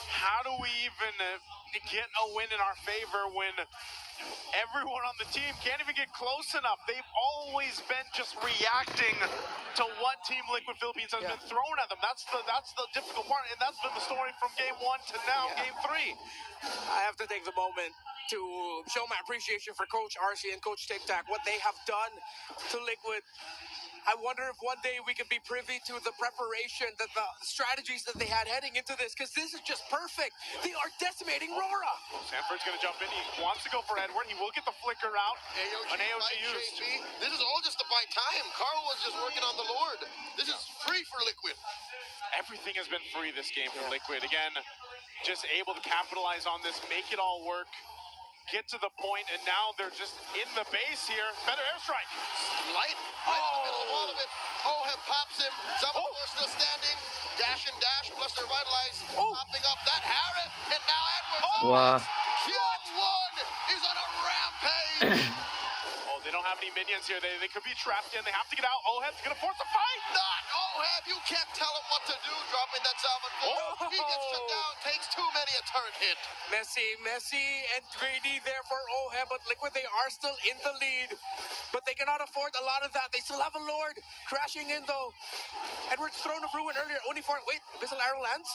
how do we even get a win in our favor when everyone on the team can't even get close enough? They've always been just reacting to what Team Liquid Philippines has been thrown at them. That's the difficult part, and that's been the story from game 1 to now, game 3. I have to take the moment to show my appreciation for Coach RC and Coach Tic Tac, what they have done to Liquid. I wonder if one day we can be privy to the preparation, the strategies that they had heading into this, because this is just perfect. They are decimating Aurora. Sanford's going to jump in. He wants to go for Edward. He will get the flicker out. An AOG used. JP. This is all just to buy time. Carl was just working on the Lord. This is free for Liquid. Everything has been free this game for Liquid. Again, just able to capitalize on this, make it all work, get to the point, and now they're just in the base here. Feather Airstrike. Light right in the middle of all of it. Oheb pops him. Zamapur still standing. Dash and dash plus their Revitalize. Popping up that Harriet. And now Edwards. Q1 is on a rampage. They don't have any minions here. They could be trapped in. They have to get out. Oheb's going to force a fight. Not Oheb. You can't tell him what to do. Dropping that Zamapur. He gets shut down. Takes too many a turret hit. Messy and greedy there for Oheb, but Liquid, they are still in the lead. But they cannot afford a lot of that. They still have a Lord crashing in, though. Edward's thrown a ruin earlier, only for, wait, Abyssal Arrow lands?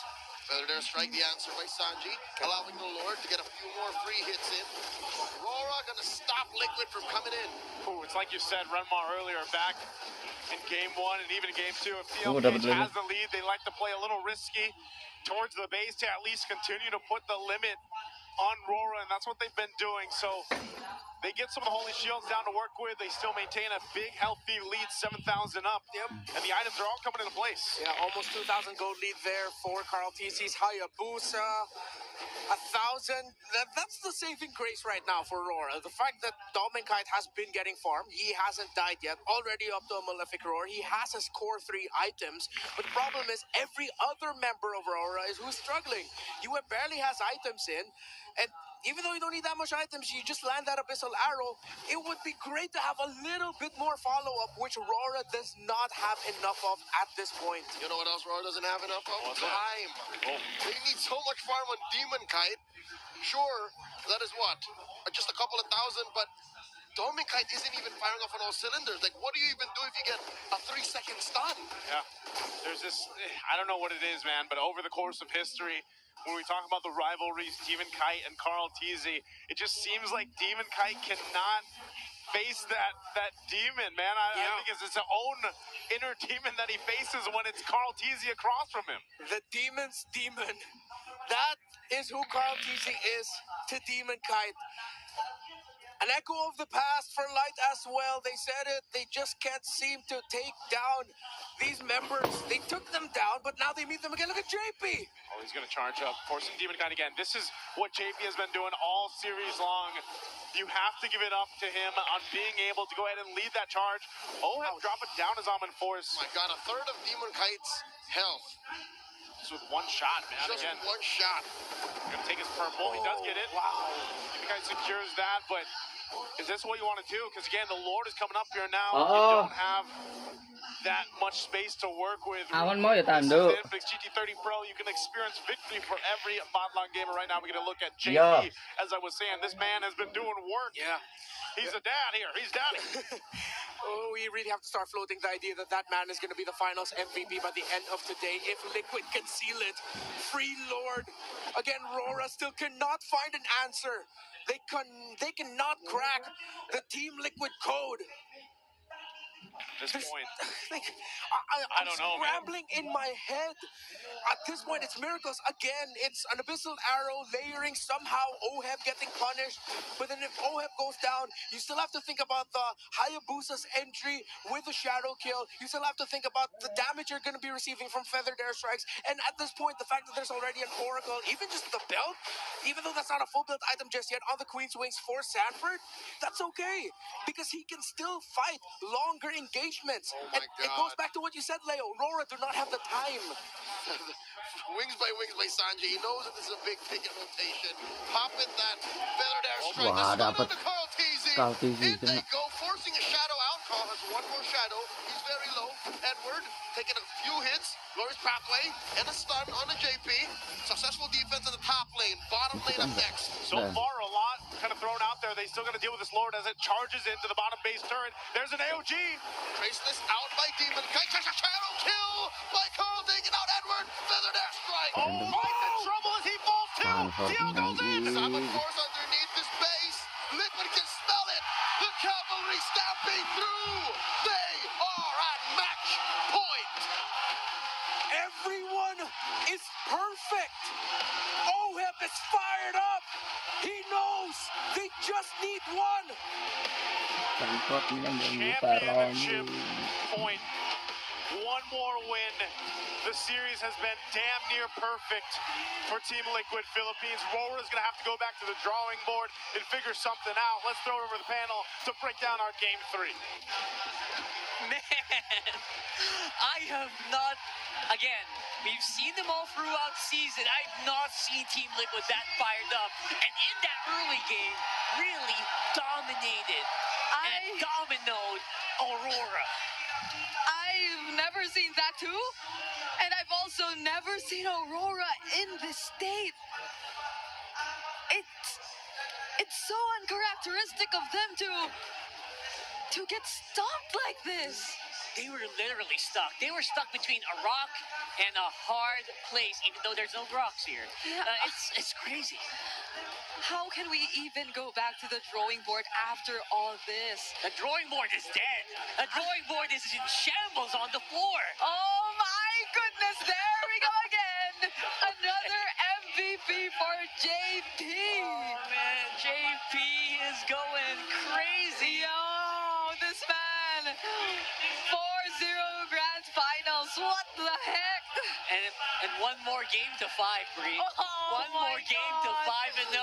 Feather Airstrike, the answer by Sanji, allowing the Lord to get a few more free hits in. Aurora gonna stop Liquid from coming in. Ooh, it's like you said, Renmar earlier, back in game 1 and even in game 2. If PH has the lead, they like to play a little risky towards the base to at least continue to put the limit on Aurora, and that's what they've been doing. So they get some of the Holy Shields down to work with. They still maintain a big, healthy lead, 7,000 up. And the items are all coming into place. Yeah, almost 2,000 gold lead there for Carl TC's Hayabusa. 1,000. That's the saving grace right now for Aurora. The fact that Dominkite has been getting farmed. He hasn't died yet. Already up to a Malefic Roar. He has his core 3 items. But the problem is every other member of Aurora is who's struggling. UM barely has items in. And even though you don't need that much items, you just land that Abyssal Arrow. It would be great to have a little bit more follow-up, which Aurora does not have enough of at this point. You know what else Aurora doesn't have enough of? What's time. They need so much farm on Demon Kite. Sure, that is what? Just a couple of thousand, but Dominkite isn't even firing off on all cylinders. Like, what do you even do if you get a 3-second stun? Yeah, there's this, I don't know what it is, man, but over the course of history, when we talk about the rivalries, Demon Kite and Carl Teasy, it just seems like Demon Kite cannot face that demon, man. I think it's his own inner demon that he faces when it's Carl Teasy across from him. The demon's demon. That is who Carl Teasy is to Demon Kite. An echo of the past for Light as well. They said it. They just can't seem to take down these members. They took them down, but now they meet them again. Look at JP. Oh, he's going to charge up, forcing Demon Kite again. This is what JP has been doing all series long. You have to give it up to him on being able to go ahead and lead that charge. Oh, drop it down as Almond Force. Oh my God, a third of Demon Kite's health. Just with one shot, man. Just again. one shot. Gonna take his purple. He does get it. Wow. Demon Kite secures that, but is this what you want to do? Because again, the Lord is coming up here now. Oh. You don't have that much space to work with. Awan mo, Yatando. This is GT30 Pro. You can experience victory for every botline gamer right now. We're going to look at JP. Yeah. As I was saying, this man has been doing work. Yeah. He's a dad here. He's daddy. Oh, we really have to start floating the idea that that man is going to be the finals MVP by the end of today if Liquid can seal it. Free Lord. Again, Rora still cannot find an answer. They cannot crack the Team Liquid code. At this point, I'm don't know, scrambling in my head. At this point, it's miracles. Again, it's an Abyssal Arrow layering, somehow Oheb getting punished. But then if Oheb goes down, you still have to think about the Hayabusa's entry with the Shadow Kill. You still have to think about the damage you're going to be receiving from Feathered Airstrikes. And at this point, the fact that there's already an Oracle, even just the belt, even though that's not a full build item just yet, on the Queen's Wings for Sanford, that's okay. Because he can still fight longer engagements. Oh my And it goes back to what you said, Leo. Rora do not have the time. Wings by Sanji. He knows that this is a big ticket rotation. Popping that feathered airstrike. Wah, The dapat stun to Carl Teasy. Carl Teasy In they kena. go, forcing a shadow out. Carl has one more shadow. He's very low. Edward taking a few hits. Glorious pathway and a stun on the JP. Successful defense in the top lane. Bottom lane up next. so far a lot kind of thrown out there. They still got to deal with this Lord as it charges into the bottom base turret. There's an AOG. Traceless out by Demon Kite. Shadow kill by Carl taking out Edward. Feathered airstrike. Oh, he's in trouble as he falls too. Dio goes in. Simon Force underneath this base. Liquid can smell it. The cavalry stamping through. They are at match point. Everyone is perfect. Oheb is fired up. He knows they just need one. Sangkot nilang yung Championship parang point. One more win. The series has been damn near perfect for Team Liquid Philippines. Rora's going to have to go back to the drawing board and figure something out. Let's throw it over the panel to break down our game 3. Man, I have not, again, we've seen them all throughout the season. I've not seen Team Liquid that fired up. And in that early game, really dominated and dominoed Aurora. I've never seen that too, and I've also never seen Aurora in this state. It's so uncharacteristic of them to get stomped like this. They were literally stuck. They were stuck between a rock and a hard place, even though there's no rocks here. Yeah. It's crazy. How can we even go back to the drawing board after all this? The drawing board is dead. The drawing board is in shambles on the floor. Oh my goodness, there we go again. Another MVP for JP. Oh man, JP is going crazy. Yo, this man. 4-0 grand finals. What the heck? And one more game to 5, Bree. Oh, one more my game to God. 5-0.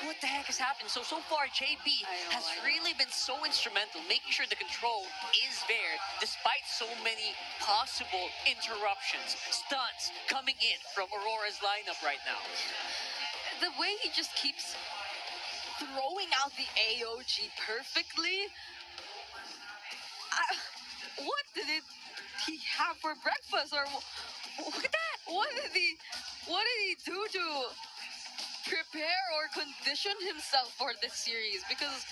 What the heck has happened? So far, JP has really been so instrumental, making sure the control is there, despite so many possible interruptions, stunts coming in from Aurora's lineup right now. The way he just keeps throwing out the AOG perfectly. What did he have for breakfast? Or look at that! What did he do to prepare or condition himself for this series, because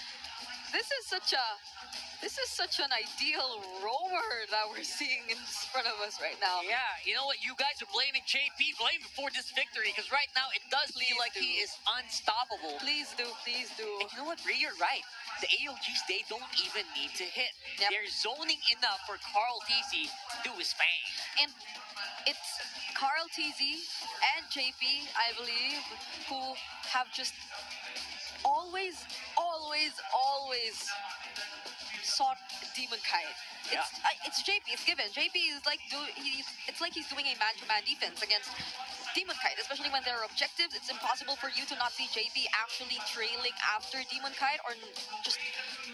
this is such an ideal rower that we're seeing in front of us right now. Yeah, you know what? You guys are blaming JP. Blame him for this victory, because right now it does feel like he is unstoppable. Please do, please do. And you know what, Ray, you're right. The AOGs, they don't even need to hit. Yep. They're zoning enough for Carl TZ to do his thing. And it's Carl TZ and JP, I believe, who have just always sought Demon Kite. It's JP. It's given. JP is like it's like he's doing a man-to-man defense against Demon Kite, especially when there are objectives. It's impossible for you to not see JP actually trailing after Demon Kite or just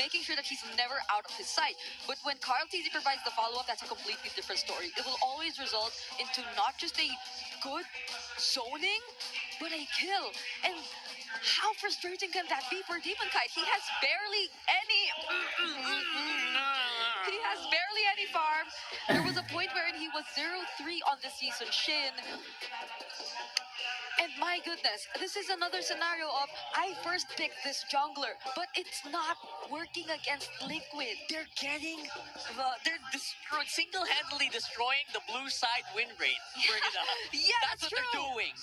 making sure that he's never out of his sight. But when Carl TZ provides the follow-up, that's a completely different story. It will always result into not just a good zoning, but a kill. And how frustrating can that be for Demon Kite? He has barely any farm. There was a point where he was 0-3 on the season Shin. And my goodness, this is another scenario of I first picked this jungler, but it's not working against Liquid. They're single-handedly destroying the blue side win rate. Yeah, that's what they're doing.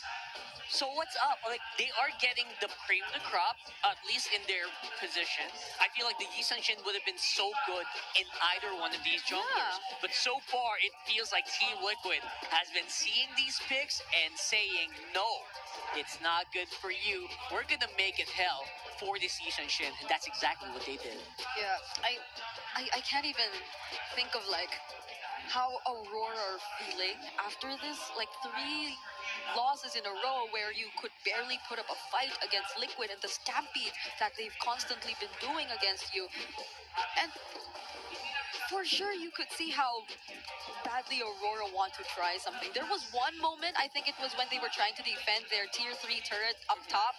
So what's up? Like, they are getting the cream of the crop, at least in their position. I feel like the Yi Sun-shin would have been so good in either one of these junglers. Yeah. But so far, it feels like Team Liquid has been seeing these picks and saying, no, it's not good for you. We're gonna make it hell for this Yi Sun-shin, and that's exactly what they did. Yeah, I can't even think of like how Aurora are feeling after this, like 3 losses in a row where you could barely put up a fight against Liquid and the stampede that they've constantly been doing against you. And for sure you could see how badly Aurora want to try something. There was one moment, I think it was when they were trying to defend their tier 3 turret up top,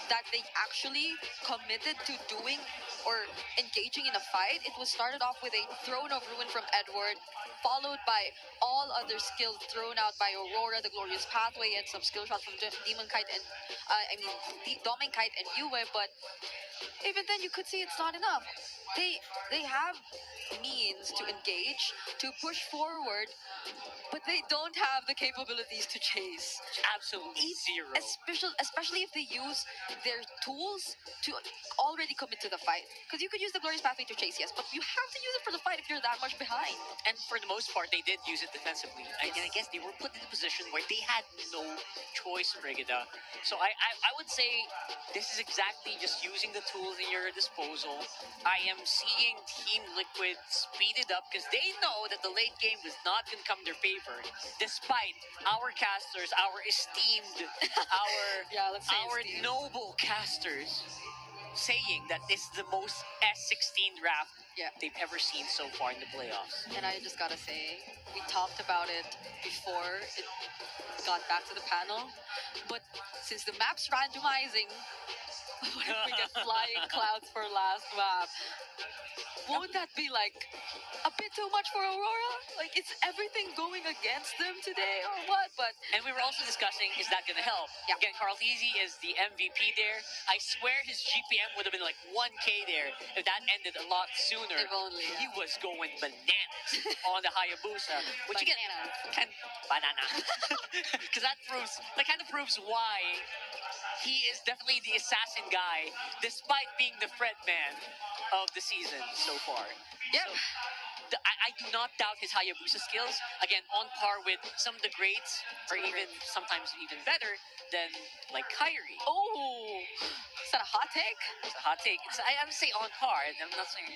that they actually committed to doing or engaging in a fight. It was started off with a Throne of Ruin from Edward, followed by all other skills thrown out by Aurora, the Glorious Pathway, and some skill shots from Demon Kite and Domin Kite and Yue. But even then, you could see it's not enough. They have means to engage, to push forward, but they don't have the capabilities to chase. Absolutely zero. Especially if they use their tools to already commit to the fight. Because you could use the Glorious Pathway to chase, yes, but you have to use it for the fight if you're that much behind. And for the most part, they did use it defensively. And I guess they were put in a position where they had no choice, Brigida. So I would say this is exactly just using the tools in your disposal. I am seeing Team Liquid speed it up because they know that the late game was not going to come their favor, despite our casters, our esteemed, our noble casters saying that this is the most S16 draft they've ever seen so far in the playoffs. And I just gotta say, we talked about it before it got back to the panel, but since the map's randomizing, what if we get flying clouds for last map? Won't that be like a bit too much for Aurora? Like, it's everything going against them today or what? And we were also discussing, is that going to help? Yeah. Again, Carl Easy is the MVP there. I swear his GPM would have been like 1K there if that ended a lot sooner. If only, yeah. He was going bananas on the Hayabusa. Which again, banana. Because that kind of proves why he is definitely the assassin guy, despite being the Fred man of the season so far. Yeah. So, I do not doubt his Hayabusa skills. Again, on par with some of the greats, or even sometimes even better than like Kyrie. Oh, is that a hot take? It's a hot take. I would say on par. I'm not saying,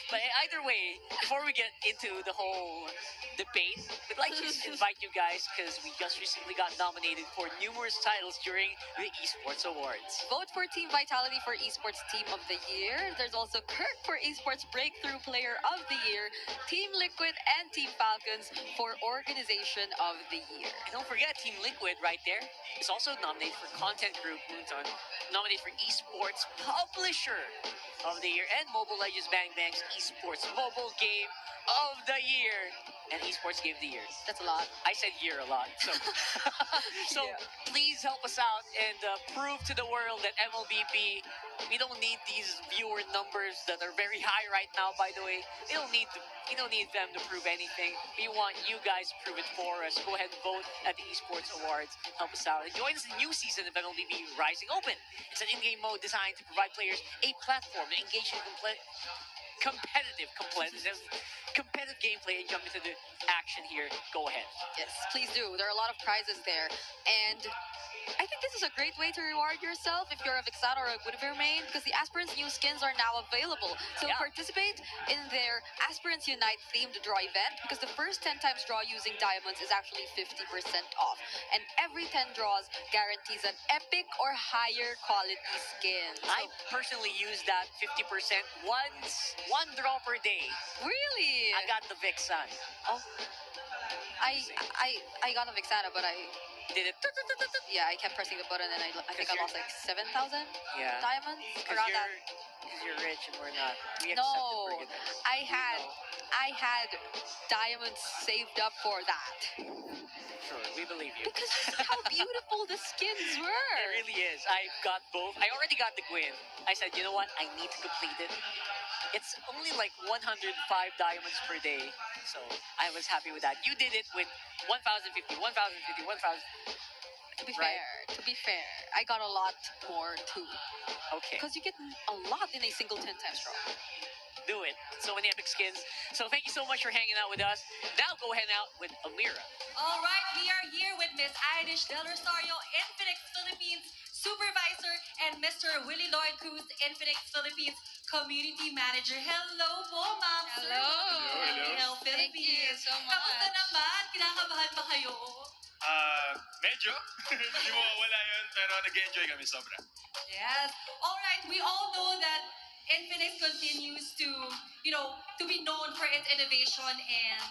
But either way, before we get into the whole debate, we'd like to invite you guys, because we just recently got nominated for numerous titles during the Esports Awards. Vote for Team Vitality for Esports Team of the Year. There's also Kirk for Esports Breakthrough Player of the Year, Team Liquid and Team Falcons for Organization of the Year. And don't forget, Team Liquid right there is also nominated for Content Group Nonton, nominated for Esports Publisher of the Year, and Mobile Legends Bang Bang's Esports Mobile Game of the Year and Esports Game of the Year. That's a lot. I said year a lot, so Yeah. please help us out and prove to the world that MLBP. We don't need these viewer numbers that are very high right now. By the way, we don't need them to prove anything. We want you guys to prove it for us. Go ahead and vote at the Esports Awards. Help us out and join us in the new season of MLBP Rising Open. It's an in-game mode designed to provide players a platform to engage in competitive gameplay and jump into the action here. Go ahead. Yes, please do. There are a lot of prizes there. And I think this is a great way to reward yourself if you're a Vixata or a Guinevere main, because the Aspirants new skins are now available. So Yeah. participate in their Aspirants Unite themed draw event, because the first 10 times draw using diamonds is actually 50% off. And every 10 draws guarantees an epic or higher quality skin. So, I personally use that 50% one draw per day. really? I got the Vixen. Oh. I got a Vixata, but I Did it? yeah, I kept pressing the button and I think I lost like 7,000 Yeah. diamonds Because around that. you're rich and we're not. We No, accept it. I had diamonds saved up for that Sure, we believe you. because you see how beautiful the skins were. It really is. I got both. I already got the Gwyn. I said, you know what? I need to complete it. It's only like 105 diamonds per day. So I was happy with that. You did it with 1,050, 1,050, 1,000. Right. To be fair, I got a lot more too. Okay. Because you get a lot in a single 10 times draw. Do it. So many epic skins. So thank you so much for hanging out with us. Now go hang out with Amira. All right, we are here with Miss Irish Del Rosario, Infinix Philippines Supervisor, and Mr. Willie Lloyd Cruz, Infinix Philippines Community Manager. Hello po, ma'am. Hello. MPL Thank you Philippines. so much. Kamusta naman? Kinakabahan ba kayo? Medyo. Hindi mo wala yun, pero nag-enjoy kami sobra. Yes. All right. We all know that Infinix continues to be known for its innovation and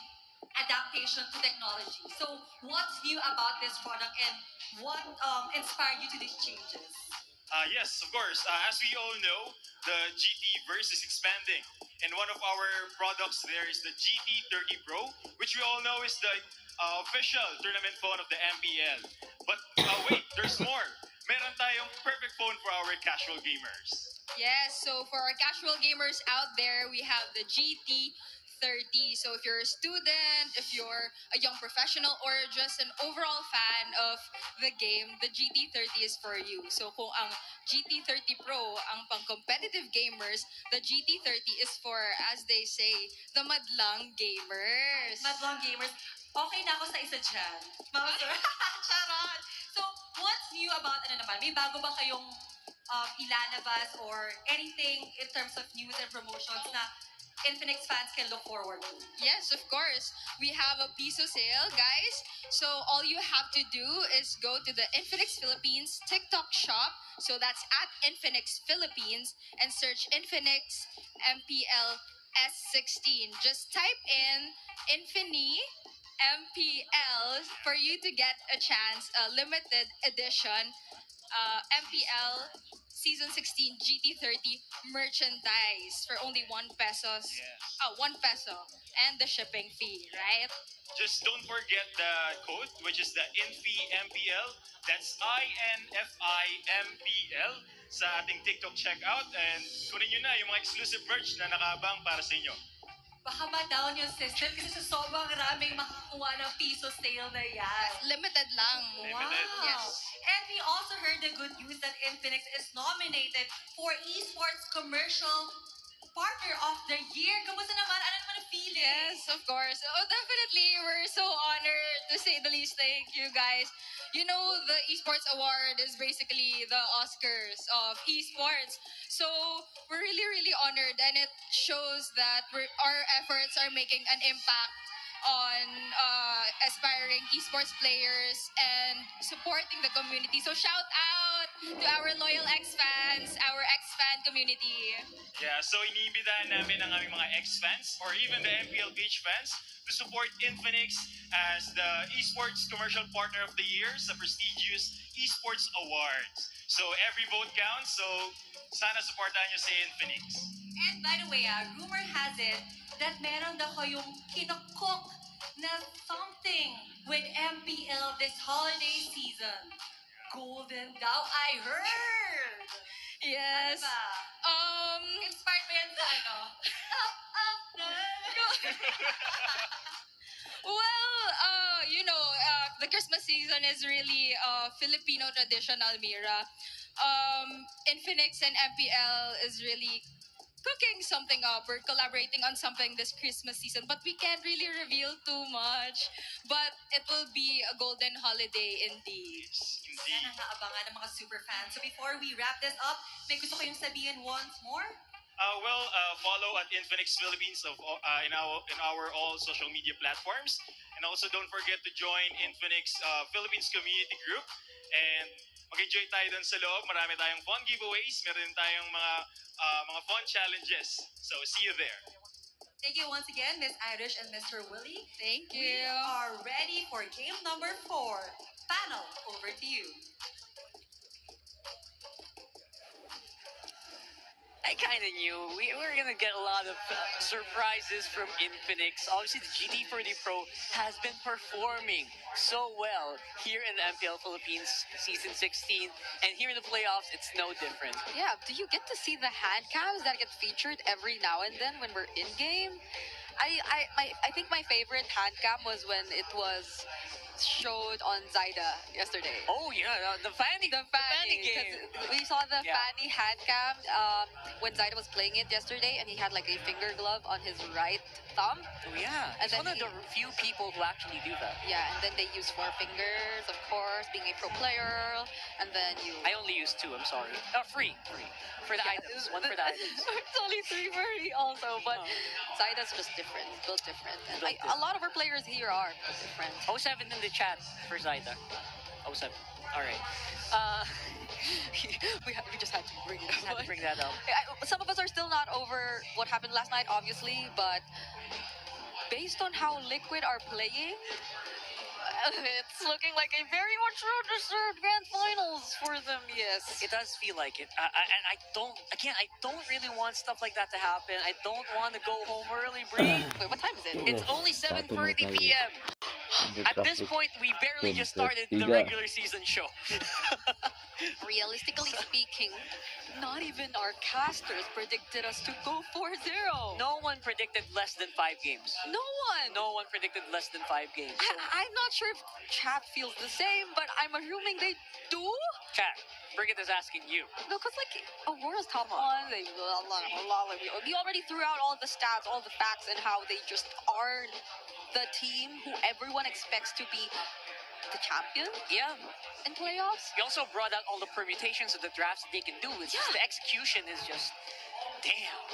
adaptation to technology. So, what's new about this product and what inspired you to these changes? Yes, of course. As we all know, the GT verse is expanding. And one of our products there is the GT30 Pro, which we all know is the official tournament phone of the MPL. But wait, there's more. Meron tayong perfect phone for our casual gamers. Yes, so for our casual gamers out there, we have the GT30. So if you're a student, if you're a young professional, or just an overall fan of the game, the GT30 is for you. So kung ang GT30 Pro ang pang-competitive gamers, the GT30 is for, as they say, the madlang gamers. Madlang gamers. Okay na ako sa isa dyan. Ma'am, sir. Charot. So, what's new about may bago ba kayong ilalabas or anything in terms of news and promotions na Infinix fans can look forward to? Yes, of course. We have a piso sale, guys. So all you have to do is go to the Infinix Philippines TikTok shop. So that's at Infinix Philippines and search Infinix MPL S16. Just type in Infini MPL for you to get a chance, a limited edition MPL Season 16 GT30 merchandise for only 1 pesos. Yes. 1 peso and the shipping fee, right? Just don't forget the code, which is the INFIMPL. That's INFIMPL sa ating TikTok checkout. And kunin nyo na yung mga exclusive merch na nakaabang para sa inyo. Baka ma-down yung system kasi sa sobrang raming makakuha ng piso sale na yan. Limited lang. Limited. Wow. Yes. And we also heard the good news that Infinix is nominated for Esports Commercial Partner of the Year. Kamusta naman? Ano naman ang feeling? Yes, of course. Oh, definitely. We're so honored, to say the least. Thank you, guys. You know, the Esports Award is basically the Oscars of esports. So we're really, really honored, and it shows that our efforts are making an impact on aspiring esports players and supporting the community. So shout out to our loyal X-fans, our X-fan community. Yeah, so iniimbitahan namin ang aming mga X-fans or even the MPL PH fans to support Infinix as the Esports Commercial Partner of the Year sa prestigious Esports Awards. So every vote counts, so sana supportahan nyo si Infinix. And by the way, rumor has it that meron daw kayong kinocook na something with MPL this holiday season. Golden daw, I heard! Yes. Ano ba? Inspired ba yan sa ano? Up, up, Well, the Christmas season is really Filipino tradition, Almira. Infinix and MPL is really cooking something up. We're collaborating on something this Christmas season, but we can't really reveal too much. But it will be a golden holiday indeed. Yan ang naabangan ng mga super fans. So before we wrap this up, may gusto kayong sabihin once more? Follow at Infinix Philippines in our all social media platforms, and also don't forget to join Infinix Philippines community group, and mag-enjoy tayo dun sa loob. Marami tayong fun giveaways, meron din tayong mga fun challenges. So see you there. Thank you once again, Miss Irish and Mr. Willie. Thank you. We are ready for game number 4. Panel, over to you. I kind of knew we were going to get a lot of surprises from Infinix. Obviously, the GT40 Pro has been performing so well here in the MPL Philippines Season 16. And here in the playoffs, it's no different. Yeah, do you get to see the hand cams that get featured every now and then when we're in-game? I think my favorite hand cam was when it was showed on Zyda yesterday. Oh, yeah, the Fanny game. We saw the Fanny hand cam when Zyda was playing it yesterday, and he had like a finger glove on his right thumb. Oh, yeah. And He's one of the few people who actually do that. Yeah, and then they use 4 fingers, of course, being a pro player, and then you... I only use 2, I'm sorry. Free. For the items. One for the items. It's only 3 for me also, but Zyda's just different, built different. And a lot of our players here are built different. 07 in the chat for Zyda. 07. All right. We just had to bring it up. Had to bring that up. Some of us are still not over what happened last night, obviously, but based on how Liquid are playing, it's looking like a very much road to third grand finals for them. Yes, it does feel like it. And I don't really want stuff like that to happen. I don't want to go home early, Bree. Wait, what time is it? It's only 7:30 p.m. At this point, we barely just started the regular season show. Realistically speaking, not even our casters predicted us to go 4-0. No one predicted less than 5 games. No one. No one predicted less than 5 games. So I'm not sure if chat feels the same, but I'm assuming they do. Chat, Brigitte is asking you. No, because like Aurora's top 1. We already threw out all the stats, all the facts, and how they just are the team who everyone expects to be the champion. Yeah. In playoffs. We also brought out all the permutations of the drafts they can do. It's just the execution is just damn.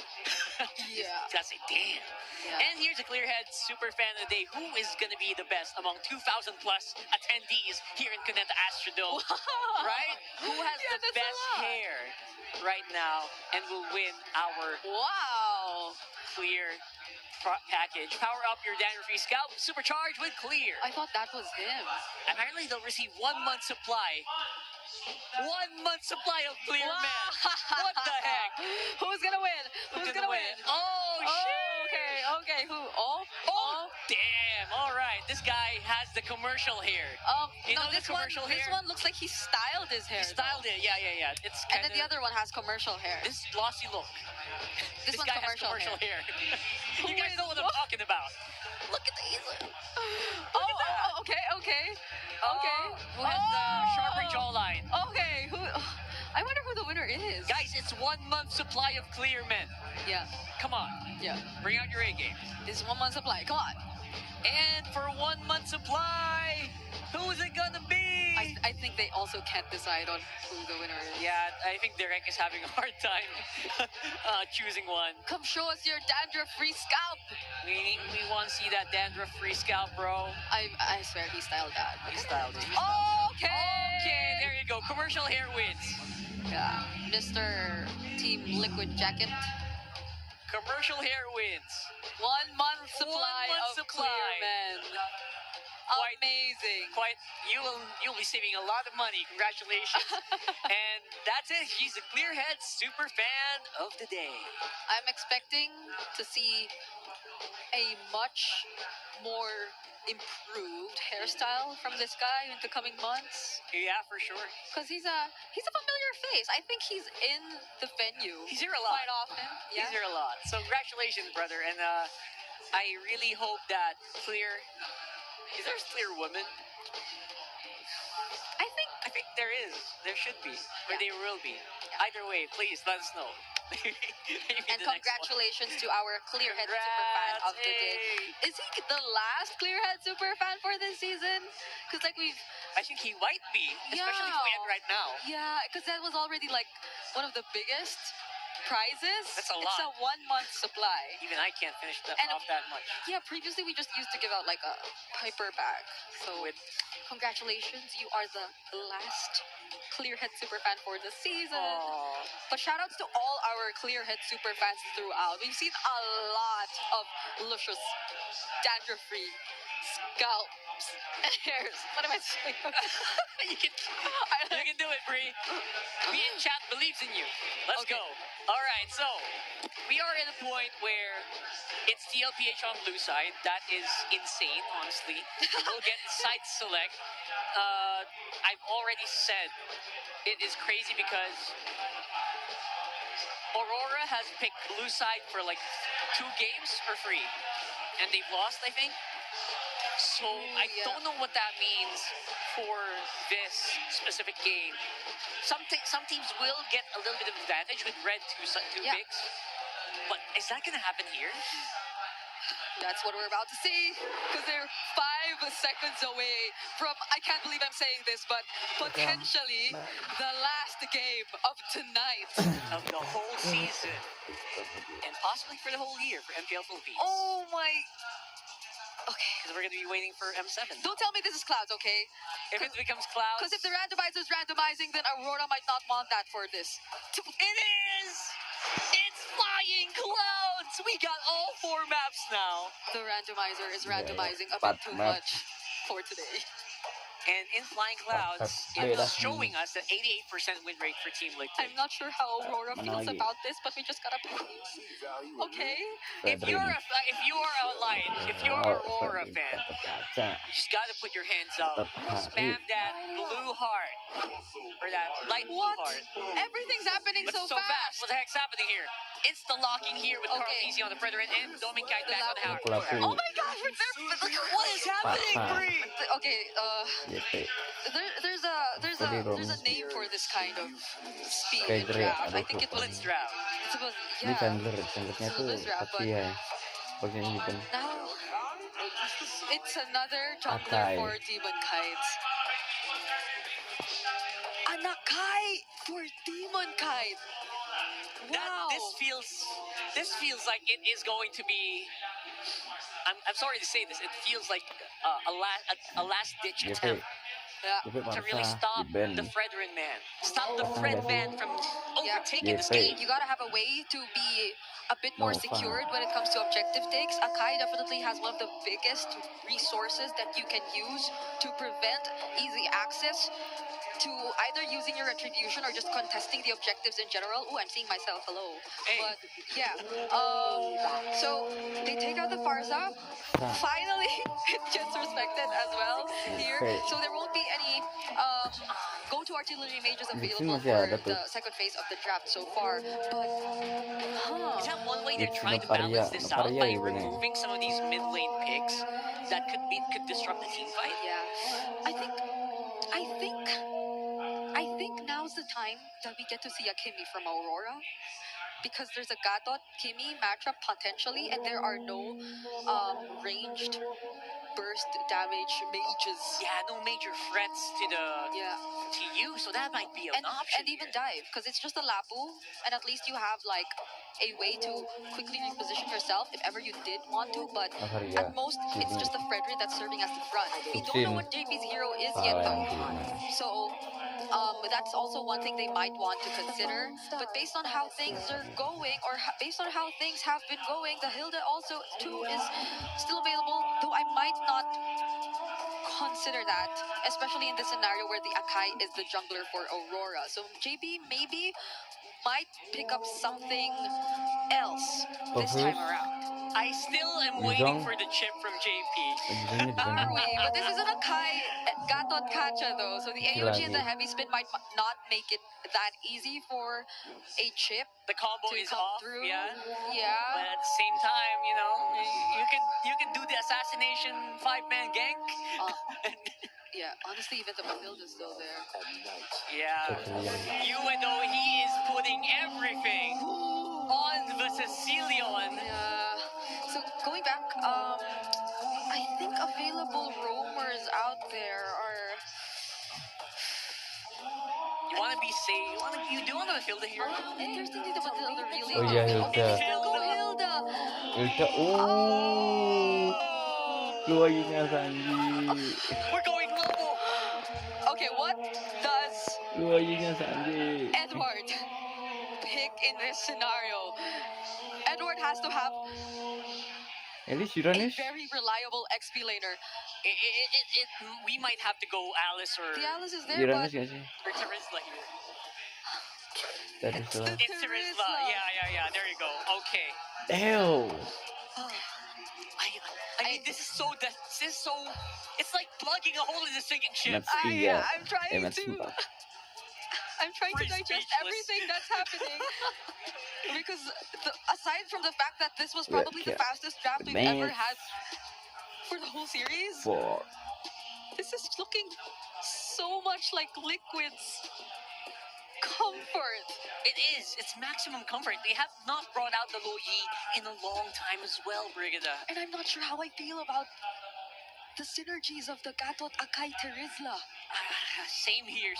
Yeah. Gotta say damn. Yeah. And here's a Clearhead super fan of the day. Who is gonna be the best among 2,000 plus attendees here in Cuneta Astrodome? Right? Who has the best hair right now and will win our Clear package? Power up your dandruff-free scalp, supercharged with Clear. I thought that was him. Apparently they'll receive 1 month supply. 1 month supply of Clear Man. What the heck? Who's gonna win? Who's gonna win? Oh, shit. Okay. Who? Damn. All right. This guy has the commercial hair. This one looks like he styled his hair. He styled it. Yeah. It's and then the other one has commercial hair. This glossy look. This guy has commercial hair. You guys know what I'm talking about. Look at these. Okay. Who has the sharper jawline? Okay. Who? I wonder who the winner is. Guys, it's 1 month supply of Clear Men. Yeah. Come on. Yeah. Bring out your A game. This is 1 month supply. Come on. And for 1 month supply, who is it gonna be? I think they also can't decide on who the winner is. Yeah, I think Derek is having a hard time choosing one. Come show us your dandruff-free scalp. We want to see that dandruff-free scalp, bro. I swear he styled that. He styled it. Okay, there you go. Commercial hair wins. Yeah, Mr. Team Liquid Jacket. Commercial hair wins. 1 month supply of Clear Men. Amazing. You'll be saving a lot of money. Congratulations. And that's it. He's a Clearhead super fan of the day. I'm expecting to see a much more improved hairstyle from this guy in the coming months? Yeah, for sure. Because he's a familiar face. I think he's in the venue. He's here a lot. Quite often. Yeah. He's here a lot. So congratulations, brother. And I really hope that Clear. Is there a Clear woman? I think there is. There should be. Or there will be. Either way, please let us know. And congratulations to our Clearhead superfan of the day. Is he the last Clearhead superfan for this season? Because I think he might be, especially if we end right now. Yeah, because that was already like one of the biggest prizes. That's a lot. It's a 1 month supply. Even I can't finish off that much. Yeah, previously we just used to give out like a Piper bag. So congratulations, you are the last Clearhead superfan for the season. Aww. But shout outs to all our Clearhead superfans throughout. We've seen a lot of luscious, dandruff-free scalps and hairs. What am I saying? you can do it, Bree. We in chat believes in you. Let's go. All right, so we are at a point where it's TLPH on blue side. That is insane, honestly. We'll get site select. I've already said it is crazy because Aurora has picked blue side for like 2 games for free. And they've lost, I think. So I don't know what that means for this specific game. Some teams will get a little bit of advantage with red two picks. But is that going to happen here? That's what we're about to see, because they're 5 seconds away from, I can't believe I'm saying this, but potentially the last game of tonight. Of the whole season. And possibly for the whole year for MPL Philippines. Oh my... Okay. Because we're going to be waiting for M7. Don't tell me this is Clouds, okay? If it becomes Clouds... Because if the randomizer is randomizing, then Aurora might not want that for this. It is! It's flying Clouds! We got all 4 maps now. The randomizer is randomizing a bit too much for today. And in Flying Clouds, it's showing us an 88% win rate for Team Liquid. I'm not sure how Aurora feels about this, but we just gotta play. Okay? If you're an Aurora fan, you just gotta put your hands up. Spam that blue heart. Or that light blue heart. Everything's happening so fast. What the heck's happening here? Insta-locking here with Carlisi on the further end and Dominicite back on the house. Oh my gosh, what is happening, Bree? Okay, there's a name for this kind of speed in draft. I think it was Blitz draft. Ini junglernya tuh tapi ya bagian gitu. Now it's another jungler for Demon Kites. Anakai for Demon Kite. Wow. This feels like it is going to be. I'm sorry to say this. It feels like a last ditch attempt. To really stop the Fredrin man. Stop the Fred man from overtaking this game. You gotta have a way to be a bit more secured when it comes to objective takes. Akai definitely has one of the biggest resources that you can use to prevent easy access to either using your retribution or just contesting the objectives in general. Oh, I'm seeing myself, hello. Hey. But yeah, so they take out the Farsa. Finally, it gets respected as well here. So there won't be any go-to artillery mages available for the second phase of the draft so far. But is that one way they're trying to balance this out by removing some of these mid lane picks that could disrupt the team fight? Yeah, I think now's the time that we get to see a Kimi from Aurora, because there's a Gadot Kimi matchup potentially, and there are no ranged burst damage mages. Yeah, no major threats to you, so that might be an option. And even dive, because it's just a Lapu, and at least you have like a way to quickly reposition yourself if ever you did want to, but at most it's just the Fredrin that's serving as the front. We don't know what JP's hero is yet though, so that's also one thing they might want to consider. But based on how things are going, or based on how things have been going, the Hilda also too is still available, though I might not consider that, especially in the scenario where the Akai is the jungler for Aurora. So JP maybe might pick up something else this time around. I still am Yung waiting song? for the chip from JP. Yung songnya di sana. Are we? But this is an Akai Gatot Kacha though, so the AOG and the heavy spin might not make it that easy for a chip The combo to is come off, through. yeah. Yeah. But at the same time, you know, you can do the assassination 5-man gank. Yeah, honestly, even the build is still there. Yeah. Even though he is putting everything on the Sicilian. Yeah. So going back, I think available roamers out there are. You want to be safe. You do want to field it here. Interestingly, the Hilda really. Oh iya, Hilda. Go Hilda. Hilda. Oh. Luayinya Sanji. We're going global. Okay, what does Luayinya Sanji. Edward pick in this scenario? Edward has to have At least a Uranus. very reliable XP laner. We might have to go Alice or The Alice is there, Uranus but gak sih? or Terizla here. Terizla. It's Terizla. Yeah. There you go. Okay. Ew. I mean, this is so. It's like plugging a hole in a sinking ship. Match 3. I'm trying Match to. 4. I'm trying to We're digest speechless. everything that's happening. Because aside from the fact that this was probably the fastest draft we've ever had for the whole series, 4. this is looking so much like Liquid's comfort. It is. It's maximum comfort. They have not brought out the Lo Yi in a long time as well, Brigida. And I'm not sure how I feel about the synergies of the Gatot Akai Terizla. Same here.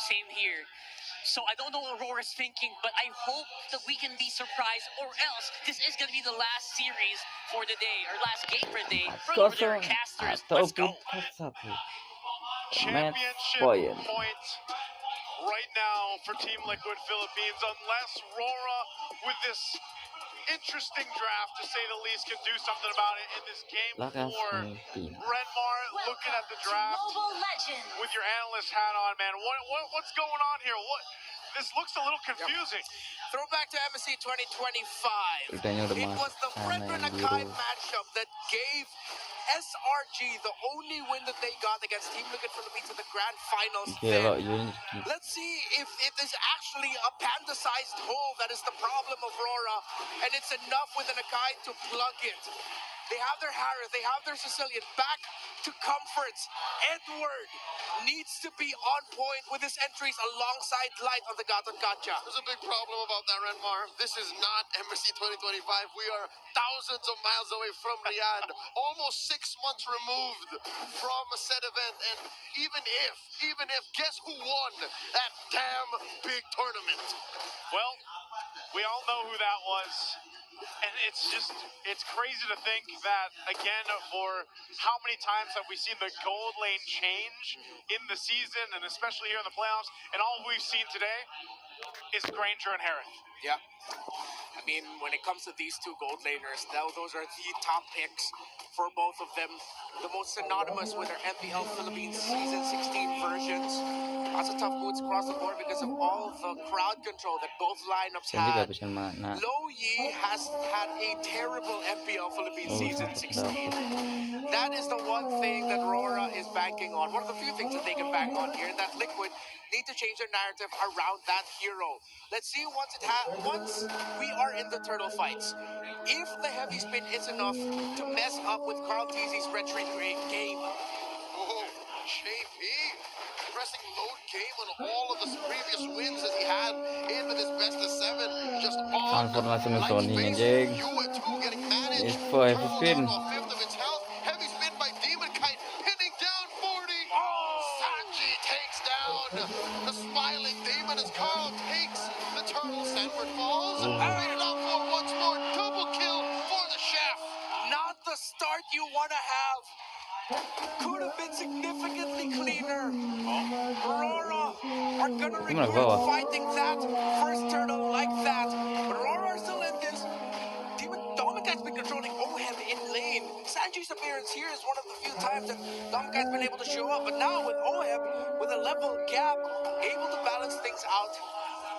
So I don't know what Aurora's thinking, but I hope that we can be surprised, or else this is going to be the last series for the day, or last game for the day. For their casters, let's go. Championship point. point right now for Team Liquid Philippines, unless Rora, with this interesting draft, to say the least, can do something about it in this game 4. Renmar, looking at the draft with your analyst hat on, man. What's going on here? This looks a little confusing. Throwback to MSC 2025. It was the Brethren Akai matchup that gave SRG the only win that they got against Team Liquid Philippines in the grand finals. Let's see if it is actually a panda-sized hole that is the problem of Rora, and it's enough with an Akai to plug it. They have their Harris, they have their Sicilian, back to comforts. Edward needs to be on point with his entries alongside Light on the Gatot Gacha. There's a big problem about that, Renmar. This is not MSC 2025. We are thousands of miles away from Riyadh, almost 6 months removed from a said event. And even if, guess who won that damn big tournament? Well, we all know who that was. And it's crazy to think that, again, for how many times have we seen the gold lane change in the season, and especially here in the playoffs, and all we've seen today is Granger and Harith. Yeah. I mean, when it comes to these two gold laners, those are the top picks for both of them. The most synonymous with their MPL Philippines Season 16 versions. Lots of tough boots across the board because of all the crowd control that both lineups had. Lo Yi has had a terrible MPL Philippines Season 16. That is the one thing that Rora is banking on. One of the few things that they can bank on here, that Liquid need to change their narrative around that hero. Let's see once we are in the turtle fights, if the heavy spin is enough to mess up with Carl Teasy's retreat game. Oh, JP pressing load game on all of the previous wins that he had in this best of 7. Just on Transformasi light Sony space. anjing. UA2 getting managed. It's for heavy spin. Turtle off 5th of its health. Heavy spin by Demon Kite, hitting down 40. Sanji takes down the smiling demon as Carl takes the turtle. Sanford falls. Rated off for once more. Double kill for the chef. Not the start you want to have. Could have been significantly cleaner. Aurora are gonna regret fighting that first turtle like that. But Aurora are still in this. Dominic has been controlling Ohem in lane. Sanji's appearance here is one of the few times that Dominic has been able to show up. But now with Ohem, with a level gap, able to balance things out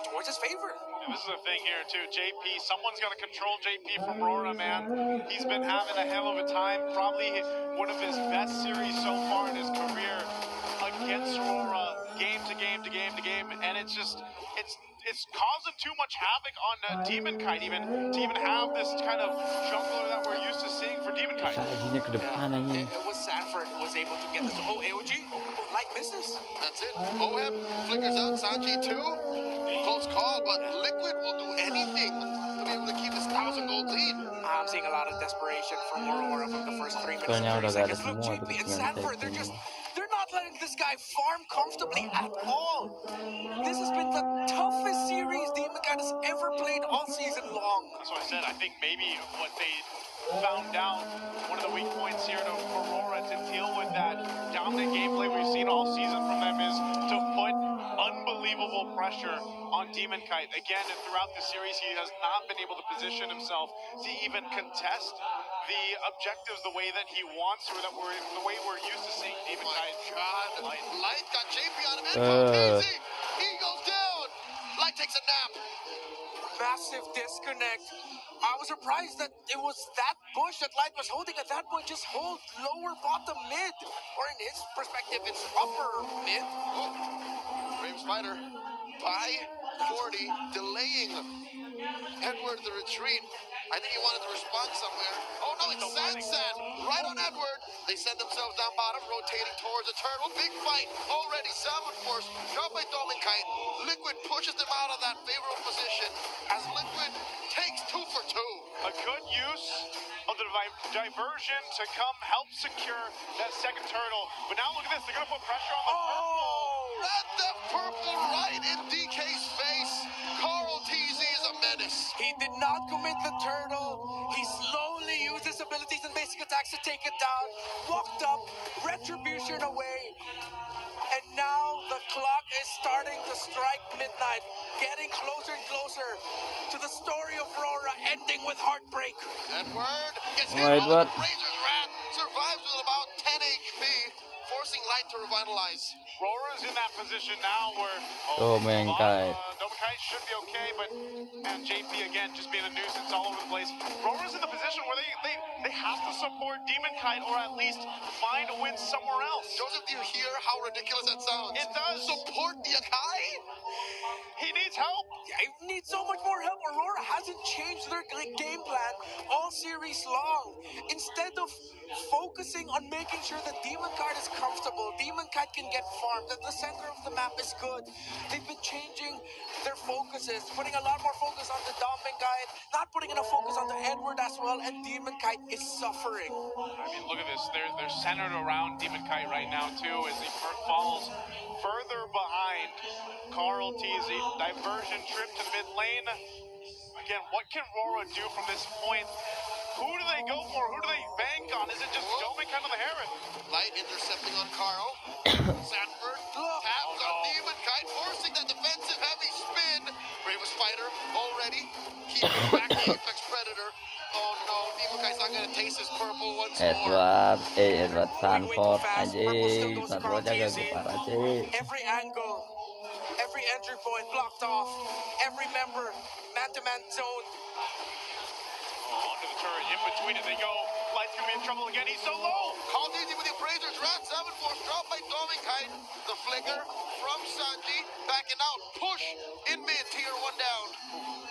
towards his favor. And this is the thing here too, JP, someone's got to control JP from Aurora, man. He's been having a hell of a time, probably one of his best series so far in his career against Aurora, game to game to game to game, and it's causing too much havoc on Demon Kite even to even have this kind of jungler that we're used to seeing for Demon Kite. Strateginya ke depan anjing. It was Sanford who was able to get this. Oh, AOG, light misses. That's it. Oheb flickers out. Sanji too. Close call, but Liquid will do anything to be able to keep his 1,000 gold lead. I'm seeing a lot of desperation from Aurora from the first 3 minutes. Soalnya and udah 30 gak ada seconds. Look, semua tuh JP and ketinggalan Sanford, tag. they're not letting this guy farm comfortably at all. This has been the toughest series Demon Kite has ever played all season long. That's what I said. I think maybe what they found out, one of the weak points here to Aurora to deal with that dominant gameplay we've seen all season from them is to put unbelievable pressure on Demon Kite. Again, and throughout the series, he has not been able to position himself to even contest the objectives the way that he wants, or that the way we're used to seeing Demon Kite. God, Light got JP out of it. He goes down. Light takes a nap. Massive disconnect. I was surprised that it was that bush that Light was holding at that point. Just hold lower bottom mid, or in his perspective, it's upper mid. Brave Spider by 40, delaying Edward the retreat. I think he wanted to respond somewhere. Oh no, it's Sansan right on Edward. They send themselves down bottom, rotating towards a turtle. Big fight already. Salmon Force, dropped by Kite. Liquid pushes them out of that favorable position as Liquid takes 2 for 2. A good use of the diversion to come help secure that second turtle. But now look at this, they're going to put pressure on the purple. Red the purple right in DK's face. Carl TZ is a menace. He did not commit the turtle. He slowly used his abilities and basic attacks to take it down. Walked up, retribution away. And now the clock is starting to strike midnight, getting closer and closer to the story of Aurora ending with heartbreak. Edward gets hit Wait, on what? the Razor's Wrath, survives with about 10 HP, forcing Light to revitalize. Aurora's in that position now where Demon Kite. Demon Kite should be okay, but and JP again just being a nuisance all over the place. Aurora's in the position where they have to support Demon Kite, or at least find a win somewhere else. Joseph, do you hear how ridiculous that sounds? It does. Support the Akai? He needs help. Yeah, he needs so much more help. Aurora hasn't changed their game plan all series long. Instead of focusing on making sure that Demon Kite is comfortable, Demon Kite can get farmed, that the center of the map is good, they've been changing their focuses, putting a lot more focus on the Demon Kite, not putting enough focus on the Edward as well, and Demon Kite is suffering. I mean, look at this. They're centered around Demon Kite right now, too, as he falls further behind Carl TZ. Diversion trip to mid lane. Again, what can Aurora do from this point? Who do they go for? Who do they bank on? Is it just Doming kind of the Heron? Light intercepting on Carl. Sanford taps on Demon Kite, forcing that defensive heavy spin. Bravest Fighter already keeping back the Apex Predator. Oh no, Demon Kite's not gonna taste his purple once more. Edward Sanford anjing. Sanford jaga gue parah sih. Every angle, every entry point blocked off, every member man-to-man zone. Onto the turret, in between it they go. Light's gonna be in trouble again, he's so low! Called easy with the Appraiser's Rat, 7-4 drop by Kite. The flicker from Sanji, backing out, push in mid, tier 1 down.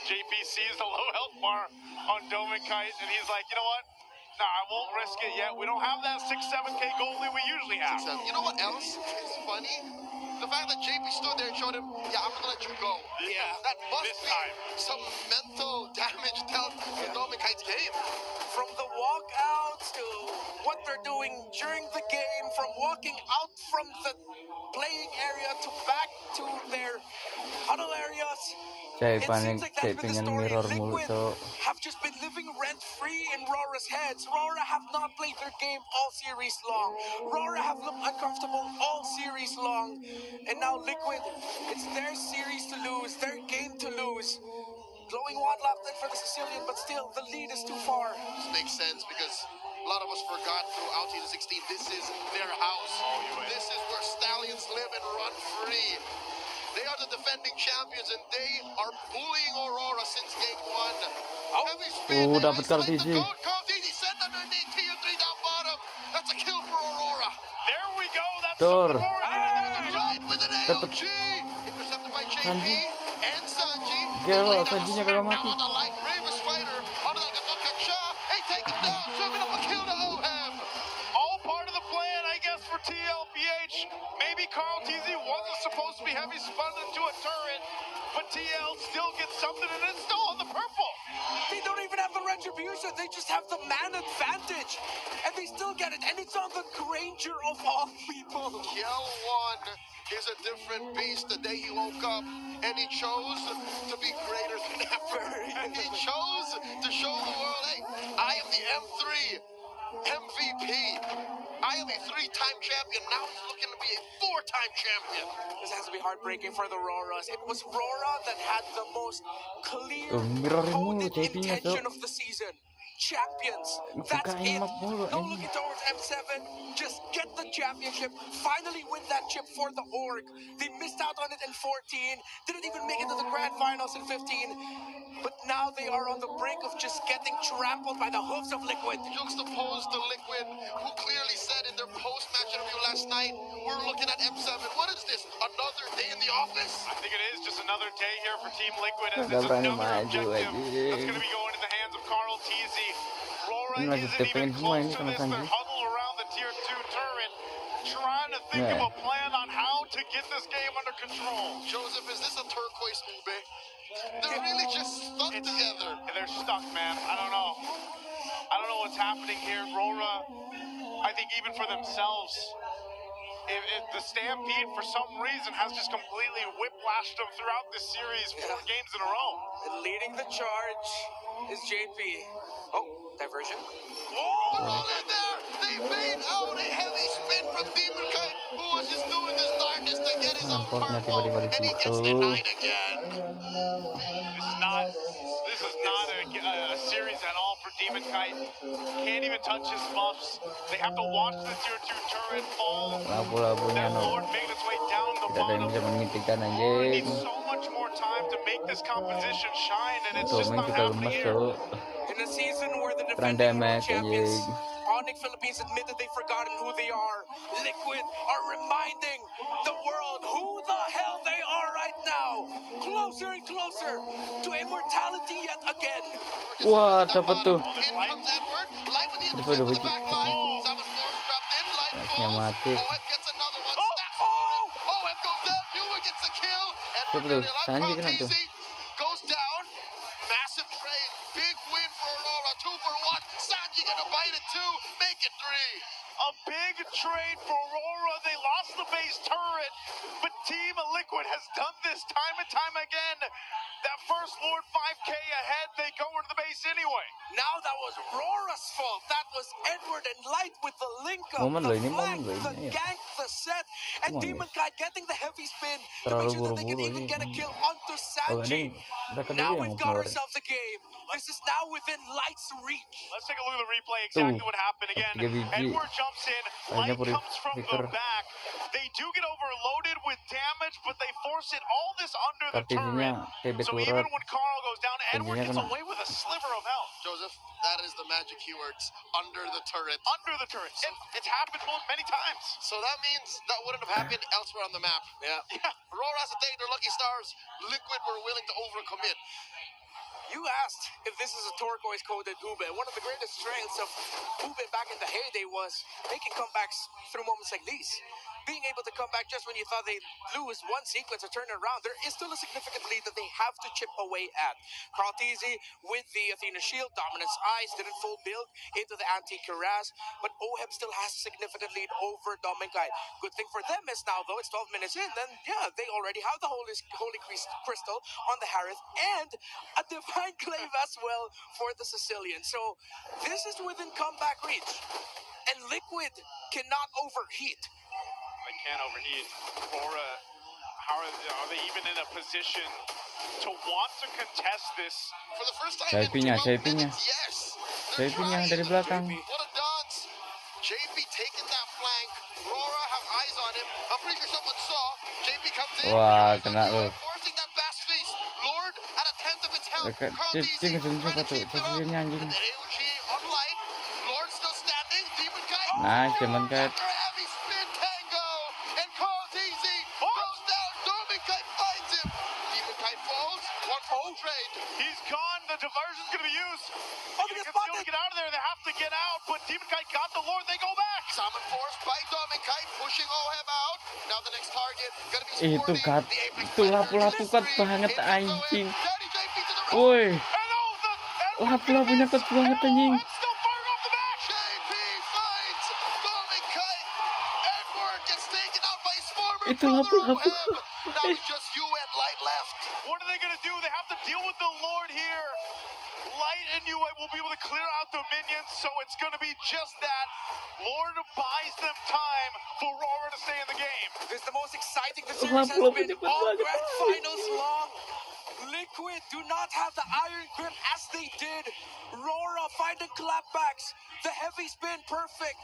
JP sees the low health bar on Kite, and he's like, you know what? Nah, I won't risk it yet. We don't have that 6-7K goalie we usually have. You know what else is funny? The fact that JP stood there and showed him, yeah, I'm gonna let you go. Yeah, that must this be time. some mental damage dealt to Kite's game. From the walkouts to what they're doing during the game, from walking out from the playing area to back to their huddle areas. Cek pengen mirror mulu tuh. Have just been living rent-free in Rora's heads. Rora have not played their game all series long. Rora have looked uncomfortable all series long. And now Liquid, it's their series to lose, their game to lose. Glowing one locked in for the Sicilian, but still, the lead is too far. This makes sense because a lot of us forgot throughout season 16, this is their house. This is where Stallions live and run free. They are the defending champions and they are bullying Aurora since game 1. Heavy spin. Dapat Kartiji. Kartiji sent underneath tier 3 down bottom. That's a kill for Aurora. There we go. That's Tor. Right with an Dapat AOG. Intercepted by JP Sanji. and Sanji. Gila, Sanjinya kagak Now mati. on the light, bravest fighter. Onto that Kacha. Hey, take him down. Serving up a kill to Oheb. all part of the plan, I guess, for TLPH. Maybe Carl TZ wasn't supposed to be heavy spun into a turret, but TL still gets something, and it's still on the purple. They don't even have the retribution. They just have the man advantage. And they still get it. And it's on the Granger of all people. Kiel 1 is a different beast the day he woke up, and he chose to be greater than ever. He chose to show the world, hey, I am the M3 MVP. I am a 3-time champion. Now he's looking to be a 4-time champion. This has to be heartbreaking for the Roras. It was Rora that had the most clear, mirrorin coded mulu JP-nya, intention Sob. of the season. Champions. That's Bukain it. map mulu, No looking towards M7. Just get the championship. Finally win that chip for the org. They missed out on it in 14. Didn't even make it to the grand finals in 15. But now they are on the brink of just getting trampled by the hooves of Liquid. Juxtaposed to Liquid, who clearly said in their post-match interview last night, we're looking at M7. What is this? Another day in the office? I think it is just another day here for Team Liquid, as Kagak it's berani another maju objective that's aja. going to be going in the hands of Carl TZ. Rora Ini lagi isn't even TP-in semua close ini to sama this. Sanji. They're huddled around the tier 2 turret, trying to think Yeah. of a plan on how to get this game under control. Joseph, is this a turquoise ube? They're really just stuck together. They're stuck, man. I don't know. I don't know what's happening here. Rora, I think even for themselves, if the Stampede for some reason has just completely whiplashed them throughout this series 4 games in a row. And leading the charge is JP. Oh, diversion. They're all in there. They made out a heavy spin from Demon Kite, who was just doing this darkness to get his own Nampaknya purple, tiba-tiba di and he gets situ. denied again. This is not a series at all for Demon Kite. Can't even touch his buffs. They have to watch the tier 2 turret fall. Labu-labunya That Lord making its way down the tidak ada yang bottom. bisa menghentikan Aurora anjing. needs so much more time to make this composition shine, and it's Tuh just main not juga happening lemes here. tuh. In a season where the Kurang defending world damage champions, anjing. Onyx Philippines admitted they've forgotten who they are. Liquid are reminding the world who the hell they are right now. Closer and closer to immortality yet again. Wah, dapat tuh. In comes Edward, Light with the Aduh, intercept aduh, to the back line. 7 Force dropped in, Light Light-nya falls. mati. Oeb gets another one, stacks Oeb goes down, Ewan gets the kill. Coba Edward tuh, really alive, Sanji Carl kena tuh. TZ goes down. Massive trade, big win for Aurora, 2 for 1. Sanji gonna bite it too, make it 3. A big trade for Aurora. They lost the base turret, but Team Liquid has done this time and time again. That first Lord 5K ahead, they go into the base anyway. Now that was Rora's fault. That was Edward and Light with the link up, Momen loh the ini, flank, momen loh the ini, ayo. gank, the set, and Come on, Demon Kite getting the heavy spin to Terlalu make sure that they can buru-buru even ini. get a kill onto Oh, Sanji. ini mereka dulu Now yang we've got ngeluarin. ourselves a game. This is now within Light's reach. Let's take a look at the replay. Exactly Tuh, what happened again. 3 biji. Edward jumps in. Akhirnya Light comes from the Purifier. back. They do get overloaded with damage, but they force it all this under the Kartisinya turret. TB So turret. even when Carl goes down, Edward Sanjinya gets kena. away with a sliver of health. Joseph, that is the magic keywords, under the turret. Under the turret. It's happened many times. So that means that wouldn't have happened elsewhere on the map. Yeah. Aurora has to take their lucky stars. Liquid were willing to overcommit. You asked if this is a turquoise coded Ube. One of the greatest strengths of Ube back in the heyday was making comebacks through moments like these. Being able to come back just when you thought they'd lose one sequence or turn it around, there is still a significant lead that they have to chip away at. Carl TZ with the Athena Shield, Dominance Eyes, didn't full build into the anti-Cuirass, but Oheb still has a significant lead over Dominkai. Good thing for them is now, though, it's 12 minutes in, then yeah, they already have the Holy Crystal on the Harith and a Divine Clave as well for the Sicilian. So this is within comeback reach. And Liquid cannot overheat. They can't overheat. Aurora, are they even in a position to want to contest this? For the first time JP-nya, in 12 JP-nya. minutes, yes. They're JP-nya trying. dari belakang. What a dance. JP taking that flank. Aurora have eyes on on him. I'm pretty sure someone saw. JP comes in. Wah, kena lo. Forcing that fast face. Lord at a tenth of its health. Carl Dia Deasy ngeselin trying siapa to tuh? keep it up. Sasiriannya And anjing. then AOG on light. Lord still standing. Demon Kite. Nice, Demon Kite. After a heavy spin tango. And Carl Deasy goes down. Demon Kite finds him. Demon Kite falls. One for one trade. He's gone. The diversion's going to be used. Oh, they get spotted. To get out of there, they have to get out. But Demon Kite got the Lord. They go back. Summon force by Demon Kite pushing Oheb out. Now the next target gonna be Itu Sporty. kat, The Apex itu lapu-lapu kat banget anjing. Daddy JP to the Woi, And lapu-lapunya kat banget anjing. still firing off the back. JP finds Demon Kite. Edward gets taken out by his former Itu brother lapu-lapu. Oheb. Now it's just you and Light left. What are they going to do? They have to deal with the Lord here. Light and Eaaa will be able to clear out the minions, so it's going to be just that. Lord buys them time for Aurora to stay in the game. This is the most exciting the series has been all grand finals long. Liquid do not have the iron grip as they did. Rora finding clapbacks. The heavy spin perfect.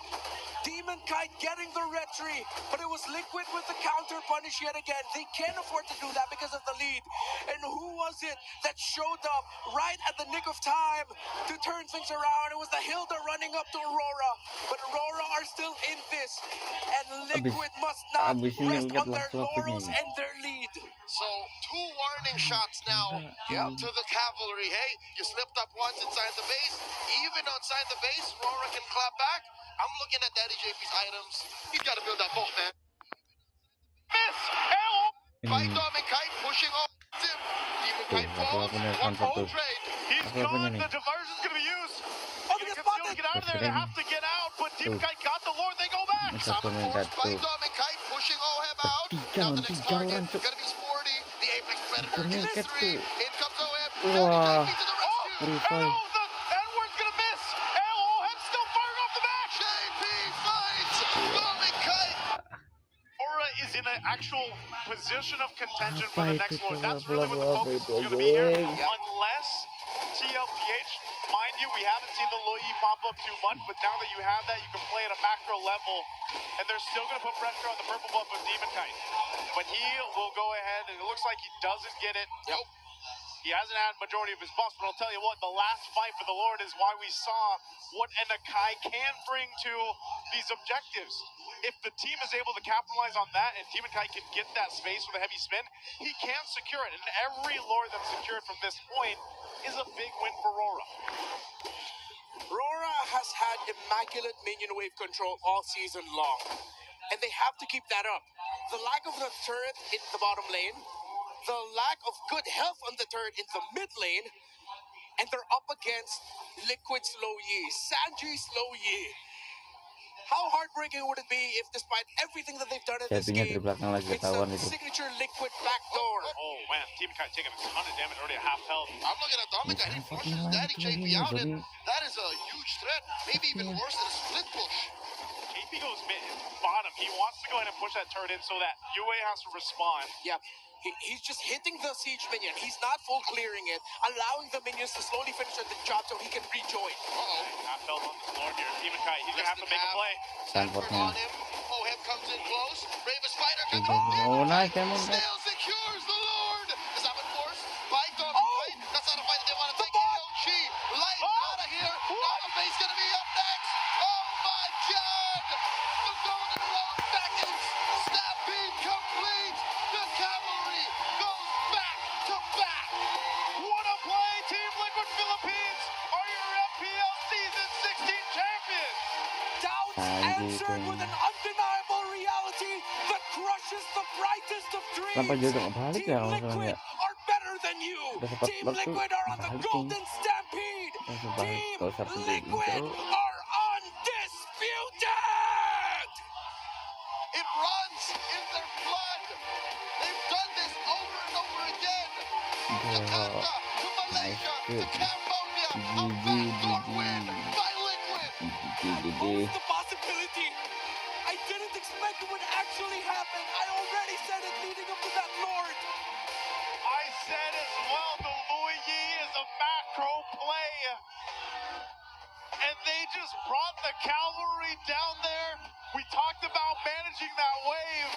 Demon Kite getting the retry, but it was Liquid with the counter punish yet again. They can't afford to do that because of the lead. And who was it that showed up right at the nick of time to turn things around? It was the Hilda running up to Aurora, but Aurora are still in this, and Liquid must not rest on their laurels and their lead. So 2 warning shots now to the cavalry. Hey, you slipped up once inside the base. Even outside the base, Aurora can clap back. I'm looking at Daddy JP's items. He's got to build that bolt, man. Miss! By Demon Kite pushing off him. Demon Kite falls. One full trade. He's gone. The diversion's going to be used. Oh, they get spotted. To get out of there, they have to get out, but Demon Kite got the Lord. They go back. Summon force by Demon Kite pushing Oheb out. Now the next target gonna be Sporty. The Apex Predator gets 3. In comes Oheb. Wah, Daddy JP to the rescue. revive. Edward's going to miss. Oheb still firing off the back. JP finds Demon Kite. Aurora is in an actual position of contention for Apa the itu next Lord. tuh That's really what the lapu-lapu focus itu is going to be here. anjing? Unless TLPH, mind you, we haven't seen the Loi pop up too much, but now that you have that, you can play at a macro level, and they're still going to put pressure on the purple buff with Demon Kite. But he will go ahead, and it looks like he doesn't get it. Nope. He hasn't had majority of his buffs, but I'll tell you what, the last fight for the Lord is why we saw what Enakai can bring to these objectives. If the team is able to capitalize on that and Demon Kite can get that space with a heavy spin, he can secure it. And every Lord that's secured from this point is a big win for Aurora. Rora has had immaculate minion wave control all season long, and they have to keep that up. The lack of the turret in the bottom lane, the lack of good health on the turret in the mid lane, and they're up against Liquid Slow Yi, Sanji Slow Yi. How heartbreaking would it be if, despite everything that they've done in this Jadinya game, dari belakang lagi it's ketahuan a itu. signature Liquid backdoor? Oh man, Demon Kite taking a ton of damage, already at half health. I'm looking at Demon Kite. He pushes Daddy JP out, and that is a huge threat. Maybe even worse than a split push. JP goes mid, bottom. He wants to go ahead and push that turret in so that Eaaa has to respond. Yeah. He's just hitting the siege minion. He's not full clearing it, allowing the minions to slowly finish the job so he can rejoin. Half health on the Lord here. Demon Kite, he's going to have to make a play. Sanford on him. Oheb comes in close. Bravest fighter comes Oh, nice, Demon Kite. Still secures the Lord. Is that with force? By Demon Kite. That's not a fight that they want to take. AOG. Light out of here. Now the base going to be up next. Oh my God. The Golden Road beckons. Stampede complete. The cavalry goes back to back. What a play, Team Liquid Philippines are your MPL Season 16 champions. Doubts answered with an undeniable reality that crushes the brightest of dreams. Kenapa dia udah balik ya Team langsung Liquid ya? are better than you. Udah sempat Team waktu Liquid are on the balik nih. golden stampede. Langsung balik, Team gak usah penting Liquid intro. are undisputed. It runs in their blood. They've done this over and over again. Jakarta to Malaysia to Cambodia. A backdoor win by Liquid. What's the possibility? I didn't expect it would actually happen. I already said it leading up to that Lord. I said as well, the Louis Yi is a macro play. and they just brought the cavalry down there. We talked about managing that wave,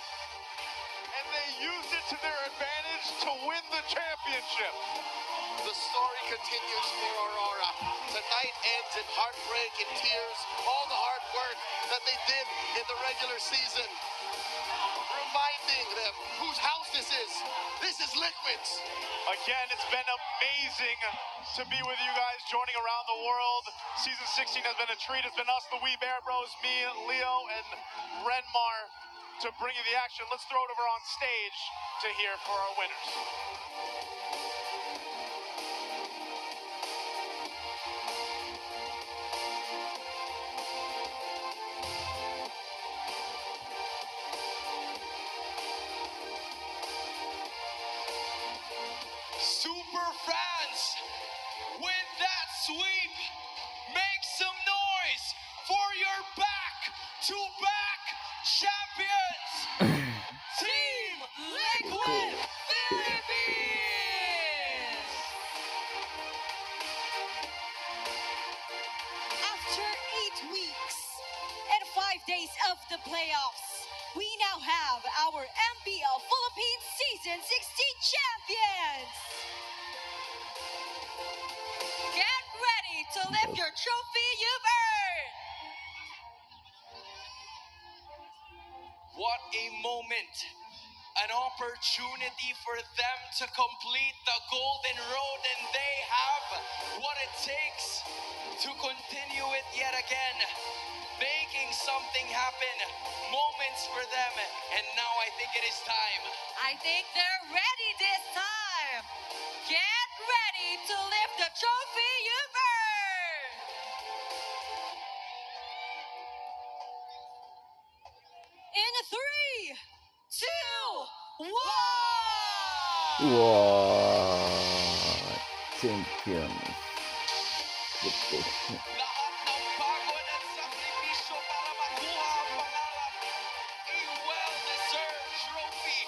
and they used it to their advantage to win the championship. The story continues for Aurora. Tonight ends in heartbreak and tears. All the hard work that they did in the regular season. Reminding them whose house this is. This is Liquid's. Again, it's been amazing to be with you guys joining around the world. Season 16 has been a treat. It's been us, the Wee Bear Bros, me, Leo, and Renmar to bring you the action. Let's throw it over on stage to hear for our winners. Super fans, with that sweep, make some noise for your back-to-back champions, Team Liquid Philippines! After 8 weeks and 5 days of the playoffs, we now have our MPL Philippines Season 16 champions! Get ready to lift your trophy you've earned! What a moment! An opportunity for them to complete the golden road, and they have what it takes to continue it yet again. Making something happen, moments for them, and now I think it is time. I think they're ready this time! Get ready to lift the trophy you've earned! In 3, 2, 1! Wah, champions. Betul. Lahat ng pagod at sakripisyo para makuha ang pangarap. A well-deserved trophy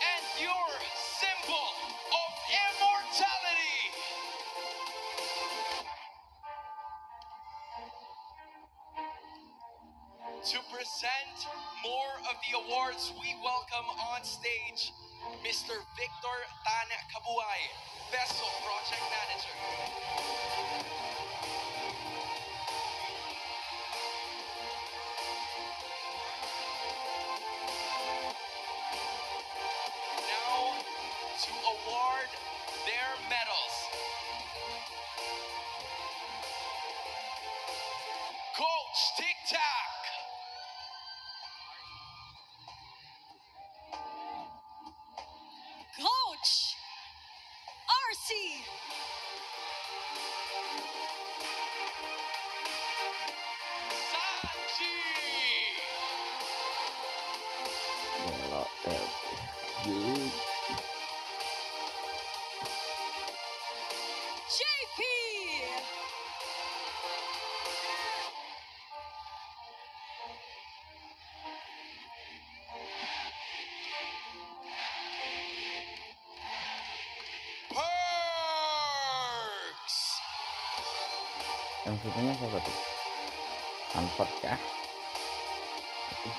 and your symbol of immortality. To present more of the awards, we welcome on stage Mr. Victor Tana Kabuay, Vessel Project Manager. Now to award their medals. Coach Tic Tac. Coach RC. Sanji. Gila, Gila. JP. Perks. Yang satunya siapa tuh? Unpad kah?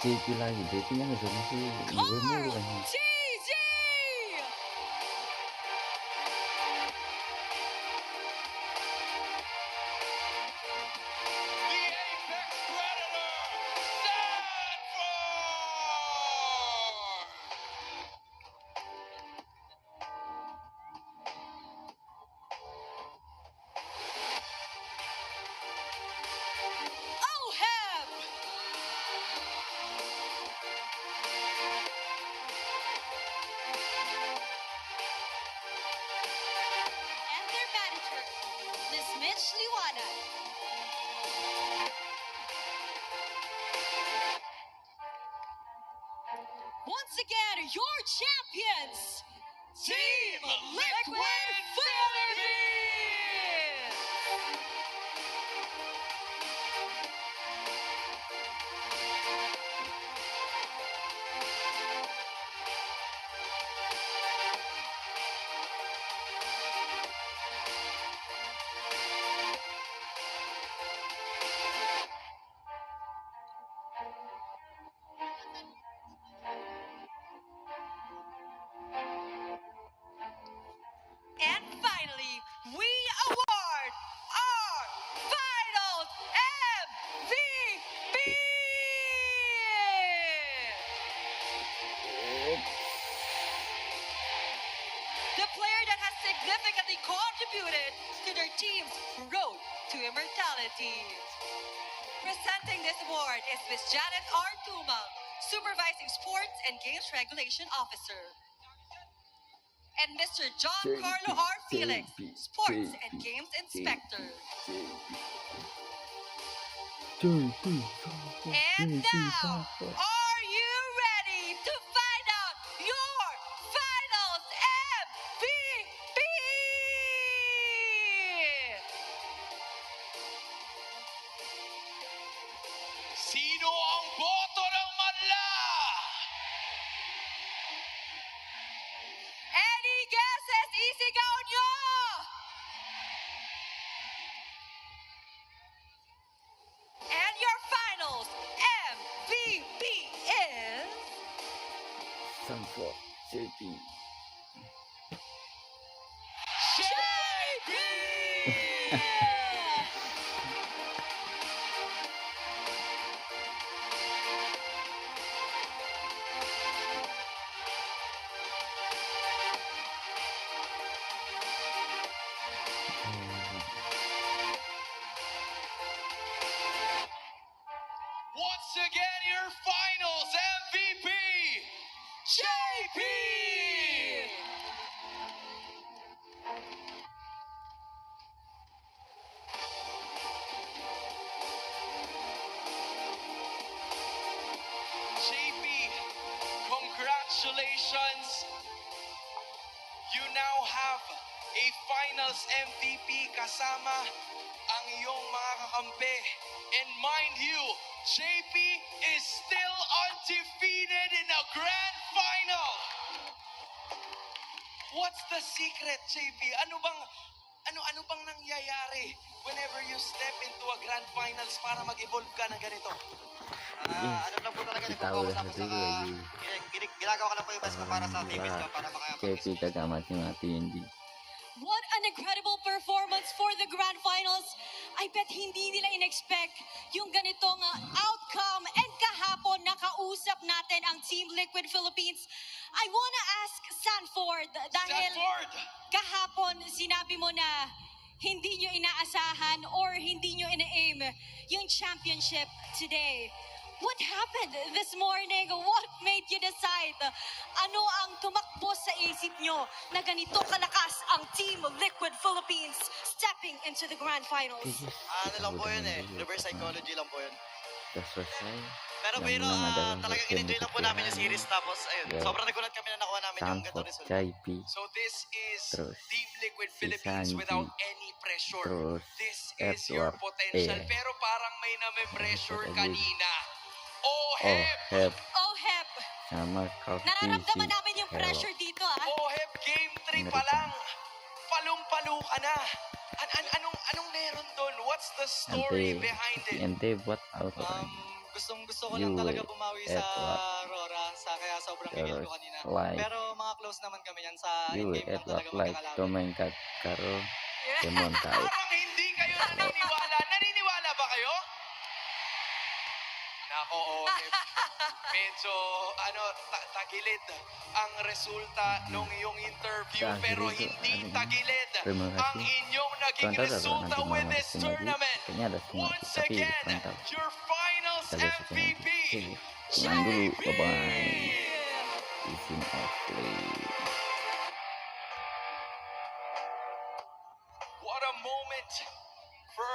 JP lagi, JP nya ngejar sih gue mulu kan. TZ. The Apex Predator. OHEB. And their manager, Miss Mitch Liwanag. Once again, your champions, Team Liquid Philippines! Presenting this award is Miss Janet R. Tumang, Supervising Sports and Games Regulation Officer. And Mr. John Carlo R. Felix, Sports and Games Inspector. And now, are you ready to find out your finals MVP? Sino ang boto ng madla? Any guesses? Isigaw nyo! And your finals MVP is... Sanford City. JP! Once again, your finals MVP, JP! JP, congratulations. You now have a finals MVP kasama ang iyong mga kakampi. And mind you, JP is still undefeated in a grand final. What's the secret, JP? Ano bang nangyayari whenever you step into a grand finals para mag-evolve ka ng ganito? Ano lang po talaga, nagpo-focus ako sa ginagawa ko lang po yung best ko para sa teammates ko para JP kagak mati-mati hindi. What an incredible performance for the grand finals. I bet hindi nila in-expect yung ganitong outcome. And kahapon, nakausap natin ang Team Liquid Philippines. I wanna ask Sanford, dahil kahapon sinabi mo na hindi nyo inaasahan or hindi nyo ina-aim yung championship today. What happened this morning? What made you decide? Ano ang tumakbo sa isip nyo na ganito kalakas ang Team Liquid Philippines stepping into the grand finals? Ano lang po yun eh, reverse psychology lang po yun. Pero talagang in-enjoy lang po namin yung series tapos ayun, sobrang nagulat kami na nakuha namin yung ganito result. So this is Team Liquid Philippines without any pressure. This is your potential. Pero parang may na-pressure kanina. OHEP! OHEP! Sama Nararamdaman namin yung pressure dito OHEP Game 3 pa lang. Palong-palo ka na. Anong meron doon? What's the story behind it? Ente buat auto Gusto ko lang talaga bumawi sa Aurora, kaya sobrang higil ko kanina. Pero mga close naman kami yan sa in-game lang talaga magkakalaban. Kumain ka karo Demon tayo. Parang hindi kayo naniniwala. Naniniwala ba kayo? Nako, OHEP. Medyo, tagilid ang resulta nung iyong interview. Pero hindi tagilid ang inyong naging resulta with this tournament. Once again, your finals MVP, Jangan dulu, bye-bye. Izin off play. What a moment